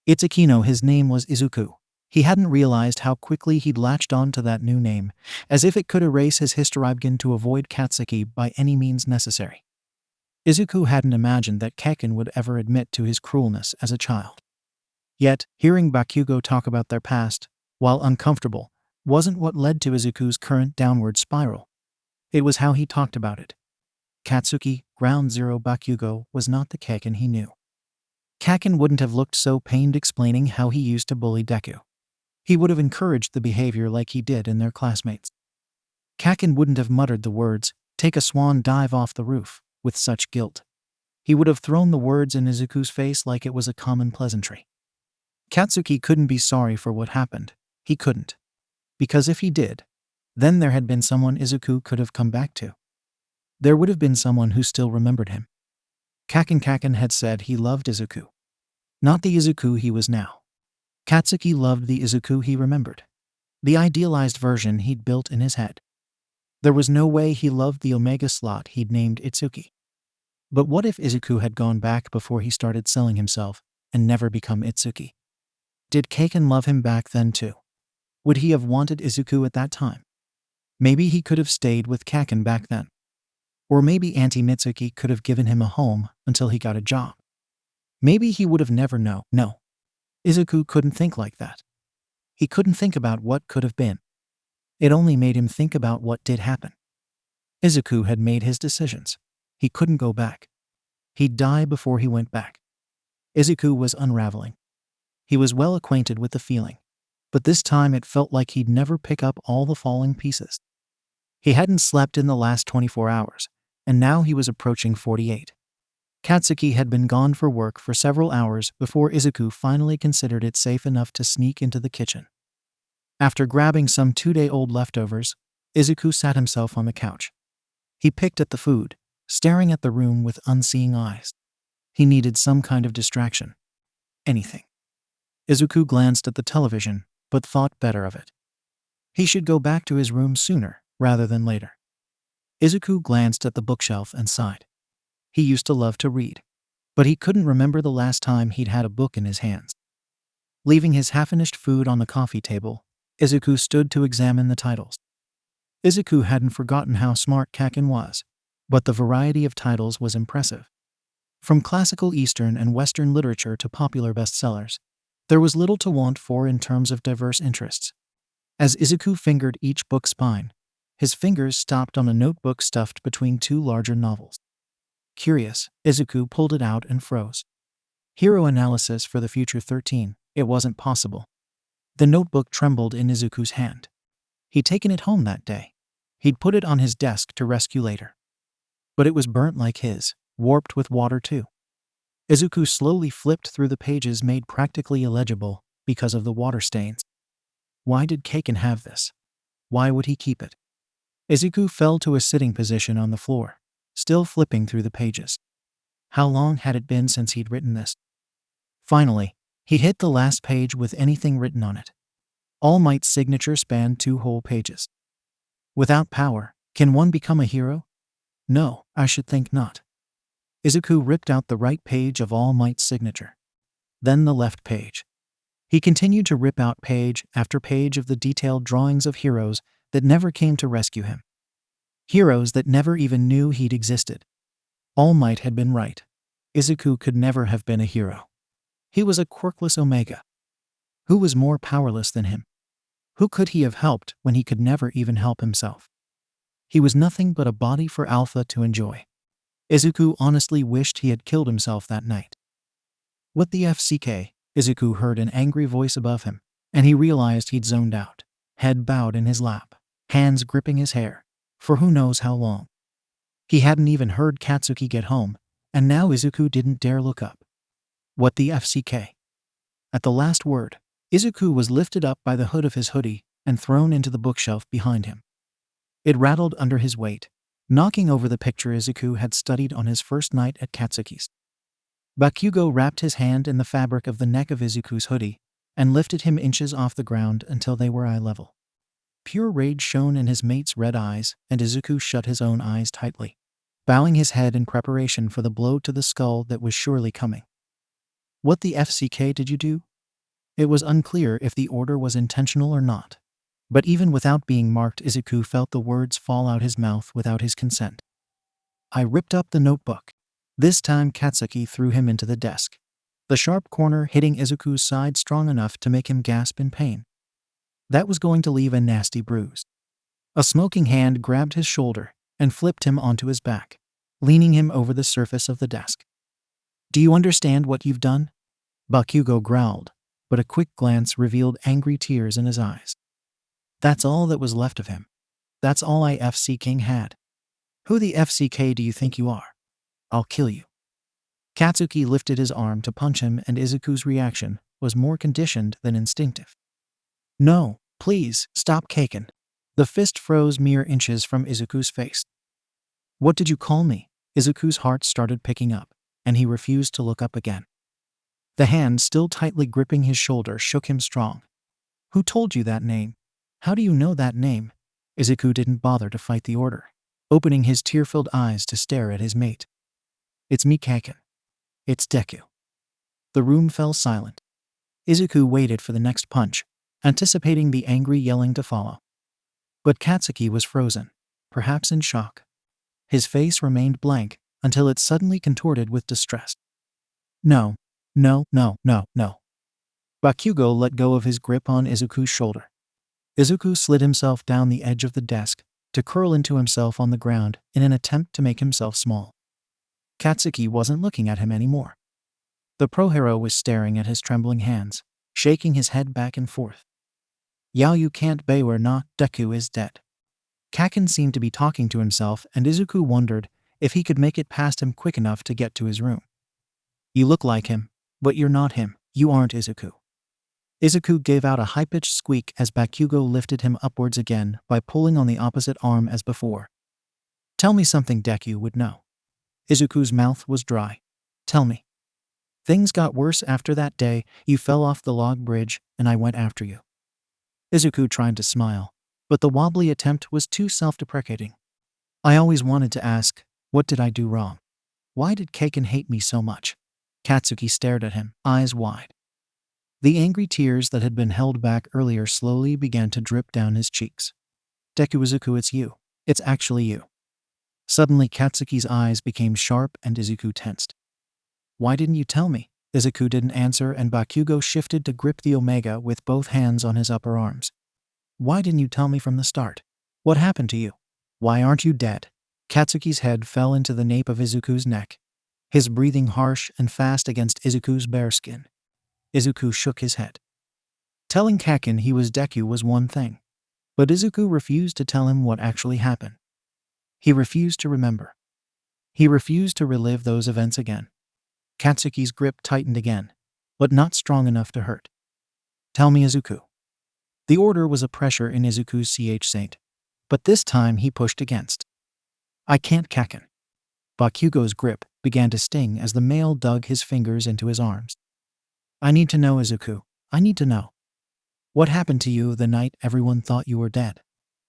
Itsukino, his name was Izuku. He hadn't realized how quickly he'd latched on to that new name, as if it could erase his history to avoid Katsuki by any means necessary. Izuku hadn't imagined that Kacchan would ever admit to his cruelness as a child. Yet, hearing Bakugou talk about their past, while uncomfortable, wasn't what led to Izuku's current downward spiral. It was how he talked about it. Katsuki, Ground Zero Bakugou, was not the Kacchan he knew. Kacchan wouldn't have looked so pained explaining how he used to bully Deku. He would have encouraged the behavior like he did in their classmates. Kacchan wouldn't have muttered the words, "Take a swan dive off the roof," with such guilt. He would have thrown the words in Izuku's face like it was a common pleasantry. Katsuki couldn't be sorry for what happened. He couldn't. Because if he did, then there had been someone Izuku could have come back to. There would have been someone who still remembered him. Kacchan had said he loved Izuku. Not the Izuku he was now. Katsuki loved the Izuku he remembered. The idealized version he'd built in his head. There was no way he loved the Omega slot he'd named Itsuki. But what if Izuku had gone back before he started selling himself and never become Itsuki? Did Kacchan love him back then too? Would he have wanted Izuku at that time? Maybe he could have stayed with Kacchan back then. Or maybe Auntie Mitsuki could have given him a home until he got a job. Maybe he would have never known. No. Izuku couldn't think like that. He couldn't think about what could have been. It only made him think about what did happen. Izuku had made his decisions. He couldn't go back. He'd die before he went back. Izuku was unraveling. He was well acquainted with the feeling. But this time it felt like he'd never pick up all the falling pieces. He hadn't slept in the last 24 hours, and now he was approaching 48. Katsuki had been gone for work for several hours before Izuku finally considered it safe enough to sneak into the kitchen. After grabbing some 2-day-old leftovers, Izuku sat himself on the couch. He picked at the food, staring at the room with unseeing eyes. He needed some kind of distraction. Anything. Izuku glanced at the television, but thought better of it. He should go back to his room sooner, rather than later. Izuku glanced at the bookshelf and sighed. He used to love to read, but he couldn't remember the last time he'd had a book in his hands. Leaving his half-finished food on the coffee table, Izuku stood to examine the titles. Izuku hadn't forgotten how smart Kacchan was, but the variety of titles was impressive. From classical Eastern and Western literature to popular bestsellers, there was little to want for in terms of diverse interests. As Izuku fingered each book spine, his fingers stopped on a notebook stuffed between 2 larger novels. Curious, Izuku pulled it out and froze. Hero analysis for the future 13, it wasn't possible. The notebook trembled in Izuku's hand. He'd taken it home that day. He'd put it on his desk to rescue later. But it was burnt like his, warped with water too. Izuku slowly flipped through the pages made practically illegible because of the water stains. Why did Kacchan have this? Why would he keep it? Izuku fell to a sitting position on the floor, still flipping through the pages. How long had it been since he'd written this? Finally, he hit the last page with anything written on it. All Might's signature spanned 2 whole pages. Without power, can one become a hero? No, I should think not. Izuku ripped out the right page of All Might's signature. Then the left page. He continued to rip out page after page of the detailed drawings of heroes that never came to rescue him. Heroes that never even knew he'd existed. All Might had been right. Izuku could never have been a hero. He was a quirkless Omega. Who was more powerless than him? Who could he have helped when he could never even help himself? He was nothing but a body for Alpha to enjoy. Izuku honestly wished he had killed himself that night. What the FCK? Izuku heard an angry voice above him, and he realized he'd zoned out, head bowed in his lap, hands gripping his hair, for who knows how long. He hadn't even heard Katsuki get home, and now Izuku didn't dare look up. What the FCK? At the last word, Izuku was lifted up by the hood of his hoodie and thrown into the bookshelf behind him. It rattled under his weight, knocking over the picture Izuku had studied on his first night at Katsuki's. Bakugou wrapped his hand in the fabric of the neck of Izuku's hoodie and lifted him inches off the ground until they were eye level. Pure rage shone in his mate's red eyes, and Izuku shut his own eyes tightly, bowing his head in preparation for the blow to the skull that was surely coming. What the FCK did you do? It was unclear if the order was intentional or not, but even without being marked, Izuku felt the words fall out his mouth without his consent. I ripped up the notebook. This time Katsuki threw him into the desk, the sharp corner hitting Izuku's side strong enough to make him gasp in pain. That was going to leave a nasty bruise. A smoking hand grabbed his shoulder and flipped him onto his back, leaning him over the surface of the desk. Do you understand what you've done? Bakugou growled, but a quick glance revealed angry tears in his eyes. That's all that was left of him. That's all FC King had. Who the FCK do you think you are? I'll kill you. Katsuki lifted his arm to punch him, and Izuku's reaction was more conditioned than instinctive. No, please, stop Kacchan. The fist froze mere inches from Izuku's face. What did you call me? Izuku's heart started picking up, and he refused to look up again. The hand still tightly gripping his shoulder shook him strong. Who told you that name? How do you know that name? Izuku didn't bother to fight the order, opening his tear-filled eyes to stare at his mate. It's me, Kacchan. It's Deku. The room fell silent. Izuku waited for the next punch, anticipating the angry yelling to follow. But Katsuki was frozen, perhaps in shock. His face remained blank until it suddenly contorted with distress. No. Bakugou let go of his grip on Izuku's shoulder. Izuku slid himself down the edge of the desk to curl into himself on the ground in an attempt to make himself small. Katsuki wasn't looking at him anymore. The pro-hero was staring at his trembling hands, shaking his head back and forth. Yao you can't bay or not, Deku is dead. Kacchan seemed to be talking to himself, and Izuku wondered if he could make it past him quick enough to get to his room. You look like him, but you're not him. You aren't Izuku. Izuku gave out a high-pitched squeak as Bakugou lifted him upwards again by pulling on the opposite arm as before. Tell me something Deku would know. Izuku's mouth was dry. Tell me. Things got worse after that day. You fell off the log bridge, and I went after you. Izuku tried to smile, but the wobbly attempt was too self-deprecating. I always wanted to ask, what did I do wrong? Why did Kacchan hate me so much? Katsuki stared at him, eyes wide. The angry tears that had been held back earlier slowly began to drip down his cheeks. Deku Izuku, it's you. It's actually you. Suddenly Katsuki's eyes became sharp and Izuku tensed. Why didn't you tell me? Izuku didn't answer, and Bakugou shifted to grip the Omega with both hands on his upper arms. Why didn't you tell me from the start? What happened to you? Why aren't you dead? Katsuki's head fell into the nape of Izuku's neck, his breathing harsh and fast against Izuku's bare skin. Izuku shook his head. Telling Kacchan he was Deku was one thing, but Izuku refused to tell him what actually happened. He refused to remember. He refused to relive those events again. Katsuki's grip tightened again, but not strong enough to hurt. Tell me, Izuku. The order was a pressure in Izuku's Saint, but this time he pushed against. I can't, Kacchan. Bakugou's grip began to sting as the male dug his fingers into his arms. I need to know, Izuku. I need to know. What happened to you the night everyone thought you were dead?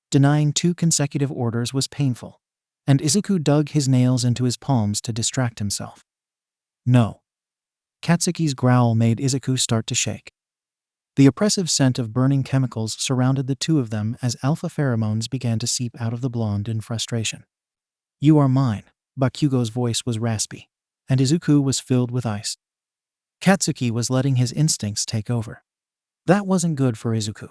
Denying 2 consecutive orders was painful, and Izuku dug his nails into his palms to distract himself. No. Katsuki's growl made Izuku start to shake. The oppressive scent of burning chemicals surrounded the two of them as alpha pheromones began to seep out of the blonde in frustration. "You are mine." Bakugo's voice was raspy, and Izuku was filled with ice. Katsuki was letting his instincts take over. That wasn't good for Izuku.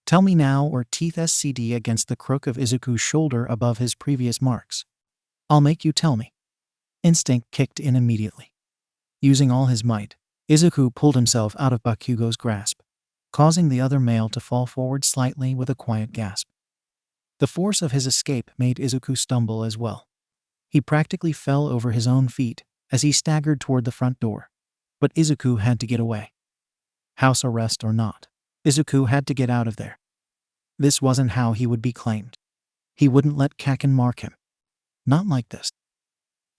"Tell me now," or teeth SCD against the crook of Izuku's shoulder above his previous marks. "I'll make you tell me." Instinct kicked in immediately. Using all his might, Izuku pulled himself out of Bakugo's grasp, causing the other male to fall forward slightly with a quiet gasp. The force of his escape made Izuku stumble as well. He practically fell over his own feet as he staggered toward the front door. But Izuku had to get away. House arrest or not, Izuku had to get out of there. This wasn't how he would be claimed. He wouldn't let Kacchan mark him. Not like this.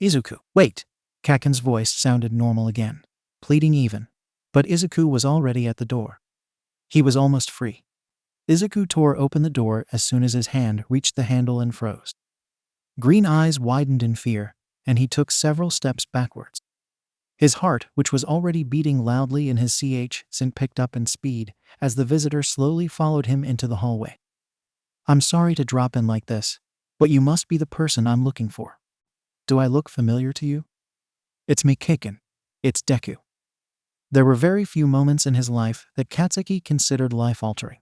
"Izuku, wait!" Kacchan's voice sounded normal again, pleading even. But Izuku was already at the door. He was almost free. Izuku tore open the door as soon as his hand reached the handle and froze. Green eyes widened in fear, and he took several steps backwards. His heart, which was already beating loudly in his sync, picked up in speed as the visitor slowly followed him into the hallway. "I'm sorry to drop in like this, but you must be the person I'm looking for. Do I look familiar to you?" "It's me, Kacchan. It's Deku." There were very few moments in his life that Katsuki considered life-altering.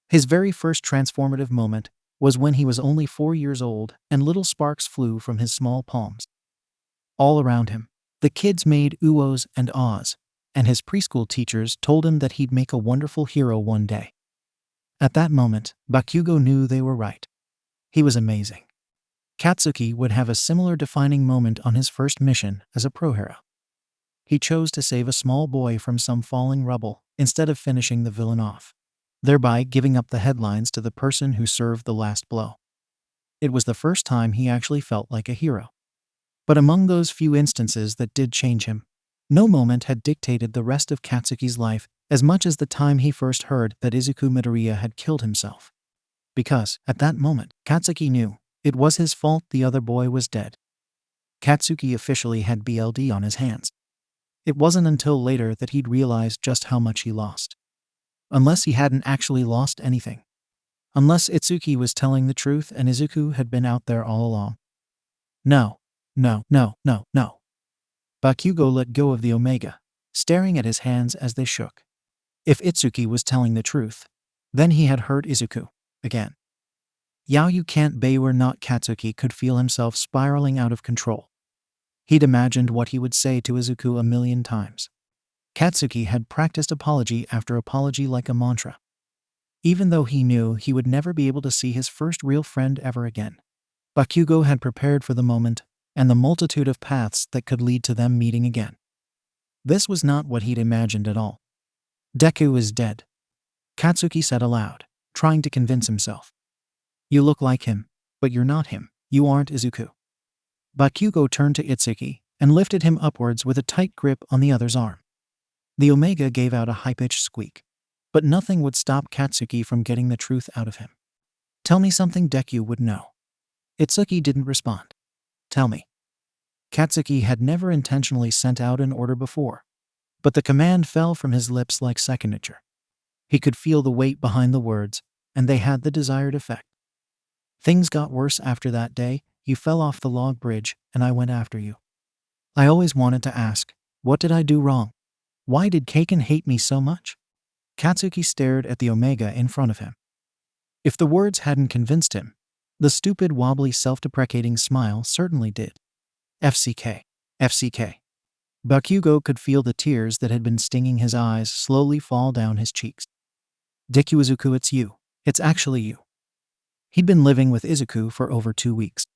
His very first transformative moment was when he was only 4 years old and little sparks flew from his small palms. All around him, the kids made oohs and ahs, and his preschool teachers told him that he'd make a wonderful hero one day. At that moment, Bakugo knew they were right. He was amazing. Katsuki would have a similar defining moment on his first mission as a pro-hero. He chose to save a small boy from some falling rubble instead of finishing the villain off, thereby giving up the headlines to the person who served the last blow. It was the first time he actually felt like a hero. But among those few instances that did change him, no moment had dictated the rest of Katsuki's life as much as the time he first heard that Izuku Midoriya had killed himself. Because, at that moment, Katsuki knew it was his fault the other boy was dead. Katsuki officially had BLD on his hands. It wasn't until later that he'd realized just how much he lost. Unless he hadn't actually lost anything. Unless Itsuki was telling the truth and Izuku had been out there all along. No. Bakugo let go of the Omega, staring at his hands as they shook. If Itsuki was telling the truth, then he had hurt Izuku again. "Yao, you can't be or not." Katsuki could feel himself spiraling out of control. He'd imagined what he would say to Izuku a million times. Katsuki had practiced apology after apology like a mantra. Even though he knew he would never be able to see his first real friend ever again, Bakugo had prepared for the moment and the multitude of paths that could lead to them meeting again. This was not what he'd imagined at all. "Deku is dead," Katsuki said aloud, trying to convince himself. "You look like him, but you're not him. You aren't Izuku." Bakugo turned to Itsuki and lifted him upwards with a tight grip on the other's arm. The Omega gave out a high-pitched squeak, but nothing would stop Katsuki from getting the truth out of him. "Tell me something Deku would know." Itsuki didn't respond. "Tell me." Katsuki had never intentionally sent out an order before, but the command fell from his lips like second nature. He could feel the weight behind the words, and they had the desired effect. "Things got worse after that day. You fell off the log bridge, and I went after you. I always wanted to ask, what did I do wrong? Why did Kacchan hate me so much?" Katsuki stared at the Omega in front of him. If the words hadn't convinced him, the stupid, wobbly, self-deprecating smile certainly did. FCK. Bakugo could feel the tears that had been stinging his eyes slowly fall down his cheeks. "Deku Izuku, it's you. It's actually you." He'd been living with Izuku for over 2 weeks.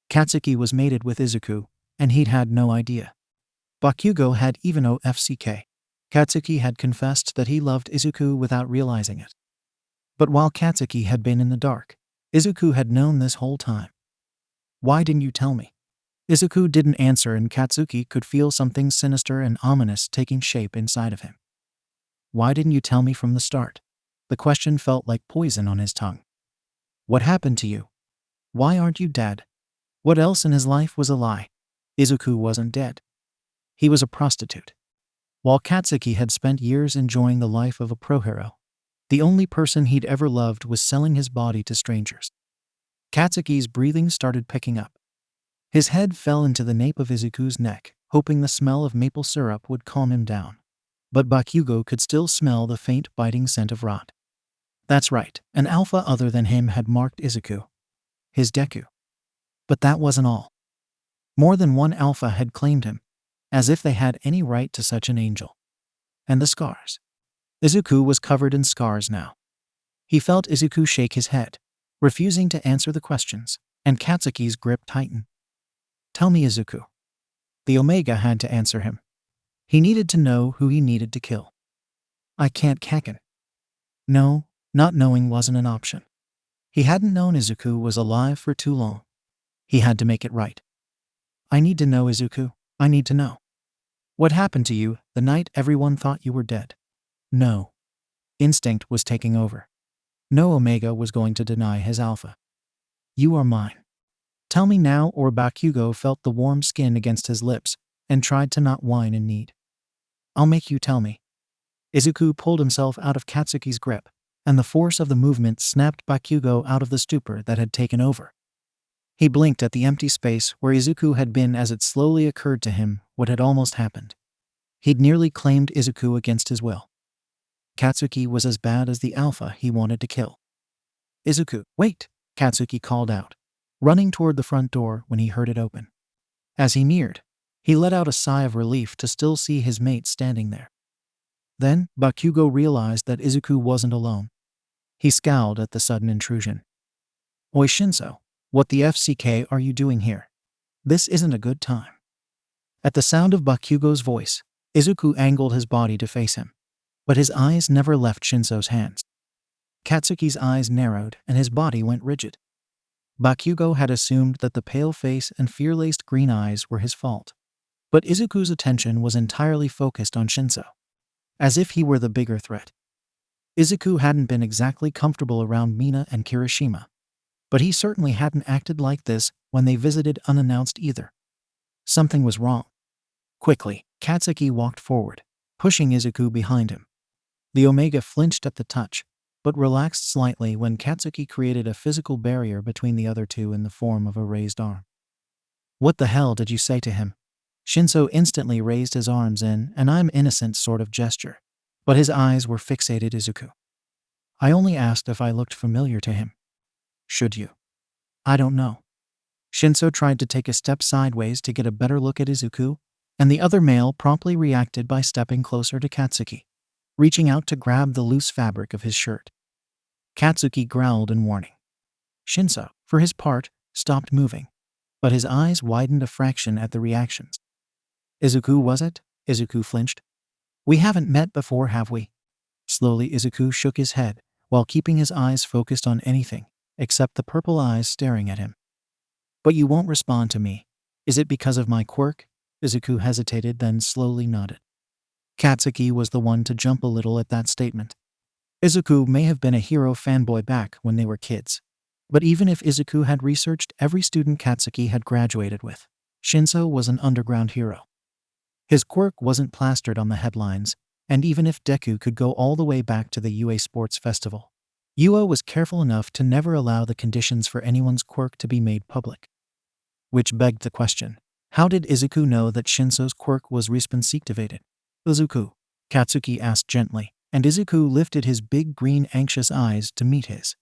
Katsuki was mated with Izuku, and he'd had no idea. Bakugo had even OFCK. Katsuki had confessed that he loved Izuku without realizing it. But while Katsuki had been in the dark, Izuku had known this whole time. "Why didn't you tell me?" Izuku didn't answer, and Katsuki could feel something sinister and ominous taking shape inside of him. "Why didn't you tell me from the start?" The question felt like poison on his tongue. "What happened to you? Why aren't you dead?" What else in his life was a lie? Izuku wasn't dead. He was a prostitute. While Katsuki had spent years enjoying the life of a pro-hero, the only person he'd ever loved was selling his body to strangers. Katsuki's breathing started picking up. His head fell into the nape of Izuku's neck, hoping the smell of maple syrup would calm him down. But Bakugou could still smell the faint biting scent of rot. That's right, an alpha other than him had marked Izuku, his Deku. But that wasn't all. More than one alpha had claimed him, as if they had any right to such an angel. And the scars. Izuku was covered in scars now. He felt Izuku shake his head, refusing to answer the questions, and Katsuki's grip tightened. Tell me, Izuku. The Omega had to answer him. He needed to know who he needed to kill. I can't, Kacchan. No, not knowing wasn't an option. He hadn't known Izuku was alive for too long. He had to make it right. I need to know, Izuku. I need to know. What happened to you the night everyone thought you were dead? No. Instinct was taking over. No Omega was going to deny his alpha. You are mine. Tell me now, or Bakugou felt the warm skin against his lips and tried to not whine in need. I'll make you tell me. Izuku pulled himself out of Katsuki's grip, and the force of the movement snapped Bakugou out of the stupor that had taken over. He blinked at the empty space where Izuku had been as it slowly occurred to him what had almost happened. He'd nearly claimed Izuku against his will. Katsuki was as bad as the alpha he wanted to kill. Izuku, wait, Katsuki called out, running toward the front door when he heard it open. As he neared, he let out a sigh of relief to still see his mate standing there. Then, Bakugou realized that Izuku wasn't alone. He scowled at the sudden intrusion. Oi Shinso, what the FCK are you doing here? This isn't a good time. At the sound of Bakugou's voice, Izuku angled his body to face him, but his eyes never left Shinso's hands. Katsuki's eyes narrowed and his body went rigid. Bakugou had assumed that the pale face and fear-laced green eyes were his fault. But Izuku's attention was entirely focused on Shinso, as if he were the bigger threat. Izuku hadn't been exactly comfortable around Mina and Kirishima, but he certainly hadn't acted like this when they visited unannounced either. Something was wrong. Quickly, Katsuki walked forward, pushing Izuku behind him. The Omega flinched at the touch, but relaxed slightly when Katsuki created a physical barrier between the other two in the form of a raised arm. What the hell did you say to him? Shinso instantly raised his arms in an I'm innocent sort of gesture, but his eyes were fixated Izuku. I only asked if I looked familiar to him. Should you? I don't know. Shinso tried to take a step sideways to get a better look at Izuku, and the other male promptly reacted by stepping closer to Katsuki, reaching out to grab the loose fabric of his shirt. Katsuki growled in warning. Shinso, for his part, stopped moving, but his eyes widened a fraction at the reactions. Izuku, was it? Izuku flinched. We haven't met before, have we? Slowly Izuku shook his head, while keeping his eyes focused on anything, except the purple eyes staring at him. But you won't respond to me. Is it because of my quirk? Izuku hesitated, then slowly nodded. Katsuki was the one to jump a little at that statement. Izuku may have been a hero fanboy back when they were kids, but even if Izuku had researched every student Katsuki had graduated with, Shinso was an underground hero. His quirk wasn't plastered on the headlines, and even if Deku could go all the way back to the UA Sports Festival, UA was careful enough to never allow the conditions for anyone's quirk to be made public. Which begged the question, how did Izuku know that Shinso's quirk was response-activated? Izuku, Katsuki asked gently, and Izuku lifted his big green anxious eyes to meet his.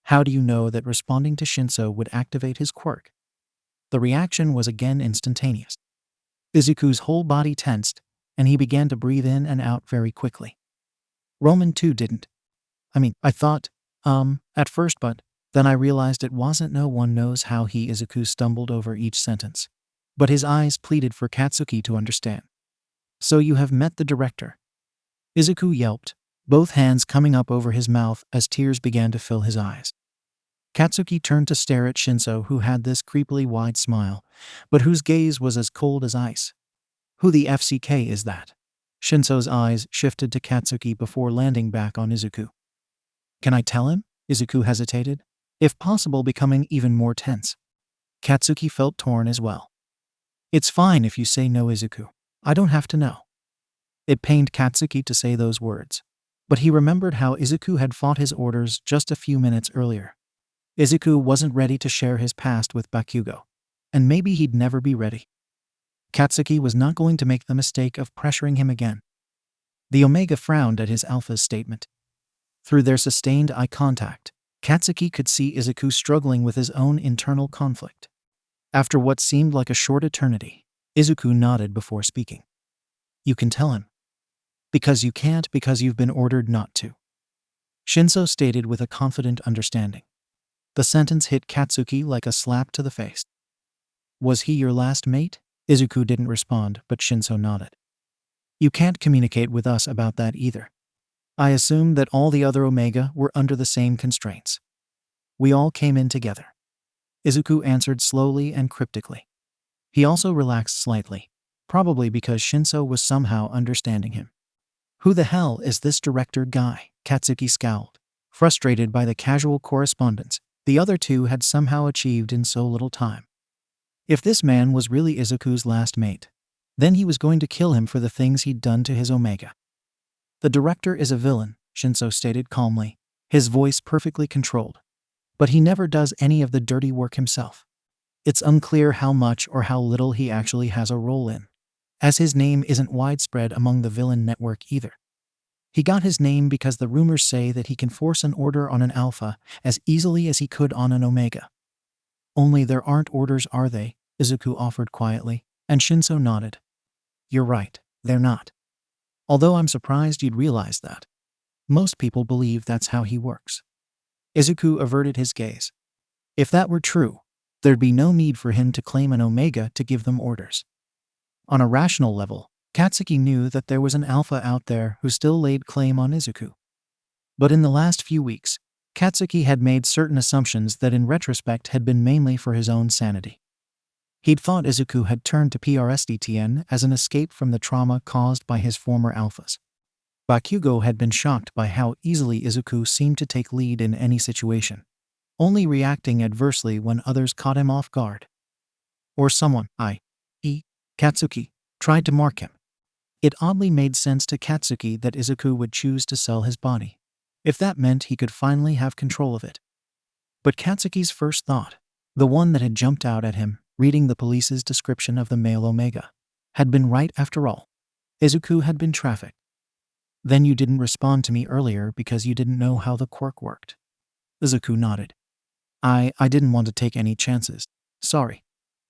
How do you know that responding to Shinso would activate his quirk? The reaction was again instantaneous. Izuku's whole body tensed, and he began to breathe in and out very quickly. Roman too didn't. I thought, at first, but then I realized it wasn't. No one knows how Izuku stumbled over each sentence. But his eyes pleaded for Katsuki to understand. So you have met the director? Izuku yelped, both hands coming up over his mouth as tears began to fill his eyes. Katsuki turned to stare at Shinso, who had this creepily wide smile, but whose gaze was as cold as ice. Who the FCK is that? Shinso's eyes shifted to Katsuki before landing back on Izuku. Can I tell him? Izuku hesitated, if possible becoming even more tense. Katsuki felt torn as well. It's fine if you say no, Izuku. I don't have to know. It pained Katsuki to say those words. But he remembered how Izuku had fought his orders just a few minutes earlier. Izuku wasn't ready to share his past with Bakugou. And maybe he'd never be ready. Katsuki was not going to make the mistake of pressuring him again. The Omega frowned at his alpha's statement. Through their sustained eye contact, Katsuki could see Izuku struggling with his own internal conflict. After what seemed like a short eternity, Izuku nodded before speaking. You can tell him. Because you can't because you've been ordered not to. Shinso stated with a confident understanding. The sentence hit Katsuki like a slap to the face. Was he your last mate? Izuku didn't respond, but Shinso nodded. You can't communicate with us about that either. I assumed that all the other Omega were under the same constraints. We all came in together. Izuku answered slowly and cryptically. He also relaxed slightly, probably because Shinso was somehow understanding him. Who the hell is this director guy? Katsuki scowled, frustrated by the casual correspondence the other two had somehow achieved in so little time. If this man was really Izuku's last mate, then he was going to kill him for the things he'd done to his Omega. The director is a villain, Shinso stated calmly, his voice perfectly controlled. But he never does any of the dirty work himself. It's unclear how much or how little he actually has a role in, as his name isn't widespread among the villain network either. He got his name because the rumors say that he can force an order on an Alpha as easily as he could on an Omega. Only there aren't orders, are they? Izuku offered quietly, and Shinso nodded. You're right, they're not. Although I'm surprised you'd realize that. Most people believe that's how he works. Izuku averted his gaze. If that were true, there'd be no need for him to claim an Omega to give them orders. On a rational level, Katsuki knew that there was an Alpha out there who still laid claim on Izuku. But in the last few weeks, Katsuki had made certain assumptions that in retrospect had been mainly for his own sanity. He'd thought Izuku had turned to PRSDTN as an escape from the trauma caused by his former Alphas. Bakugou had been shocked by how easily Izuku seemed to take lead in any situation, only reacting adversely when others caught him off guard. Or someone, i.e., Katsuki, tried to mark him. It oddly made sense to Katsuki that Izuku would choose to sell his body, if that meant he could finally have control of it. But Katsuki's first thought, the one that had jumped out at him, reading the police's description of the male Omega, had been right after all. Izuku had been trafficked. Then you didn't respond to me earlier because you didn't know how the quirk worked. Izuku nodded. I didn't want to take any chances. Sorry.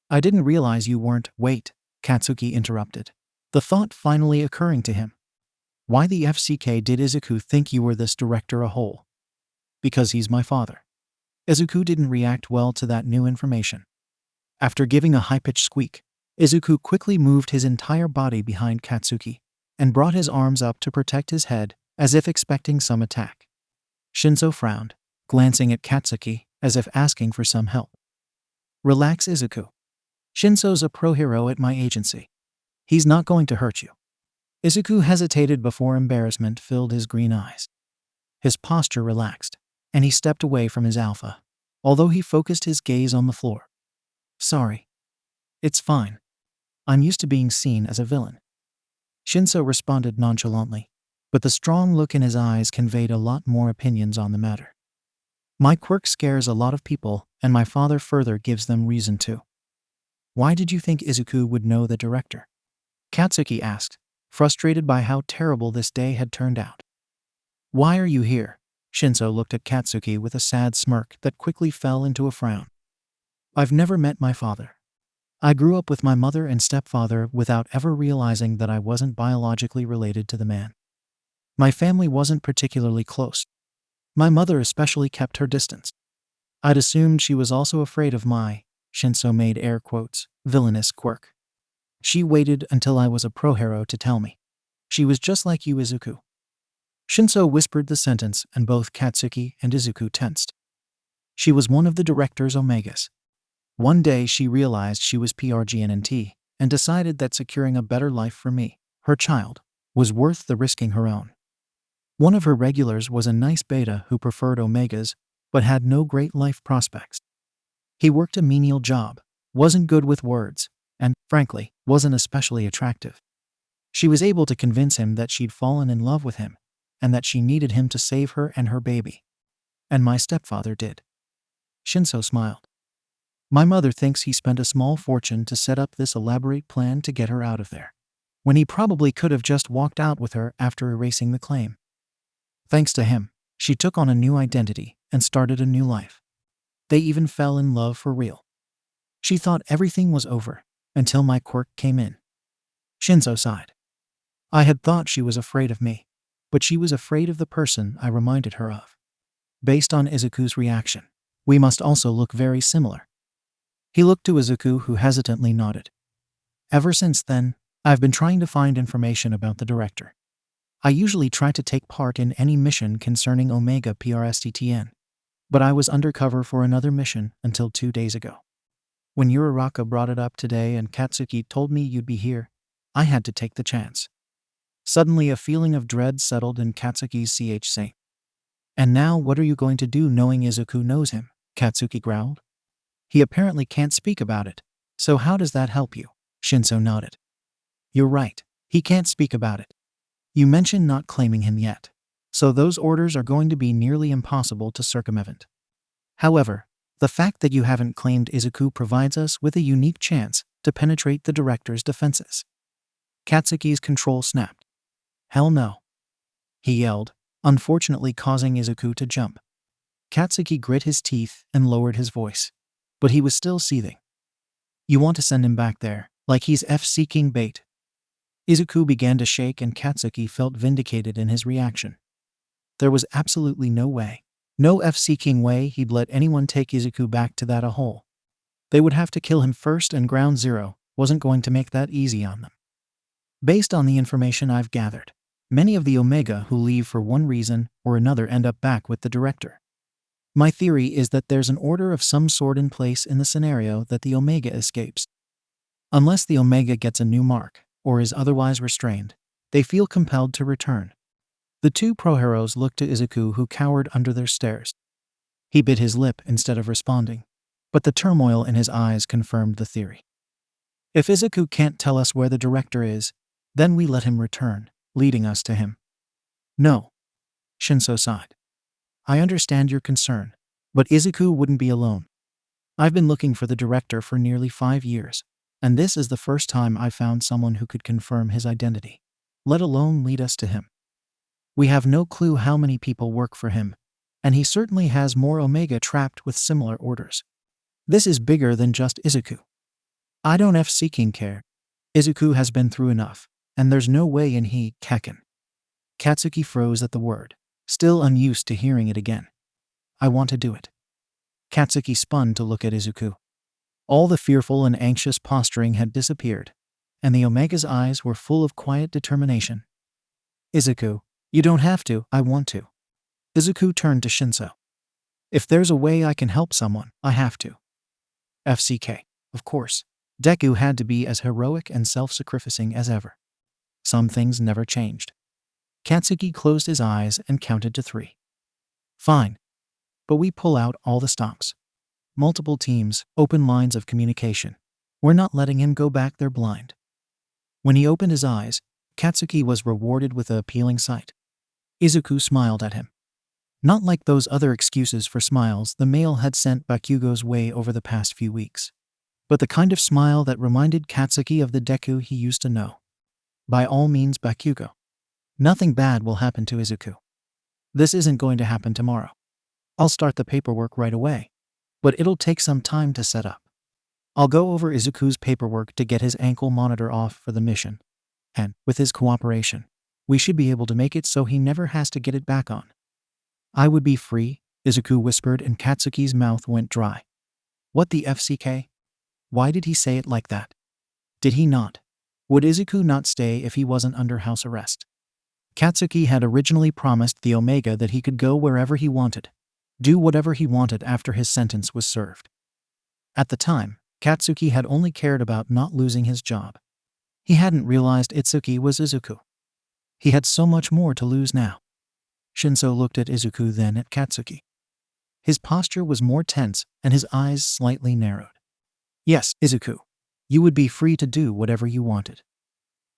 I didn't realize you weren't. Wait, Katsuki interrupted, the thought finally occurring to him. Why the FCK did Izuku think you were this director a hole? Because he's my father. Izuku didn't react well to that new information. After giving a high-pitched squeak, Izuku quickly moved his entire body behind Katsuki and brought his arms up to protect his head, as if expecting some attack. Shinso frowned, glancing at Katsuki as if asking for some help. Relax, Izuku. Shinso's a pro-hero at my agency. He's not going to hurt you. Izuku hesitated before embarrassment filled his green eyes. His posture relaxed, and he stepped away from his Alpha, although he focused his gaze on the floor. Sorry. It's fine. I'm used to being seen as a villain. Shinso responded nonchalantly, but the strong look in his eyes conveyed a lot more opinions on the matter. My quirk scares a lot of people, and my father further gives them reason to. Why did you think Izuku would know the director? Katsuki asked, frustrated by how terrible this day had turned out. Why are you here? Shinso looked at Katsuki with a sad smirk that quickly fell into a frown. I've never met my father. I grew up with my mother and stepfather without ever realizing that I wasn't biologically related to the man. My family wasn't particularly close. My mother especially kept her distance. I'd assumed she was also afraid of my, Shinso made air quotes, villainous quirk. She waited until I was a pro-hero to tell me. She was just like you, Izuku. Shinso whispered the sentence, and both Katsuki and Izuku tensed. She was one of the director's Omegas. One day she realized she was PRGNNT and decided that securing a better life for me, her child, was worth the risking her own. One of her regulars was a nice beta who preferred Omegas but had no great life prospects. He worked a menial job, wasn't good with words, and, frankly, wasn't especially attractive. She was able to convince him that she'd fallen in love with him and that she needed him to save her and her baby. And my stepfather did. Shinso smiled. My mother thinks he spent a small fortune to set up this elaborate plan to get her out of there, when he probably could have just walked out with her after erasing the claim. Thanks to him, she took on a new identity and started a new life. They even fell in love for real. She thought everything was over until my quirk came in. Shinso sighed. I had thought she was afraid of me, but she was afraid of the person I reminded her of. Based on Izuku's reaction, we must also look very similar. He looked to Izuku, who hesitantly nodded. Ever since then, I've been trying to find information about the director. I usually try to take part in any mission concerning Omega PRSTTN, but I was undercover for another mission until 2 days ago. When Uraraka brought it up today and Katsuki told me you'd be here, I had to take the chance. Suddenly a feeling of dread settled in Katsuki's CHC. And now what are you going to do knowing Izuku knows him? Katsuki growled. He apparently can't speak about it, so how does that help you? Shinso nodded. You're right, he can't speak about it. You mentioned not claiming him yet, so those orders are going to be nearly impossible to circumvent. However, the fact that you haven't claimed Izuku provides us with a unique chance to penetrate the director's defenses. Katsuki's control snapped. Hell no. He yelled, unfortunately causing Izuku to jump. Katsuki grit his teeth and lowered his voice, but he was still seething. You want to send him back there, like he's F-seeking bait. Izuku began to shake and Katsuki felt vindicated in his reaction. There was absolutely no way, no F-seeking way he'd let anyone take Izuku back to that hole. They would have to kill him first, and Ground Zero wasn't going to make that easy on them. Based on the information I've gathered, many of the Omega who leave for one reason or another end up back with the director. My theory is that there's an order of some sort in place in the scenario that the Omega escapes. Unless the Omega gets a new mark, or is otherwise restrained, they feel compelled to return. The two pro-heroes looked to Izuku, who cowered under their stares. He bit his lip instead of responding, but the turmoil in his eyes confirmed the theory. If Izuku can't tell us where the director is, then we let him return, leading us to him. No. Shinso sighed. I understand your concern, but Izuku wouldn't be alone. I've been looking for the director for nearly 5 years, and this is the first time I found someone who could confirm his identity, let alone lead us to him. We have no clue how many people work for him, and he certainly has more Omega trapped with similar orders. This is bigger than just Izuku. I don't F-seeking care. Izuku has been through enough, and there's no way in he, Kacchan. Katsuki froze at the word, still unused to hearing it again. I want to do it. Katsuki spun to look at Izuku. All the fearful and anxious posturing had disappeared, and the Omega's eyes were full of quiet determination. Izuku, you don't have to, I want to. Izuku turned to Shinso. If there's a way I can help someone, I have to. FCK, of course. Deku had to be as heroic and self-sacrificing as ever. Some things never changed. Katsuki closed his eyes and counted to 3. Fine. But we pull out all the stops. Multiple teams, open lines of communication. We're not letting him go back there blind. When he opened his eyes, Katsuki was rewarded with an appealing sight. Izuku smiled at him. Not like those other excuses for smiles the male had sent Bakugo's way over the past few weeks, but the kind of smile that reminded Katsuki of the Deku he used to know. By all means, Bakugo. Nothing bad will happen to Izuku. This isn't going to happen tomorrow. I'll start the paperwork right away, but it'll take some time to set up. I'll go over Izuku's paperwork to get his ankle monitor off for the mission, and, with his cooperation, we should be able to make it so he never has to get it back on. I would be free, Izuku whispered, and Katsuki's mouth went dry. What the FCK? Why did he say it like that? Did he not? Would Izuku not stay if he wasn't under house arrest? Katsuki had originally promised the Omega that he could go wherever he wanted, do whatever he wanted after his sentence was served. At the time, Katsuki had only cared about not losing his job. He hadn't realized Itsuki was Izuku. He had so much more to lose now. Shinso looked at Izuku, then at Katsuki. His posture was more tense and his eyes slightly narrowed. Yes, Izuku. You would be free to do whatever you wanted.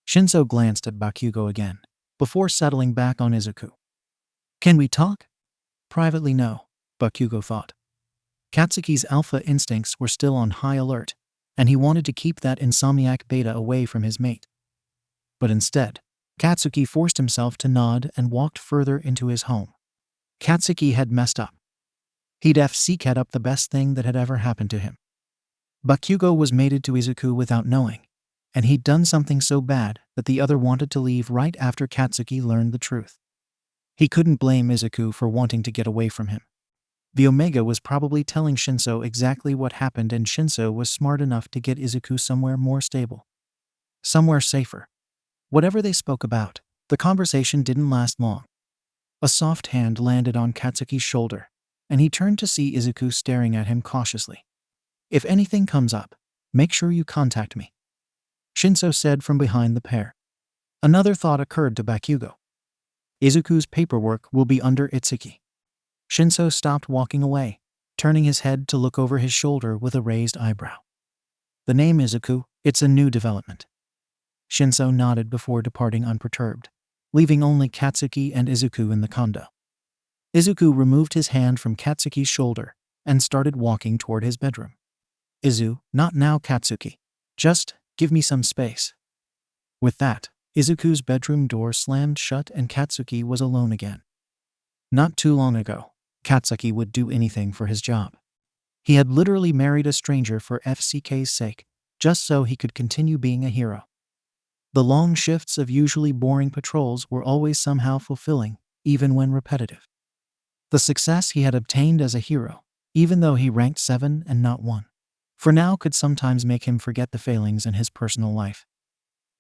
Shinso glanced at Bakugou again, before settling back on Izuku. Can we talk? Privately, no, Bakugou thought. Katsuki's alpha instincts were still on high alert, and he wanted to keep that insomniac beta away from his mate. But instead, Katsuki forced himself to nod and walked further into his home. Katsuki had messed up. He'd FCK'd up the best thing that had ever happened to him. Bakugou was mated to Izuku without knowing, and he'd done something so bad that the other wanted to leave right after Katsuki learned the truth. He couldn't blame Izuku for wanting to get away from him. The Omega was probably telling Shinso exactly what happened, and Shinso was smart enough to get Izuku somewhere more stable. Somewhere safer. Whatever they spoke about, the conversation didn't last long. A soft hand landed on Katsuki's shoulder, and he turned to see Izuku staring at him cautiously. If anything comes up, make sure you contact me, Shinso said from behind the pair. Another thought occurred to Bakugou. Izuku's paperwork will be under Itsuki. Shinso stopped walking away, turning his head to look over his shoulder with a raised eyebrow. The name Izuku, it's a new development. Shinso nodded before departing unperturbed, leaving only Katsuki and Izuku in the condo. Izuku removed his hand from Katsuki's shoulder and started walking toward his bedroom. Izu, not now, Katsuki. Just give me some space. With that, Izuku's bedroom door slammed shut and Katsuki was alone again. Not too long ago, Katsuki would do anything for his job. He had literally married a stranger for FCK's sake, just so he could continue being a hero. The long shifts of usually boring patrols were always somehow fulfilling, even when repetitive. The success he had obtained as a hero, even though he ranked 7 and not 1, for now could sometimes make him forget the failings in his personal life.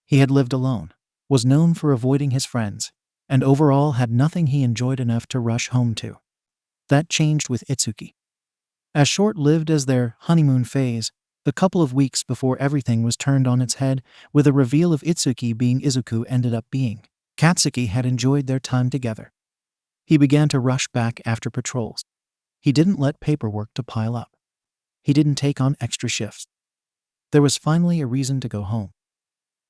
He had lived alone, was known for avoiding his friends, and overall had nothing he enjoyed enough to rush home to. That changed with Itsuki. As short-lived as their honeymoon phase, the couple of weeks before everything was turned on its head with a reveal of Itsuki being Izuku ended up being, Katsuki had enjoyed their time together. He began to rush back after patrols. He didn't let paperwork to pile up. He didn't take on extra shifts. There was finally a reason to go home.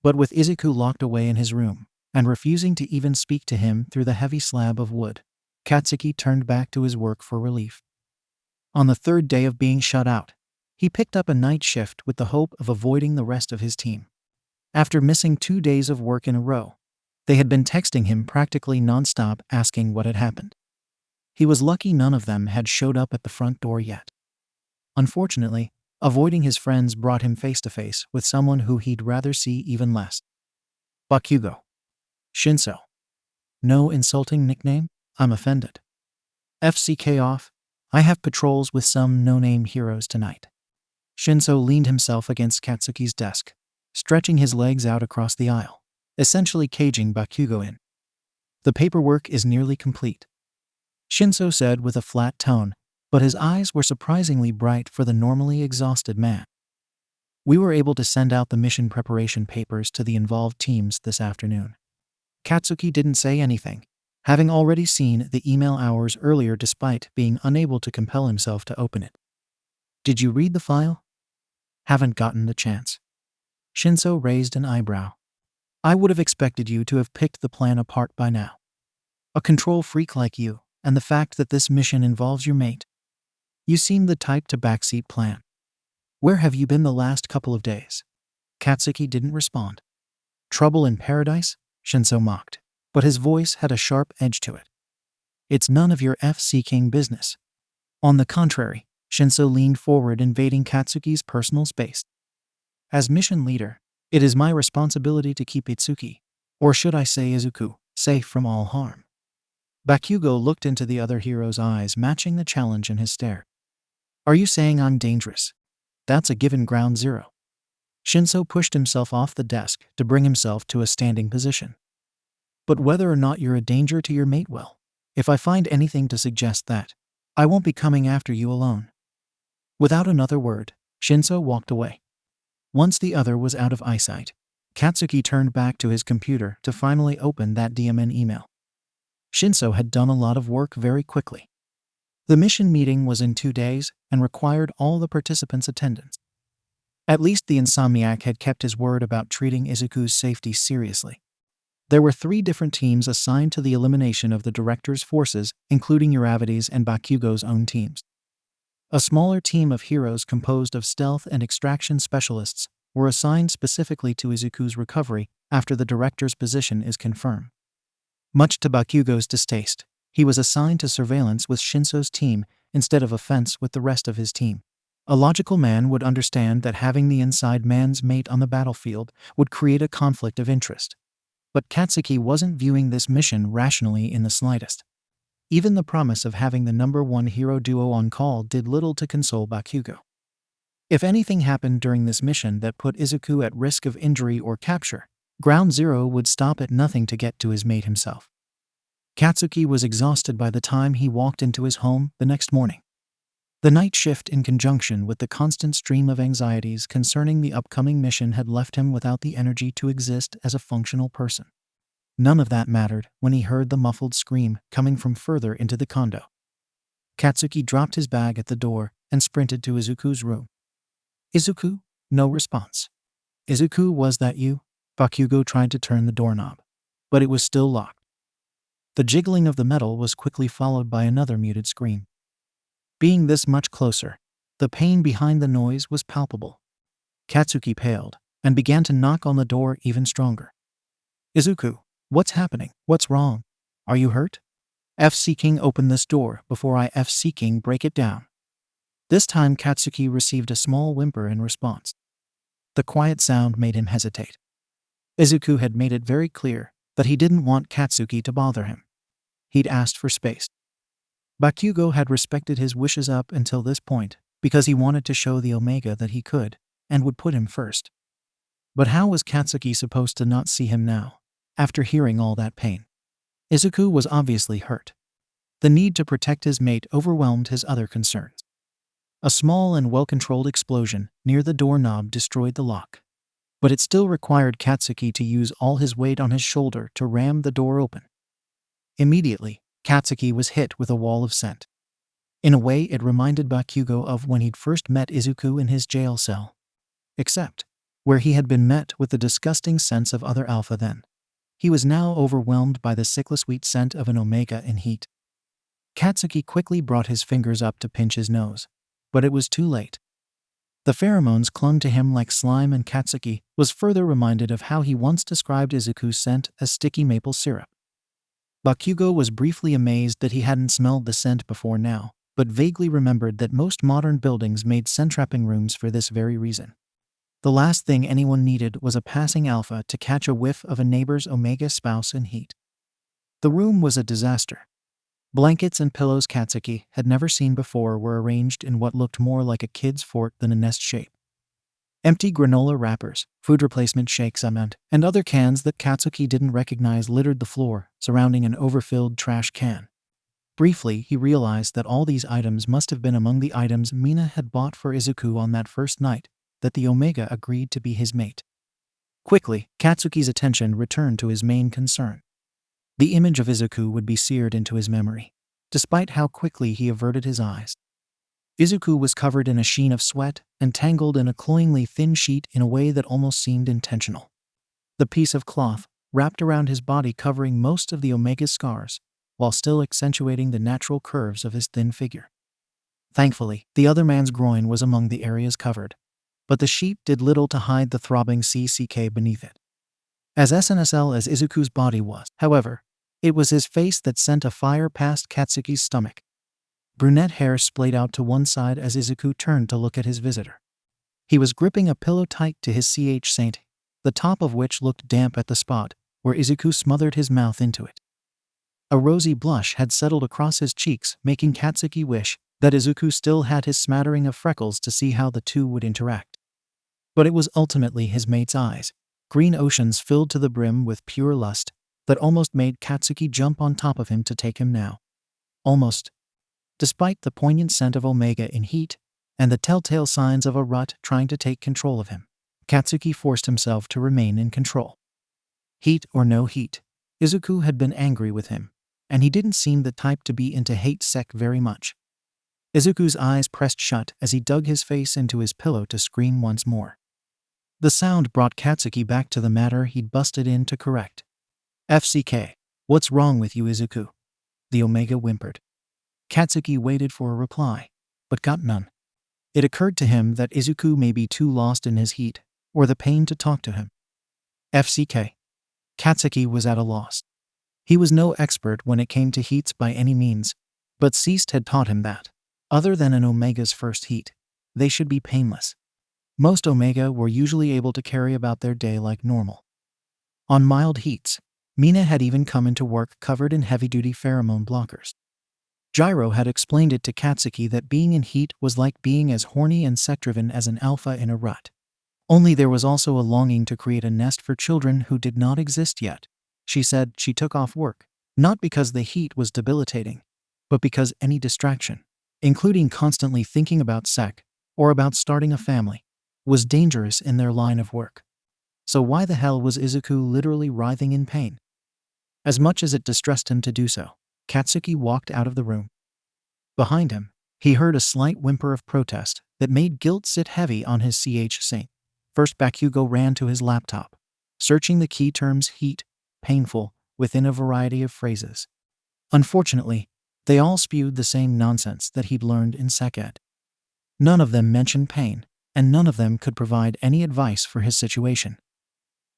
But with Izuku locked away in his room, and refusing to even speak to him through the heavy slab of wood, Katsuki turned back to his work for relief. On the third day of being shut out, he picked up a night shift with the hope of avoiding the rest of his team. After missing 2 days of work in a row, they had been texting him practically nonstop asking what had happened. He was lucky none of them had showed up at the front door yet. Unfortunately, avoiding his friends brought him face to face with someone who he'd rather see even less. Bakugou. Shinso. No insulting nickname? I'm offended. FCK off. I have patrols with some no-name heroes tonight. Shinso leaned himself against Katsuki's desk, stretching his legs out across the aisle, essentially caging Bakugou in. The paperwork is nearly complete, Shinso said with a flat tone, but his eyes were surprisingly bright for the normally exhausted man. We were able to send out the mission preparation papers to the involved teams this afternoon. Katsuki didn't say anything, having already seen the email hours earlier despite being unable to compel himself to open it. Did you read the file? Haven't gotten the chance. Shinso raised an eyebrow. I would have expected you to have picked the plan apart by now. A control freak like you, and the fact that this mission involves your mate. You seem the type to backseat plan. Where have you been the last couple of days? Katsuki didn't respond. Trouble in paradise? Shinso mocked, but his voice had a sharp edge to it. It's none of your FC King business. On the contrary, Shinso leaned forward, invading Katsuki's personal space. As mission leader, it is my responsibility to keep Itsuki, or should I say Izuku, safe from all harm. Bakugou looked into the other hero's eyes, matching the challenge in his stare. Are you saying I'm dangerous? That's a given ground zero. Shinso pushed himself off the desk to bring himself to a standing position. But whether or not you're a danger to your mate, well, if I find anything to suggest that, I won't be coming after you alone. Without another word, Shinso walked away. Once the other was out of eyesight, Katsuki turned back to his computer to finally open that DMN email. Shinso had done a lot of work very quickly. The mission meeting was in 2 days and required all the participants' attendance. At least the insomniac had kept his word about treating Izuku's safety seriously. There were 3 different teams assigned to the elimination of the director's forces, including Uravity's and Bakugo's own teams. A smaller team of heroes composed of stealth and extraction specialists were assigned specifically to Izuku's recovery after the director's position is confirmed. Much to Bakugo's distaste, he was assigned to surveillance with Shinso's team instead of offense with the rest of his team. A logical man would understand that having the inside man's mate on the battlefield would create a conflict of interest. But Katsuki wasn't viewing this mission rationally in the slightest. Even the promise of having the #1 hero duo on call did little to console Bakugo. If anything happened during this mission that put Izuku at risk of injury or capture, Ground Zero would stop at nothing to get to his mate himself. Katsuki was exhausted by the time he walked into his home the next morning. The night shift in conjunction with the constant stream of anxieties concerning the upcoming mission had left him without the energy to exist as a functional person. None of that mattered when he heard the muffled scream coming from further into the condo. Katsuki dropped his bag at the door and sprinted to Izuku's room. "Izuku?" No response. "Izuku, was that you?" Bakugo tried to turn the doorknob, but it was still locked. The jiggling of the metal was quickly followed by another muted scream. Being this much closer, the pain behind the noise was palpable. Katsuki paled and began to knock on the door even stronger. "Izuku, what's happening? What's wrong? Are you hurt?" "FC King, open this door before I FC King break it down." This time Katsuki received a small whimper in response. The quiet sound made him hesitate. Izuku had made it very clear that he didn't want Katsuki to bother him. He'd asked for space. Bakugo had respected his wishes up until this point because he wanted to show the Omega that he could and would put him first. But how was Katsuki supposed to not see him now, after hearing all that pain? Izuku was obviously hurt. The need to protect his mate overwhelmed his other concerns. A small and well-controlled explosion near the doorknob destroyed the lock, but it still required Katsuki to use all his weight on his shoulder to ram the door open. Immediately, Katsuki was hit with a wall of scent. In a way, it reminded Bakugo of when he'd first met Izuku in his jail cell. Except, where he had been met with the disgusting sense of other alpha then, he was now overwhelmed by the sickly-sweet scent of an Omega in heat. Katsuki quickly brought his fingers up to pinch his nose, but it was too late. The pheromones clung to him like slime, and Katsuki was further reminded of how he once described Izuku's scent as sticky maple syrup. Bakugo was briefly amazed that he hadn't smelled the scent before now, but vaguely remembered that most modern buildings made scent-trapping rooms for this very reason. The last thing anyone needed was a passing alpha to catch a whiff of a neighbor's Omega spouse in heat. The room was a disaster. Blankets and pillows Katsuki had never seen before were arranged in what looked more like a kid's fort than a nest shape. Empty granola wrappers, food replacement shakes, and other cans that Katsuki didn't recognize littered the floor, surrounding an overfilled trash can. Briefly, he realized that all these items must have been among the items Mina had bought for Izuku on that first night that the Omega agreed to be his mate. Quickly, Katsuki's attention returned to his main concern. The image of Izuku would be seared into his memory, despite how quickly he averted his eyes. Izuku was covered in a sheen of sweat and tangled in a cloyingly thin sheet in a way that almost seemed intentional. The piece of cloth wrapped around his body covering most of the Omega's scars, while still accentuating the natural curves of his thin figure. Thankfully, the other man's groin was among the areas covered, but the sheet did little to hide the throbbing CCK beneath it. As SNSL as Izuku's body was, however, it was his face that sent a fire past Katsuki's stomach. Brunette hair splayed out to one side as Izuku turned to look at his visitor. He was gripping a pillow tight to his Saint, the top of which looked damp at the spot where Izuku smothered his mouth into it. A rosy blush had settled across his cheeks, making Katsuki wish that Izuku still had his smattering of freckles to see how the two would interact. But it was ultimately his mate's eyes, green oceans filled to the brim with pure lust, that almost made Katsuki jump on top of him to take him now. Almost. Despite the poignant scent of Omega in heat and the telltale signs of a rut trying to take control of him, Katsuki forced himself to remain in control. Heat or no heat, Izuku had been angry with him, and he didn't seem the type to be into hate sec very much. Izuku's eyes pressed shut as he dug his face into his pillow to scream once more. The sound brought Katsuki back to the matter he'd busted in to correct. FCK, what's wrong with you, Izuku? The Omega whimpered. Katsuki waited for a reply, but got none. It occurred to him that Izuku may be too lost in his heat, or the pain to talk to him. FCK. Katsuki was at a loss. He was no expert when it came to heats by any means, but Ceased had taught him that, other than an Omega's first heat, they should be painless. Most Omega were usually able to carry about their day like normal. On mild heats, Mina had even come into work covered in heavy-duty pheromone blockers. Gyro had explained it to Katsuki that being in heat was like being as horny and sex-driven as an alpha in a rut. Only there was also a longing to create a nest for children who did not exist yet. She said she took off work, not because the heat was debilitating, but because any distraction, including constantly thinking about sex or about starting a family, was dangerous in their line of work. So why the hell was Izuku literally writhing in pain? As much as it distressed him to do so, Katsuki walked out of the room. Behind him, he heard a slight whimper of protest that made guilt sit heavy on his CHC. First, Bakugou ran to his laptop, searching the key terms heat, painful, within a variety of phrases. Unfortunately, they all spewed the same nonsense that he'd learned in Sec Ed. None of them mentioned pain, and none of them could provide any advice for his situation.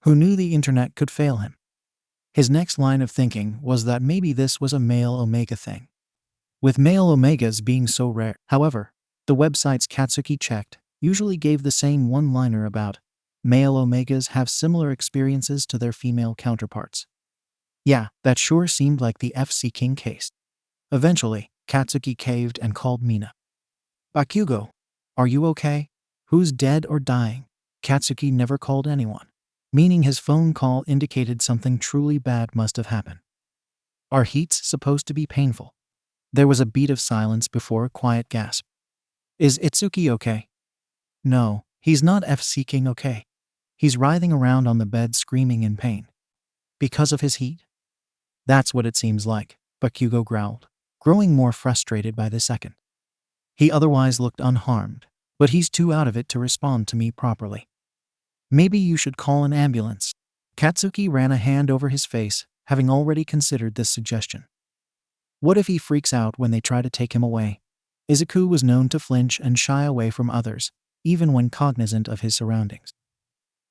Who knew the internet could fail him? His next line of thinking was that maybe this was a male Omega thing. With male Omegas being so rare, however, the websites Katsuki checked usually gave the same one-liner about male Omegas have similar experiences to their female counterparts. Yeah, that sure seemed like the FC King case. Eventually, Katsuki caved and called Mina. Bakugou, are you okay? Who's dead or dying? Katsuki never called anyone, meaning his phone call indicated something truly bad must have happened. Are heats supposed to be painful? There was a beat of silence before a quiet gasp. Is Itsuki okay? No, he's not FC King okay. He's writhing around on the bed screaming in pain. Because of his heat? That's what it seems like, Bakugou growled, growing more frustrated by the second. He otherwise looked unharmed, but he's too out of it to respond to me properly. Maybe you should call an ambulance. Katsuki ran a hand over his face, having already considered this suggestion. What if he freaks out when they try to take him away? Izuku was known to flinch and shy away from others, even when cognizant of his surroundings.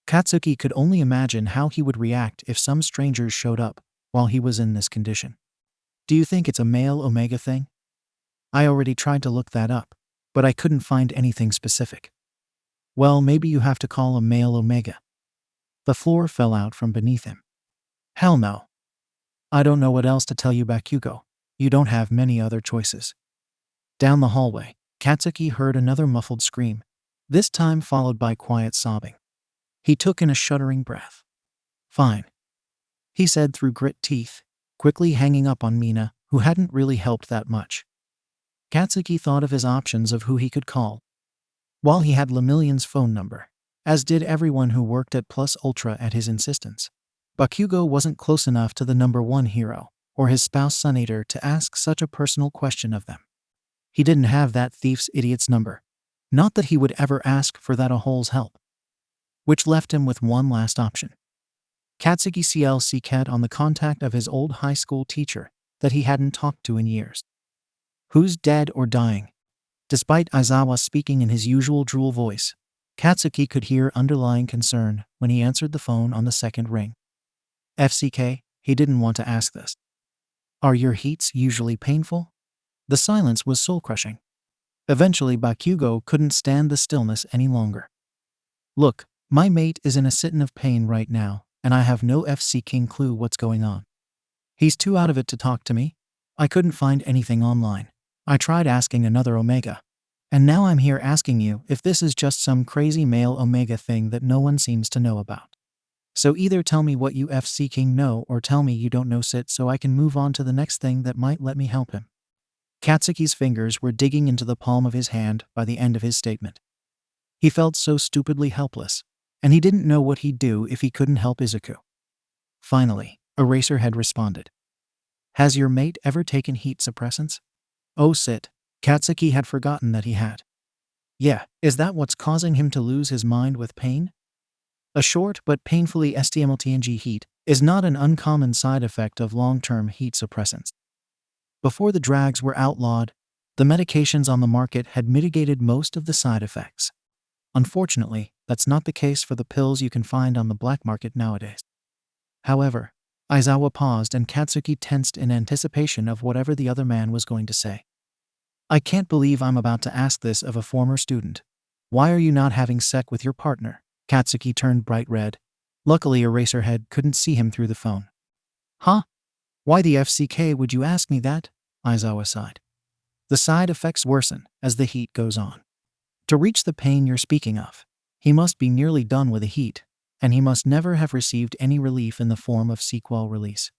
Katsuki could only imagine how he would react if some strangers showed up while he was in this condition. Do you think it's a male Omega thing? I already tried to look that up, but I couldn't find anything specific. Well, maybe you have to call a male Omega. The floor fell out from beneath him. Hell no. I don't know what else to tell you, Bakugou. You don't have many other choices. Down the hallway, Katsuki heard another muffled scream, this time followed by quiet sobbing. He took in a shuddering breath. Fine, he said through grit teeth, quickly hanging up on Mina, who hadn't really helped that much. Katsuki thought of his options of who he could call. While he had Lemillion's phone number, as did everyone who worked at Plus Ultra at his insistence, Bakugou wasn't close enough to the number one hero, or his spouse Sunator, to ask such a personal question of them. He didn't have that thief's idiot's number. Not that he would ever ask for that a hole's help. Which left him with one last option. Katsuki CLC'd on the contact of his old high school teacher that he hadn't talked to in years. Who's dead or dying? Despite Aizawa speaking in his usual drool voice, Katsuki could hear underlying concern when he answered the phone on the second ring. FCK, he didn't want to ask this. Are your heats usually painful? The silence was soul-crushing. Eventually, Bakugou couldn't stand the stillness any longer. Look, my mate is in a sit-in of pain right now, and I have no FC King clue what's going on. He's too out of it to talk to me. I couldn't find anything online. I tried asking another Omega. And now I'm here asking you if this is just some crazy male Omega thing that no one seems to know about. So either tell me what you FC King know or tell me you don't know sit so I can move on to the next thing that might let me help him. Katsuki's fingers were digging into the palm of his hand by the end of his statement. He felt so stupidly helpless, and he didn't know what he'd do if he couldn't help Izuku. Finally, Eraserhead responded. Has your mate ever taken heat suppressants? Oh sit, Katsuki had forgotten that he had. Yeah, is that what's causing him to lose his mind with pain? A short but painfully stimulating heat is not an uncommon side effect of long-term heat suppressants. Before the drags were outlawed, the medications on the market had mitigated most of the side effects. Unfortunately, that's not the case for the pills you can find on the black market nowadays. However, Aizawa paused and Katsuki tensed in anticipation of whatever the other man was going to say. I can't believe I'm about to ask this of a former student. Why are you not having sex with your partner? Katsuki turned bright red. Luckily, Eraserhead couldn't see him through the phone. Huh? Why the FCK would you ask me that? Aizawa sighed. The side effects worsen as the heat goes on. To reach the pain you're speaking of, he must be nearly done with the heat, and he must never have received any relief in the form of sequel release.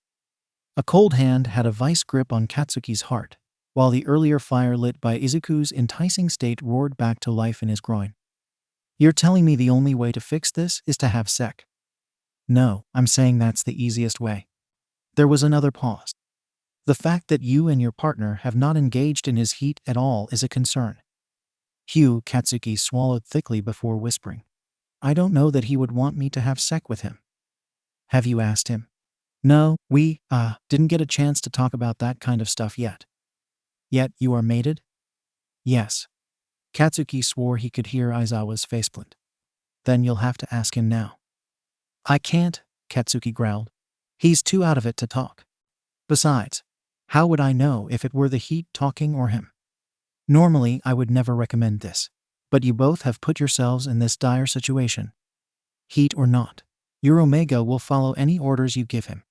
A cold hand had a vice grip on Katsuki's heart, while the earlier fire lit by Izuku's enticing state roared back to life in his groin. You're telling me the only way to fix this is to have sex? No, I'm saying that's the easiest way. There was another pause. The fact that you and your partner have not engaged in his heat at all is a concern. Katsuki swallowed thickly before whispering. I don't know that he would want me to have sex with him. Have you asked him? No, we, didn't get a chance to talk about that kind of stuff yet. Yet you are mated? Yes. Katsuki swore he could hear Aizawa's faceplant. Then you'll have to ask him now. I can't, Katsuki growled. He's too out of it to talk. Besides, how would I know if it were the heat talking or him? Normally, I would never recommend this, but you both have put yourselves in this dire situation. Heat or not, your Omega will follow any orders you give him.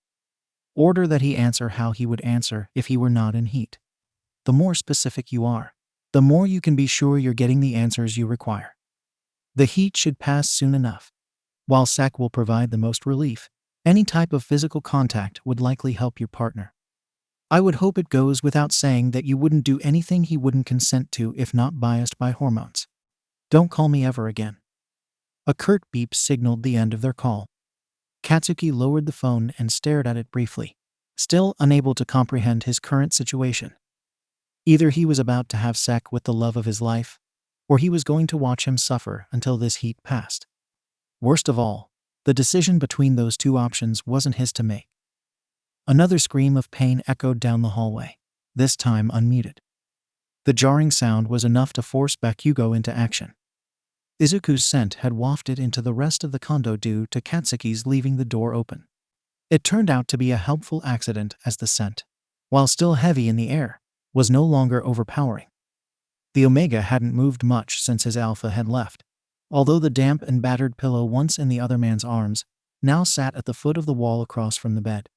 Order that he answer how he would answer if he were not in heat. The more specific you are, the more you can be sure you're getting the answers you require. The heat should pass soon enough. While sex will provide the most relief, any type of physical contact would likely help your partner. I would hope it goes without saying that you wouldn't do anything he wouldn't consent to if not biased by hormones. Don't call me ever again. A curt beep signaled the end of their call. Katsuki lowered the phone and stared at it briefly, still unable to comprehend his current situation. Either he was about to have sex with the love of his life, or he was going to watch him suffer until this heat passed. Worst of all, the decision between those two options wasn't his to make. Another scream of pain echoed down the hallway, this time unmuted. The jarring sound was enough to force Bakugou into action. Izuku's scent had wafted into the rest of the condo due to Katsuki's leaving the door open. It turned out to be a helpful accident as the scent, while still heavy in the air, was no longer overpowering. The Omega hadn't moved much since his alpha had left, although the damp and battered pillow once in the other man's arms now sat at the foot of the wall across from the bed.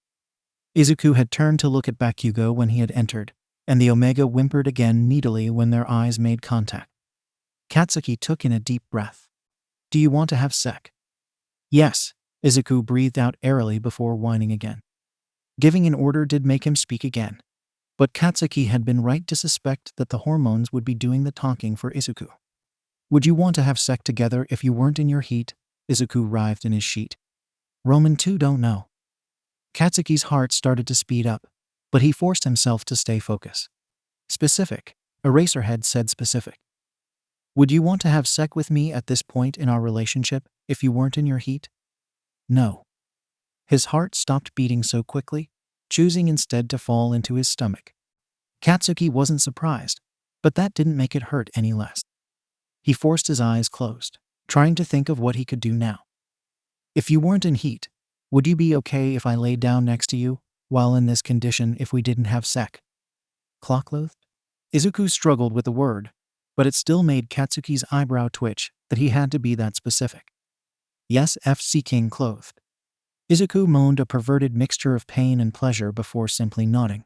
Izuku had turned to look at Bakugou when he had entered, and the Omega whimpered again needily when their eyes made contact. Katsuki took in a deep breath. Do you want to have sex? Yes, Izuku breathed out airily before whining again. Giving an order did make him speak again, but Katsuki had been right to suspect that the hormones would be doing the talking for Izuku. Would you want to have sex together if you weren't in your heat? Izuku writhed in his sheet. Roman too don't know. Katsuki's heart started to speed up, but he forced himself to stay focused. Specific. Eraserhead said specific. Would you want to have sex with me at this point in our relationship if you weren't in your heat? No. His heart stopped beating so quickly, choosing instead to fall into his stomach. Katsuki wasn't surprised, but that didn't make it hurt any less. He forced his eyes closed, trying to think of what he could do now. If you weren't in heat, would you be okay if I laid down next to you, while in this condition if we didn't have sex? Clockloathed? Izuku struggled with the word, but it still made Katsuki's eyebrow twitch that he had to be that specific. Yes, FC King clothed. Izuku moaned a perverted mixture of pain and pleasure before simply nodding.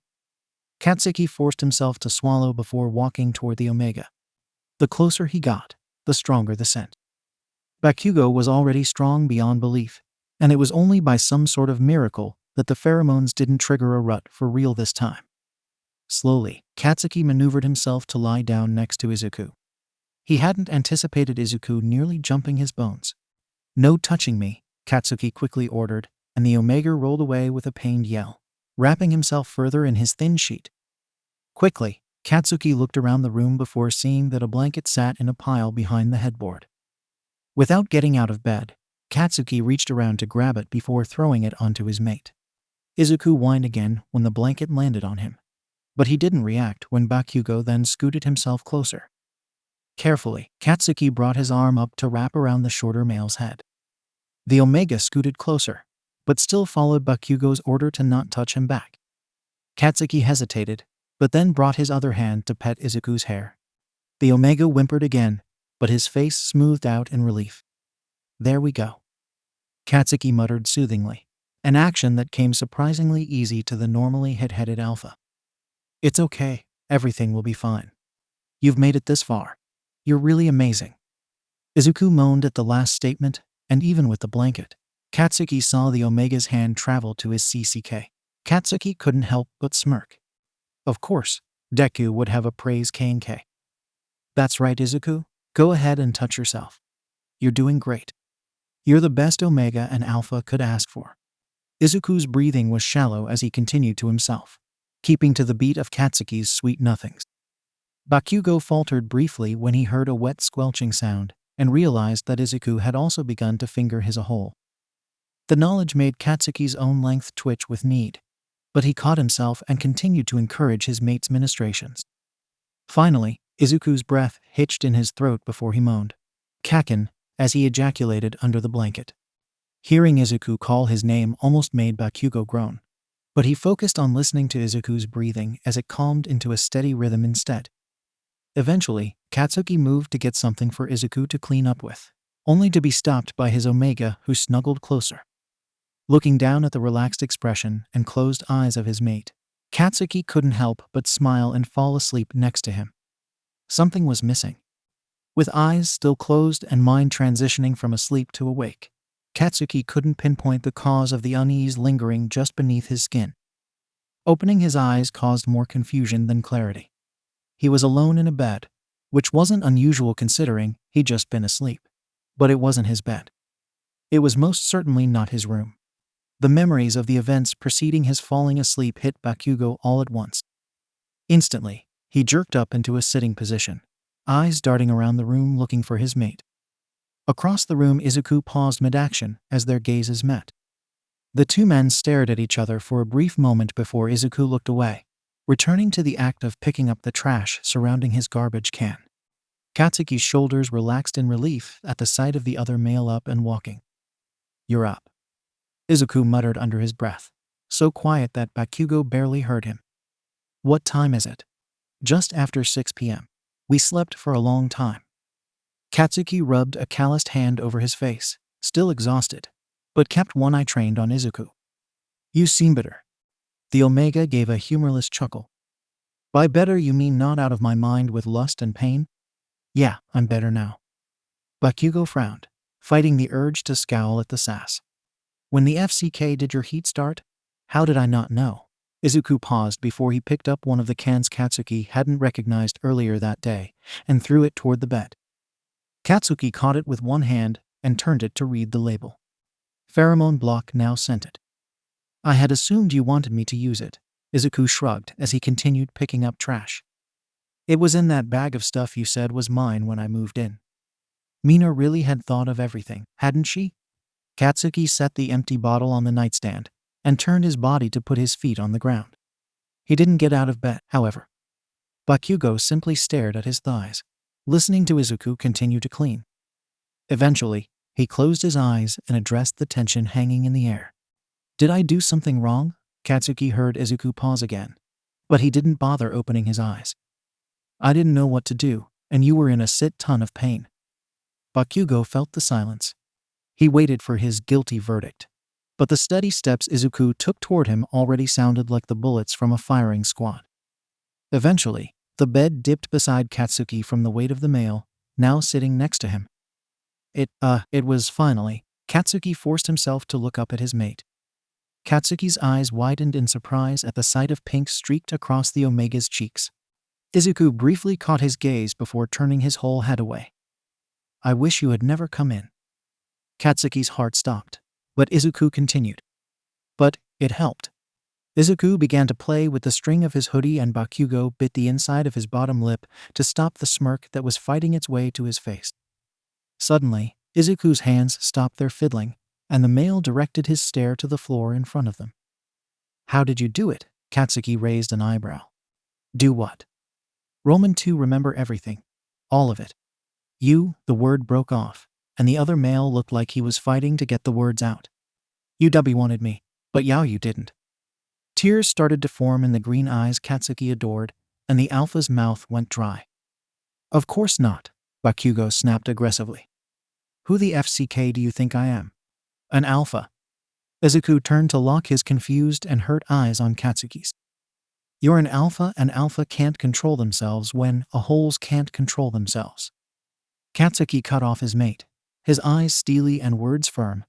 Katsuki forced himself to swallow before walking toward the Omega. The closer he got, the stronger the scent. Bakugou was already strong beyond belief, and it was only by some sort of miracle that the pheromones didn't trigger a rut for real this time. Slowly, Katsuki maneuvered himself to lie down next to Izuku. He hadn't anticipated Izuku nearly jumping his bones. No touching me, Katsuki quickly ordered, and the Omega rolled away with a pained yell, wrapping himself further in his thin sheet. Quickly, Katsuki looked around the room before seeing that a blanket sat in a pile behind the headboard. Without getting out of bed, Katsuki reached around to grab it before throwing it onto his mate. Izuku whined again when the blanket landed on him. But he didn't react when Bakugou then scooted himself closer. Carefully, Katsuki brought his arm up to wrap around the shorter male's head. The Omega scooted closer, but still followed Bakugou's order to not touch him back. Katsuki hesitated, but then brought his other hand to pet Izuku's hair. The Omega whimpered again, but his face smoothed out in relief. "There we go," Katsuki muttered soothingly, an action that came surprisingly easy to the normally hit-headed alpha. "It's okay, everything will be fine. You've made it this far. You're really amazing." Izuku moaned at the last statement, and even with the blanket, Katsuki saw the Omega's hand travel to his CCK. Katsuki couldn't help but smirk. Of course, Deku would have a praise K&K. "That's right, Izuku. Go ahead and touch yourself. You're doing great. You're the best Omega and Alpha could ask for." Izuku's breathing was shallow as he continued to himself, keeping to the beat of Katsuki's sweet nothings. Bakugou faltered briefly when he heard a wet squelching sound and realized that Izuku had also begun to finger his hole. The knowledge made Katsuki's own length twitch with need, but he caught himself and continued to encourage his mate's ministrations. Finally, Izuku's breath hitched in his throat before he moaned, "Kacchan," as he ejaculated under the blanket. Hearing Izuku call his name almost made Bakugou groan, but he focused on listening to Izuku's breathing as it calmed into a steady rhythm instead. Eventually, Katsuki moved to get something for Izuku to clean up with, only to be stopped by his Omega, who snuggled closer. Looking down at the relaxed expression and closed eyes of his mate, Katsuki couldn't help but smile and fall asleep next to him. Something was missing. With eyes still closed and mind transitioning from asleep to awake, Katsuki couldn't pinpoint the cause of the unease lingering just beneath his skin. Opening his eyes caused more confusion than clarity. He was alone in a bed, which wasn't unusual considering he'd just been asleep. But it wasn't his bed. It was most certainly not his room. The memories of the events preceding his falling asleep hit Bakugou all at once. Instantly, he jerked up into a sitting position, eyes darting around the room looking for his mate. Across the room, Izuku paused mid-action as their gazes met. The two men stared at each other for a brief moment before Izuku looked away, returning to the act of picking up the trash surrounding his garbage can. Katsuki's shoulders relaxed in relief at the sight of the other male up and walking. "You're up," Izuku muttered under his breath, so quiet that Bakugou barely heard him. "What time is it?" "Just after 6 p.m. We slept for a long time." Katsuki rubbed a calloused hand over his face, still exhausted, but kept one eye trained on Izuku. "You seem better." The Omega gave a humorless chuckle. "By better you mean not out of my mind with lust and pain?" "Yeah, I'm better now." Bakugou frowned, fighting the urge to scowl at the sass. "When the FCK did your heat start? How did I not know?" Izuku paused before he picked up one of the cans Katsuki hadn't recognized earlier that day and threw it toward the bed. Katsuki caught it with one hand and turned it to read the label. "Pheromone block now scented." "I had assumed you wanted me to use it," Izuku shrugged as he continued picking up trash. "It was in that bag of stuff you said was mine when I moved in." Mina really had thought of everything, hadn't she? Katsuki set the empty bottle on the nightstand and turned his body to put his feet on the ground. He didn't get out of bed, however. Bakugou simply stared at his thighs, listening to Izuku continue to clean. Eventually, he closed his eyes and addressed the tension hanging in the air. "Did I do something wrong?" Katsuki heard Izuku pause again, but he didn't bother opening his eyes. "I didn't know what to do, and you were in a ton of pain." Bakugou felt the silence. He waited for his guilty verdict, but the steady steps Izuku took toward him already sounded like the bullets from a firing squad. Eventually, the bed dipped beside Katsuki from the weight of the male, now sitting next to him. It was finally. Katsuki forced himself to look up at his mate. Katsuki's eyes widened in surprise at the sight of pink streaked across the Omega's cheeks. Izuku briefly caught his gaze before turning his whole head away. "I wish you had never come in." Katsuki's heart stopped, but Izuku continued. "But it helped." Izuku began to play with the string of his hoodie and Bakugou bit the inside of his bottom lip to stop the smirk that was fighting its way to his face. Suddenly, Izuku's hands stopped their fiddling, and the male directed his stare to the floor in front of them. "How did you do it?" Katsuki raised an eyebrow. "Do what?" "Roman 2 remember everything. All of it." The word broke off, and the other male looked like he was fighting to get the words out. "UW wanted me, but you didn't." Tears started to form in the green eyes Katsuki adored, and the alpha's mouth went dry. "Of course not," Bakugou snapped aggressively. "Who the FCK do you think I am? An alpha?" Izuku turned to lock his confused and hurt eyes on Katsuki's. "You're an alpha, and alpha can't control themselves when holes can't control themselves." Katsuki cut off his mate, his eyes steely and words firm.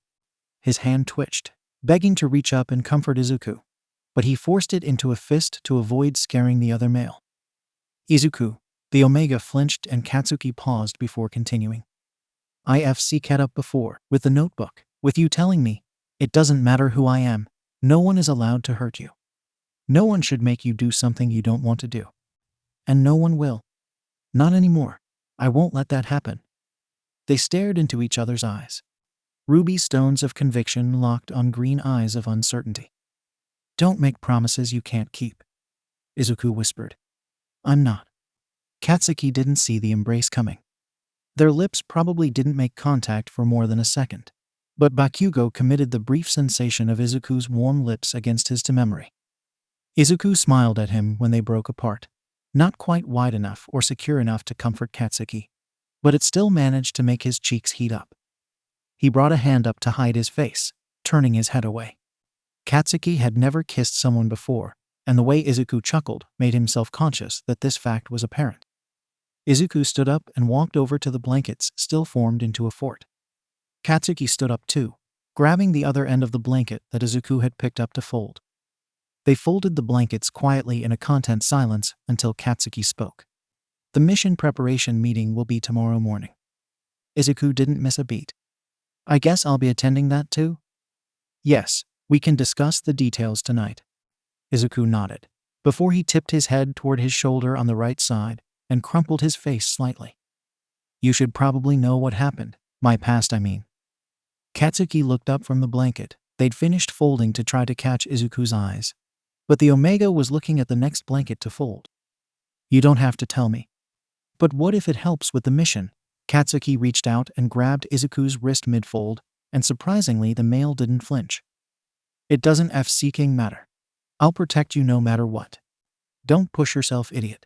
His hand twitched, begging to reach up and comfort Izuku, but he forced it into a fist to avoid scaring the other male. "Izuku," the Omega flinched and Katsuki paused before continuing. "IFC cat up before, with the notebook, with you telling me, it doesn't matter who I am, no one is allowed to hurt you. No one should make you do something you don't want to do. And no one will. Not anymore. I won't let that happen." They stared into each other's eyes. Ruby stones of conviction locked on green eyes of uncertainty. "Don't make promises you can't keep," Izuku whispered. "I'm not." Katsuki didn't see the embrace coming. Their lips probably didn't make contact for more than a second, but Bakugou committed the brief sensation of Izuku's warm lips against his to memory. Izuku smiled at him when they broke apart, not quite wide enough or secure enough to comfort Katsuki, but it still managed to make his cheeks heat up. He brought a hand up to hide his face, turning his head away. Katsuki had never kissed someone before, and the way Izuku chuckled made him self-conscious that this fact was apparent. Izuku stood up and walked over to the blankets still formed into a fort. Katsuki stood up too, grabbing the other end of the blanket that Izuku had picked up to fold. They folded the blankets quietly in a content silence until Katsuki spoke. "The mission preparation meeting will be tomorrow morning." Izuku didn't miss a beat. "I guess I'll be attending that too?" "Yes, we can discuss the details tonight." Izuku nodded, before he tipped his head toward his shoulder on the right side and crumpled his face slightly. "You should probably know what happened. My past, I mean." Katsuki looked up from the blanket they'd finished folding to try to catch Izuku's eyes, but the Omega was looking at the next blanket to fold. "You don't have to tell me." "But what if it helps with the mission?" Katsuki reached out and grabbed Izuku's wrist mid-fold, and surprisingly the male didn't flinch. "It doesn't f-seeking matter. I'll protect you no matter what. Don't push yourself, idiot."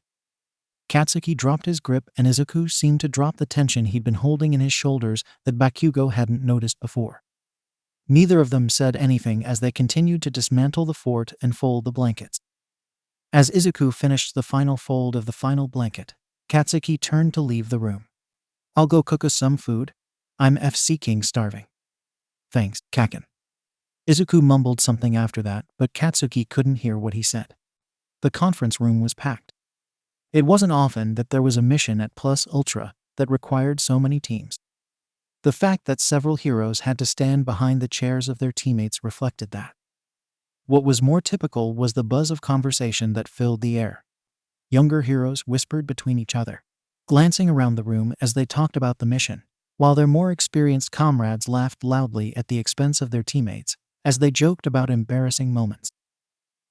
Katsuki dropped his grip and Izuku seemed to drop the tension he'd been holding in his shoulders that Bakugou hadn't noticed before. Neither of them said anything as they continued to dismantle the fort and fold the blankets. As Izuku finished the final fold of the final blanket, Katsuki turned to leave the room. "I'll go cook us some food. I'm f-seeking starving." "Thanks, Kacchan." Izuku mumbled something after that, but Katsuki couldn't hear what he said. The conference room was packed. It wasn't often that there was a mission at Plus Ultra that required so many teams. The fact that several heroes had to stand behind the chairs of their teammates reflected that. What was more typical was the buzz of conversation that filled the air. Younger heroes whispered between each other, glancing around the room as they talked about the mission, while their more experienced comrades laughed loudly at the expense of their teammates as they joked about embarrassing moments.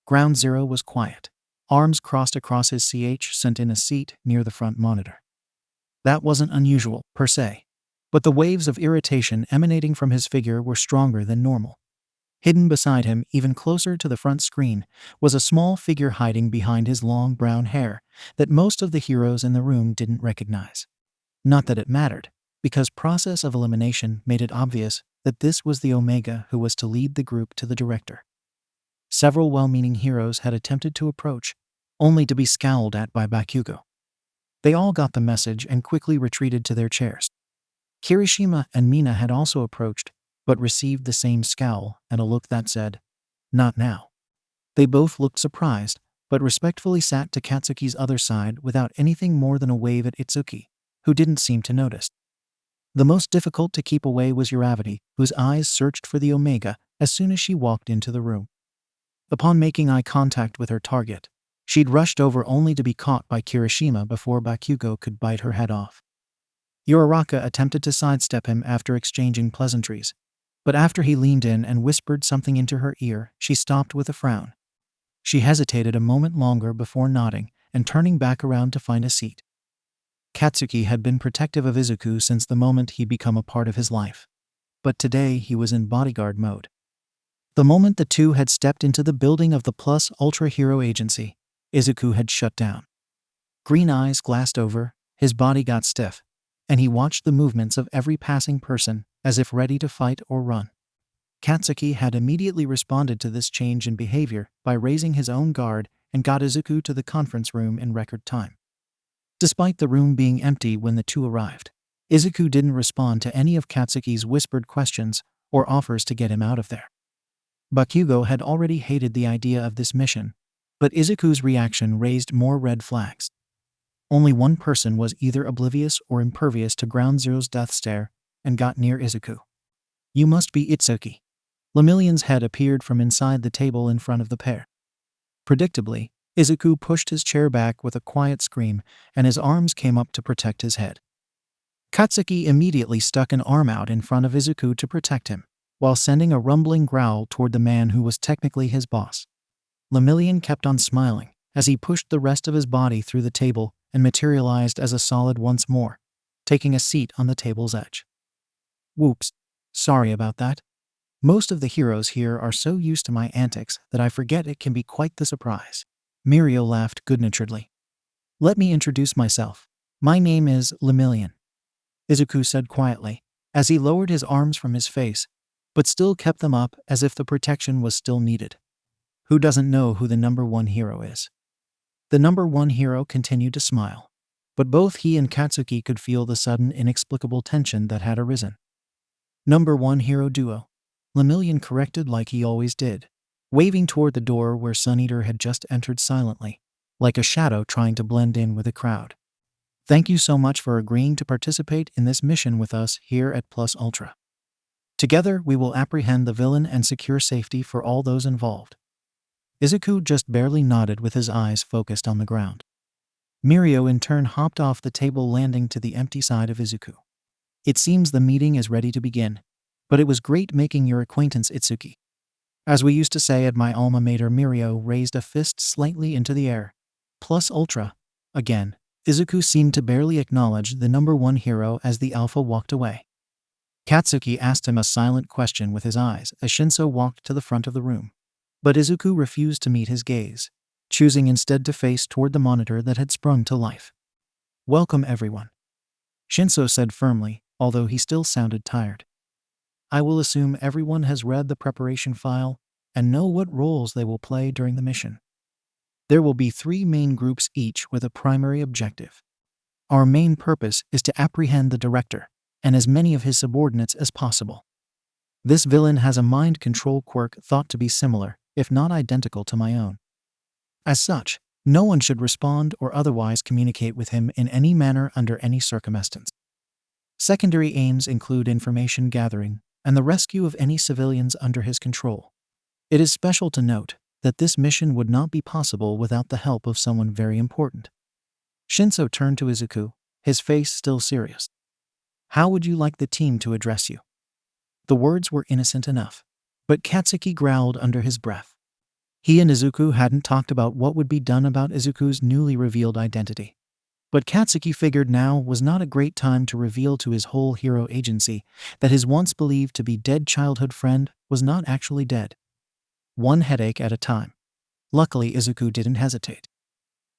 Ground Zero was quiet, arms crossed across his sent in a seat near the front monitor. That wasn't unusual, per se, but the waves of irritation emanating from his figure were stronger than normal. Hidden beside him, even closer to the front screen, was a small figure hiding behind his long brown hair that most of the heroes in the room didn't recognize. Not that it mattered, because process of elimination made it obvious that this was the Omega who was to lead the group to the director. Several well-meaning heroes had attempted to approach, only to be scowled at by Bakugou. They all got the message and quickly retreated to their chairs. Kirishima and Mina had also approached, but received the same scowl and a look that said, "Not now." They both looked surprised, but respectfully sat to Katsuki's other side without anything more than a wave at Itsuki, who didn't seem to notice. The most difficult to keep away was Uravity, whose eyes searched for the Omega as soon as she walked into the room. Upon making eye contact with her target, she'd rushed over only to be caught by Kirishima before Bakugou could bite her head off. Uraraka attempted to sidestep him after exchanging pleasantries, but after he leaned in and whispered something into her ear, she stopped with a frown. She hesitated a moment longer before nodding and turning back around to find a seat. Katsuki had been protective of Izuku since the moment he'd become a part of his life, but today he was in bodyguard mode. The moment the two had stepped into the building of the Plus Ultra Hero Agency, Izuku had shut down. Green eyes glassed over, his body got stiff, and he watched the movements of every passing person as if ready to fight or run. Katsuki had immediately responded to this change in behavior by raising his own guard and got Izuku to the conference room in record time. Despite the room being empty when the two arrived, Izuku didn't respond to any of Katsuki's whispered questions or offers to get him out of there. Bakugou had already hated the idea of this mission, but Izuku's reaction raised more red flags. Only one person was either oblivious or impervious to Ground Zero's death stare and got near Izuku. "You must be Itsuki." Lemillion's head appeared from inside the table in front of the pair. Predictably, Izuku pushed his chair back with a quiet scream, and his arms came up to protect his head. Katsuki immediately stuck an arm out in front of Izuku to protect him, while sending a rumbling growl toward the man who was technically his boss. Lemillion kept on smiling as he pushed the rest of his body through the table and materialized as a solid once more, taking a seat on the table's edge. "Whoops, sorry about that. Most of the heroes here are so used to my antics that I forget it can be quite the surprise." Mirio laughed good-naturedly. "Let me introduce myself. My name is Lemillion," Izuku said quietly, as he lowered his arms from his face, but still kept them up as if the protection was still needed. "Who doesn't know who the number one hero is?" The number one hero continued to smile, but both he and Katsuki could feel the sudden inexplicable tension that had arisen. "Number one hero duo," Lemillion corrected like he always did, waving toward the door where Sun Eater had just entered silently, like a shadow trying to blend in with the crowd. "Thank you so much for agreeing to participate in this mission with us here at Plus Ultra. Together we will apprehend the villain and secure safety for all those involved." Izuku just barely nodded with his eyes focused on the ground. Mirio in turn hopped off the table, landing to the empty side of Izuku. "It seems the meeting is ready to begin, but it was great making your acquaintance, Itsuki. As we used to say at my alma mater." Mirio raised a fist slightly into the air. "Plus Ultra." Again, Izuku seemed to barely acknowledge the number one hero as the alpha walked away. Katsuki asked him a silent question with his eyes as Shinso walked to the front of the room. But Izuku refused to meet his gaze, choosing instead to face toward the monitor that had sprung to life. "Welcome everyone," Shinso said firmly, although he still sounded tired. "I will assume everyone has read the preparation file and know what roles they will play during the mission. There will be 3 main groups, each with a primary objective. Our main purpose is to apprehend the director and as many of his subordinates as possible. This villain has a mind control quirk thought to be similar, if not identical, to my own. As such, no one should respond or otherwise communicate with him in any manner under any circumstance. Secondary aims include information gathering and the rescue of any civilians under his control. It is special to note that this mission would not be possible without the help of someone very important." Shinso turned to Izuku, his face still serious. "How would you like the team to address you?" The words were innocent enough, but Katsuki growled under his breath. He and Izuku hadn't talked about what would be done about Izuku's newly revealed identity. But Katsuki figured now was not a great time to reveal to his whole hero agency that his once believed to be dead childhood friend was not actually dead. One headache at a time. Luckily, Izuku didn't hesitate.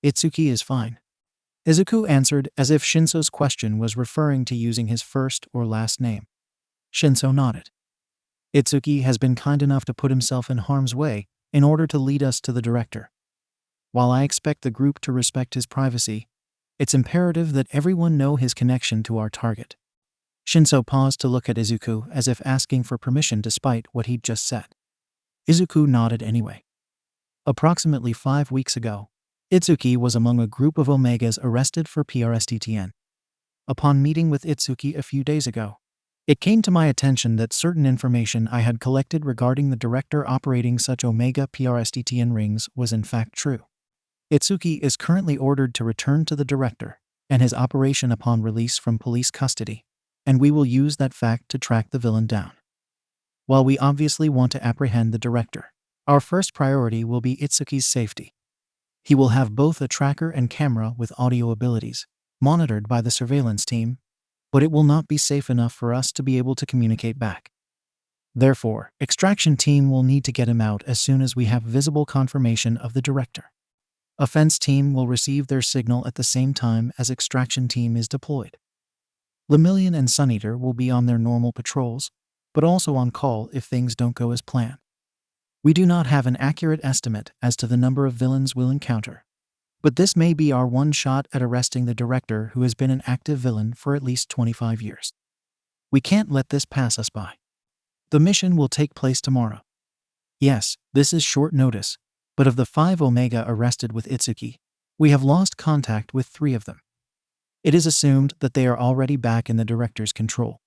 "Itsuki is fine," Izuku answered as if Shinso's question was referring to using his first or last name. Shinso nodded. "Itsuki has been kind enough to put himself in harm's way in order to lead us to the director. While I expect the group to respect his privacy, it's imperative that everyone know his connection to our target." Shinso paused to look at Izuku as if asking for permission despite what he'd just said. Izuku nodded anyway. Approximately 5 weeks ago, Itsuki was among a group of Omegas arrested for PRSTTN. Upon meeting with Itsuki a few days ago, It came to my attention that certain information I had collected regarding the director operating such Omega prostitution rings was in fact true. Itsuki is currently ordered to return to the director and his operation upon release from police custody, and we will use that fact to track the villain down. While we obviously want to apprehend the director, our first priority will be Itsuki's safety. He will have both a tracker and camera with audio abilities, monitored by the surveillance team, but it will not be safe enough for us to be able to communicate back. Therefore, extraction team will need to get him out as soon as we have visible confirmation of the director. Offense team will receive their signal at the same time as extraction team is deployed. Lemillion and Suneater will be on their normal patrols, but also on call if things don't go as planned. We do not have an accurate estimate as to the number of villains we'll encounter, but this may be our one shot at arresting the director who has been an active villain for at least 25 years. We can't let this pass us by. The mission will take place tomorrow. Yes, this is short notice, but of the 5 Omega arrested with Itsuki, we have lost contact with 3 of them. It is assumed that they are already back in the director's control.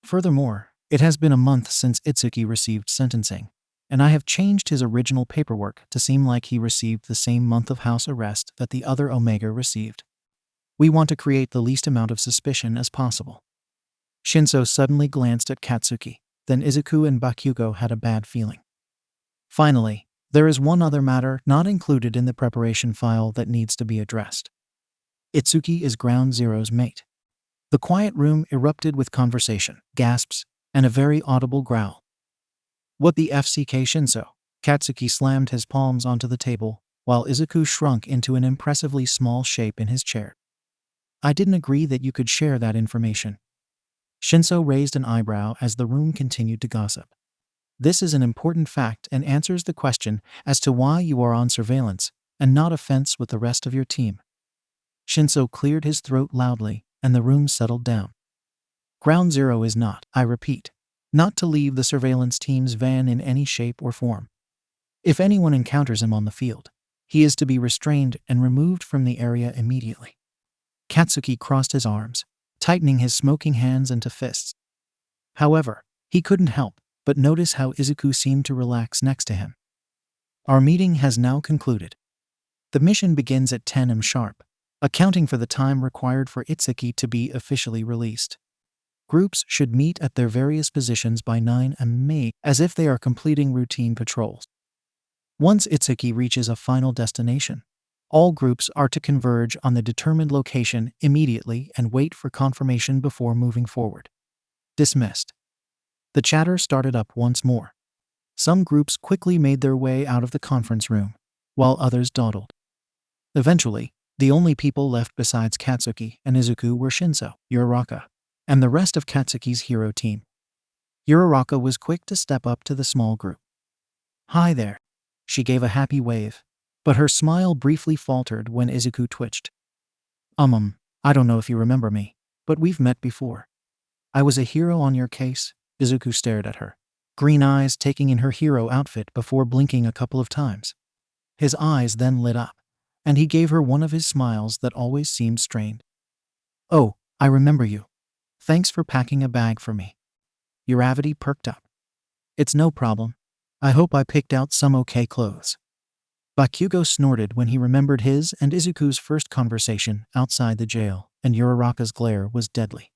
Furthermore, it has been a month since Itsuki received sentencing, and I have changed his original paperwork to seem like he received the same month of house arrest that the other Omega received. We want to create the least amount of suspicion as possible. Shinso suddenly glanced at Katsuki, then Izuku and Bakugou had a bad feeling. Finally, there is one other matter not included in the preparation file that needs to be addressed. Itsuki is Ground Zero's mate. The quiet room erupted with conversation, gasps, and a very audible growl. What the FCK Shinso? Katsuki slammed his palms onto the table, while Izuku shrunk into an impressively small shape in his chair. I didn't agree that you could share that information. Shinso raised an eyebrow as the room continued to gossip. This is an important fact and answers the question as to why you are on surveillance and not a fence with the rest of your team. Shinso cleared his throat loudly, and the room settled down. Ground Zero is not, I repeat, not to leave the surveillance team's van in any shape or form. If anyone encounters him on the field, he is to be restrained and removed from the area immediately. Katsuki crossed his arms, tightening his smoking hands into fists. However, he couldn't help but notice how Izuku seemed to relax next to him. Our meeting has now concluded. The mission begins at 10 am sharp, accounting for the time required for Itsuki to be officially released. Groups should meet at their various positions by 9 am, as if they are completing routine patrols. Once Itsuki reaches a final destination, all groups are to converge on the determined location immediately and wait for confirmation before moving forward. Dismissed. The chatter started up once more. Some groups quickly made their way out of the conference room, while others dawdled. Eventually, the only people left besides Katsuki and Izuku were Shinso, Uraraka, and the rest of Katsuki's hero team. Uraraka was quick to step up to the small group. "Hi there." She gave a happy wave, but her smile briefly faltered when Izuku twitched. I don't know if you remember me, but we've met before. I was a hero on your case." Izuku stared at her, green eyes taking in her hero outfit before blinking a couple of times. His eyes then lit up, and he gave her one of his smiles that always seemed strained. "Oh, I remember you. Thanks for packing a bag for me." Uravity perked up. "It's no problem. I hope I picked out some okay clothes." Bakugou snorted when he remembered his and Izuku's first conversation outside the jail, and Uraraka's glare was deadly.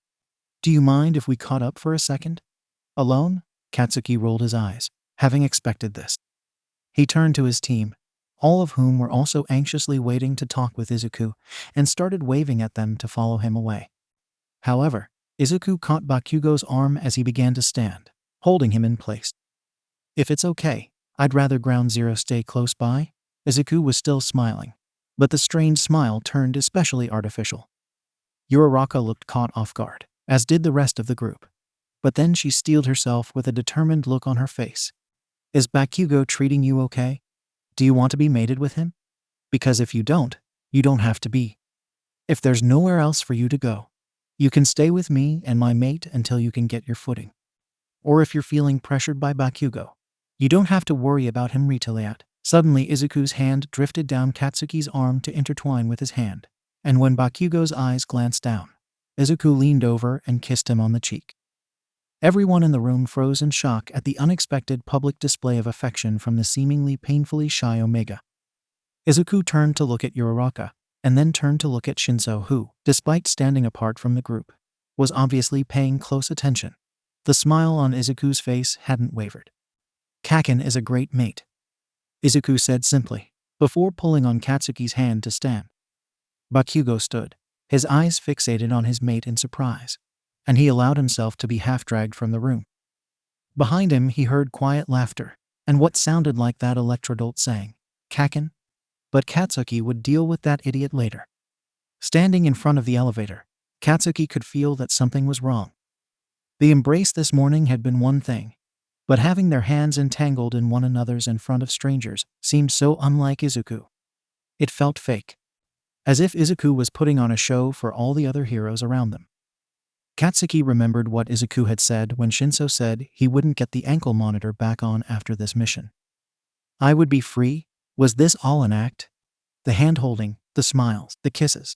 "Do you mind if we caught up for a second? Alone?" Katsuki rolled his eyes, having expected this. He turned to his team, all of whom were also anxiously waiting to talk with Izuku, and started waving at them to follow him away. However, Izuku caught Bakugou's arm as he began to stand, holding him in place. "If it's okay, I'd rather Ground Zero stay close by." Izuku was still smiling, but the strange smile turned especially artificial. Uraraka looked caught off guard, as did the rest of the group. But then she steeled herself with a determined look on her face. "Is Bakugou treating you okay? Do you want to be mated with him? Because if you don't have to be. If there's nowhere else for you to go, you can stay with me and my mate until you can get your footing. Or if you're feeling pressured by Bakugou, you don't have to worry about him retaliate." Suddenly Izuku's hand drifted down Katsuki's arm to intertwine with his hand, and when Bakugou's eyes glanced down, Izuku leaned over and kissed him on the cheek. Everyone in the room froze in shock at the unexpected public display of affection from the seemingly painfully shy Omega. Izuku turned to look at Uraraka, and then turned to look at Shinso who, despite standing apart from the group, was obviously paying close attention. The smile on Izuku's face hadn't wavered. "Kacchan is a great mate," Izuku said simply, before pulling on Katsuki's hand to stand. Bakugou stood, his eyes fixated on his mate in surprise, and he allowed himself to be half-dragged from the room. Behind him he heard quiet laughter, and what sounded like that electrodolt saying, "Kacchan?" But Katsuki would deal with that idiot later. Standing in front of the elevator, Katsuki could feel that something was wrong. The embrace this morning had been one thing, but having their hands entangled in one another's in front of strangers seemed so unlike Izuku. It felt fake, as if Izuku was putting on a show for all the other heroes around them. Katsuki remembered what Izuku had said when Shinso said he wouldn't get the ankle monitor back on after this mission. I would be free? Was this all an act? The hand-holding, the smiles, the kisses.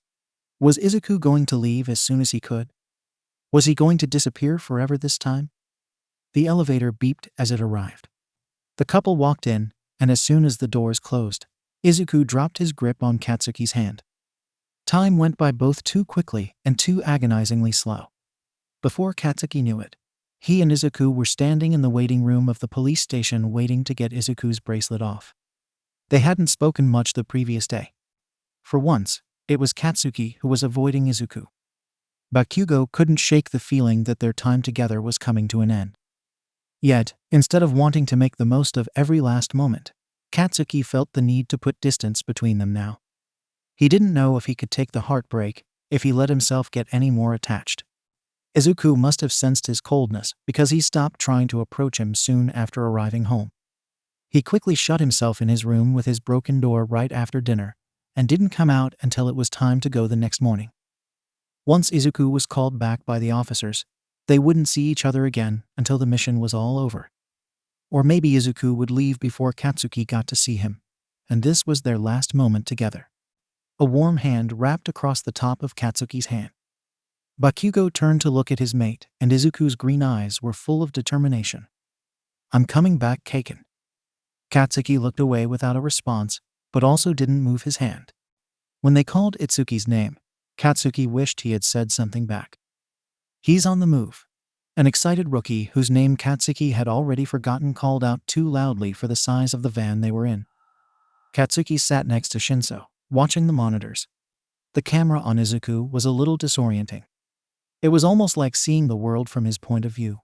Was Izuku going to leave as soon as he could? Was he going to disappear forever this time? The elevator beeped as it arrived. The couple walked in, and as soon as the doors closed, Izuku dropped his grip on Katsuki's hand. Time went by both too quickly and too agonizingly slow. Before Katsuki knew it, he and Izuku were standing in the waiting room of the police station waiting to get Izuku's bracelet off. They hadn't spoken much the previous day. For once, it was Katsuki who was avoiding Izuku. Bakugou couldn't shake the feeling that their time together was coming to an end. Yet, instead of wanting to make the most of every last moment, Katsuki felt the need to put distance between them now. He didn't know if he could take the heartbreak if he let himself get any more attached. Izuku must have sensed his coldness because he stopped trying to approach him soon after arriving home. He quickly shut himself in his room with his broken door right after dinner and didn't come out until it was time to go the next morning. Once Izuku was called back by the officers, they wouldn't see each other again until the mission was all over. Or maybe Izuku would leave before Katsuki got to see him, and this was their last moment together. A warm hand wrapped across the top of Katsuki's hand. Bakugou turned to look at his mate, and Izuku's green eyes were full of determination. "I'm coming back, Kacchan." Katsuki looked away without a response, but also didn't move his hand. When they called Itsuki's name, Katsuki wished he had said something back. "He's on the move." An excited rookie whose name Katsuki had already forgotten called out too loudly for the size of the van they were in. Katsuki sat next to Shinso, watching the monitors. The camera on Izuku was a little disorienting. It was almost like seeing the world from his point of view,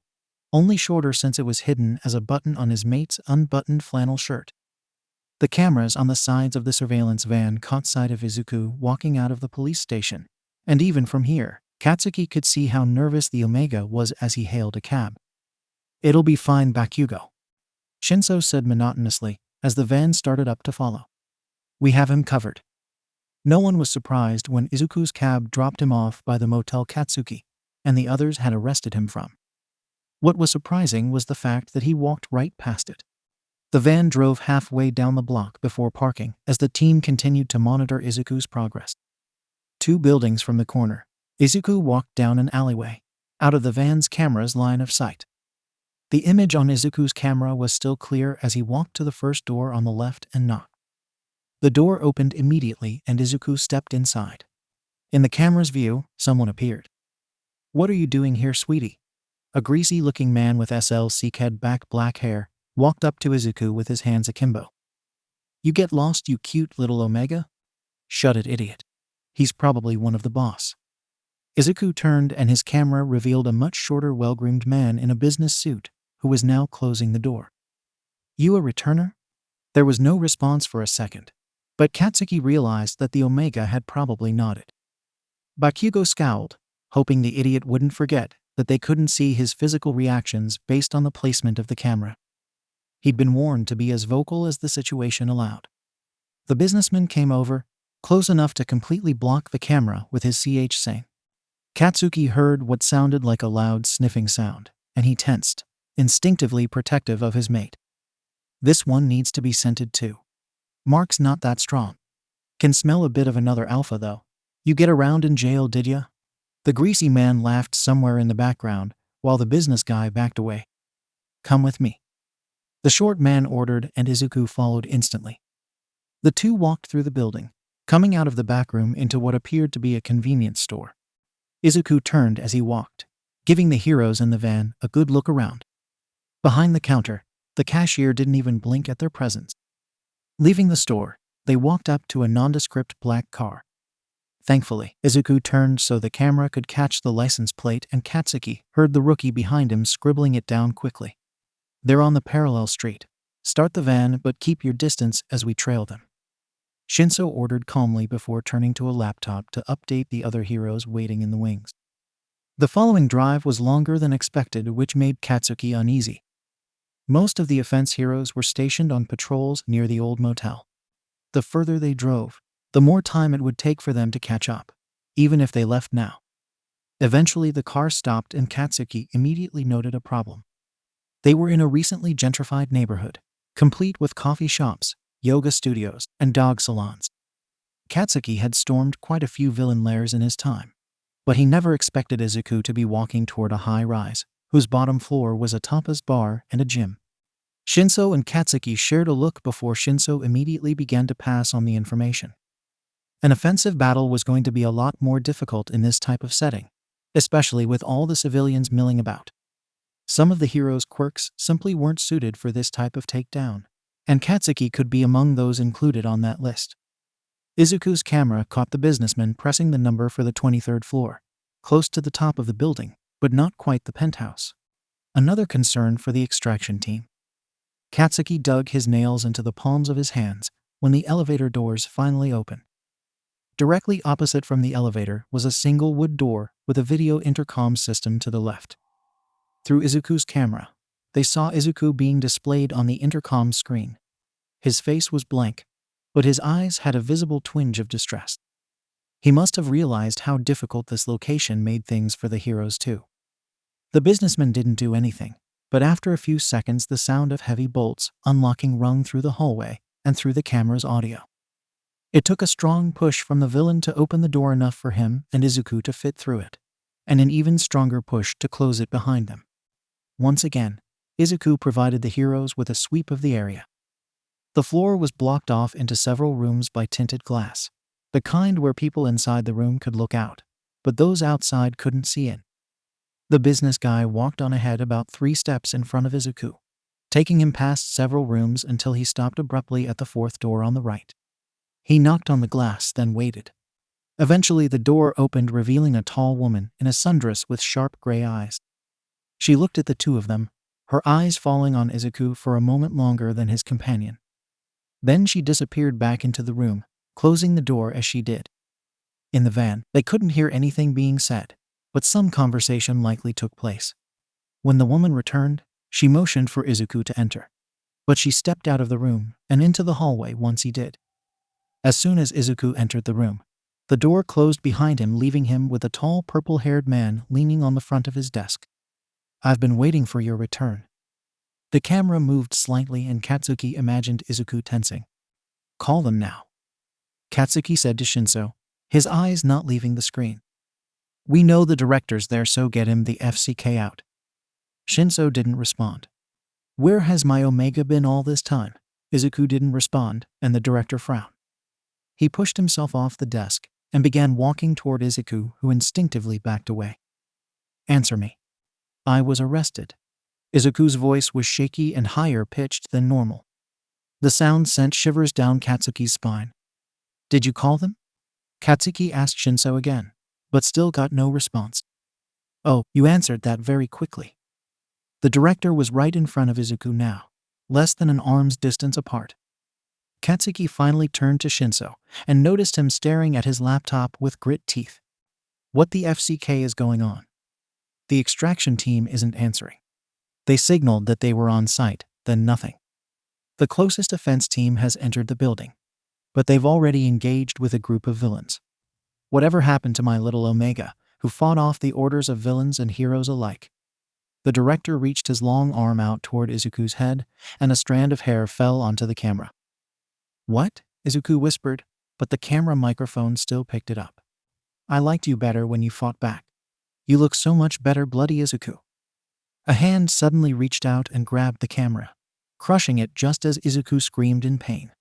only shorter since it was hidden as a button on his mate's unbuttoned flannel shirt. The cameras on the sides of the surveillance van caught sight of Izuku walking out of the police station, and even from here, Katsuki could see how nervous the Omega was as he hailed a cab. "It'll be fine, Bakugou," Shinso said monotonously as the van started up to follow. "We have him covered." No one was surprised when Izuku's cab dropped him off by the motel Katsuki and the others had arrested him from. What was surprising was the fact that he walked right past it. The van drove halfway down the block before parking as the team continued to monitor Izuku's progress. 2 buildings from the corner, Izuku walked down an alleyway, out of the van's camera's line of sight. The image on Izuku's camera was still clear as he walked to the first door on the left and knocked. The door opened immediately and Izuku stepped inside. In the camera's view, someone appeared. "What are you doing here, sweetie?" A greasy-looking man with SL-Seekhead back black hair walked up to Izuku with his hands akimbo. "You get lost, you cute little Omega?" "Shut it, idiot. He's probably one of the boss." Izuku turned and his camera revealed a much shorter, well-groomed man in a business suit who was now closing the door. "You a returner?" There was no response for a second, but Katsuki realized that the Omega had probably nodded. Bakugou scowled, hoping the idiot wouldn't forget that they couldn't see his physical reactions based on the placement of the camera. He'd been warned to be as vocal as the situation allowed. The businessman came over, close enough to completely block the camera with his CH saying. Katsuki heard what sounded like a loud sniffing sound, and he tensed, instinctively protective of his mate. "This one needs to be scented too. Mark's not that strong. Can smell a bit of another alpha though. You get around in jail, did ya?" The greasy man laughed somewhere in the background, while the business guy backed away. "Come with me," the short man ordered, and Izuku followed instantly. The two walked through the building, coming out of the back room into what appeared to be a convenience store. Izuku turned as he walked, giving the heroes in the van a good look around. Behind the counter, the cashier didn't even blink at their presence. Leaving the store, they walked up to a nondescript black car. Thankfully, Izuku turned so the camera could catch the license plate, and Katsuki heard the rookie behind him scribbling it down quickly. "They're on the parallel street. Start the van, but keep your distance as we trail them," Shinso ordered calmly before turning to a laptop to update the other heroes waiting in the wings. The following drive was longer than expected, which made Katsuki uneasy. Most of the offense heroes were stationed on patrols near the old motel. The further they drove, the more time it would take for them to catch up, even if they left now. Eventually the car stopped, and Katsuki immediately noted a problem. They were in a recently gentrified neighborhood, complete with coffee shops, yoga studios, and dog salons. Katsuki had stormed quite a few villain lairs in his time, but he never expected Izuku to be walking toward a high-rise, whose bottom floor was a tapas bar and a gym. Shinso and Katsuki shared a look before Shinso immediately began to pass on the information. An offensive battle was going to be a lot more difficult in this type of setting, especially with all the civilians milling about. Some of the heroes' quirks simply weren't suited for this type of takedown, and Katsuki could be among those included on that list. Izuku's camera caught the businessman pressing the number for the 23rd floor, close to the top of the building, but not quite the penthouse. Another concern for the extraction team. Katsuki dug his nails into the palms of his hands when the elevator doors finally opened. Directly opposite from the elevator was a single wood door with a video intercom system to the left. Through Izuku's camera, they saw Izuku being displayed on the intercom screen. His face was blank, but his eyes had a visible twinge of distress. He must have realized how difficult this location made things for the heroes too. The businessman didn't do anything, but after a few seconds the sound of heavy bolts unlocking rung through the hallway and through the camera's audio. It took a strong push from the villain to open the door enough for him and Izuku to fit through it, and an even stronger push to close it behind them. Once again, Izuku provided the heroes with a sweep of the area. The floor was blocked off into several rooms by tinted glass, the kind where people inside the room could look out, but those outside couldn't see in. The business guy walked on ahead about 3 steps in front of Izuku, taking him past several rooms until he stopped abruptly at the 4th door on the right. He knocked on the glass, then waited. Eventually the door opened, revealing a tall woman in a sundress with sharp gray eyes. She looked at the two of them, her eyes falling on Izuku for a moment longer than his companion. Then she disappeared back into the room, closing the door as she did. In the van, they couldn't hear anything being said, but some conversation likely took place. When the woman returned, she motioned for Izuku to enter, but she stepped out of the room and into the hallway once he did. As soon as Izuku entered the room, the door closed behind him, leaving him with a tall purple-haired man leaning on the front of his desk. "I've been waiting for your return." The camera moved slightly and Katsuki imagined Izuku tensing. "Call them now," Katsuki said to Shinso, his eyes not leaving the screen. "We know the director's there, so get him the FCK out." Shinso didn't respond. "Where has my Omega been all this time?" Izuku didn't respond, and the director frowned. He pushed himself off the desk and began walking toward Izuku, who instinctively backed away. "Answer me." "I was arrested." Izuku's voice was shaky and higher-pitched than normal. The sound sent shivers down Katsuki's spine. "Did you call them?" Katsuki asked Shinso again, but still got no response. "Oh, you answered that very quickly." The director was right in front of Izuku now, less than an arm's distance apart. Katsuki finally turned to Shinso and noticed him staring at his laptop with grit teeth. "What the FCK is going on?" "The extraction team isn't answering. They signaled that they were on site, then nothing. The closest offense team has entered the building, but they've already engaged with a group of villains. Whatever happened to my little Omega, who fought off the orders of villains and heroes alike?" The director reached his long arm out toward Izuku's head, and a strand of hair fell onto the camera. "What?" Izuku whispered, but the camera microphone still picked it up. "I liked you better when you fought back. You look so much better, bloody Izuku." A hand suddenly reached out and grabbed the camera, crushing it just as Izuku screamed in pain.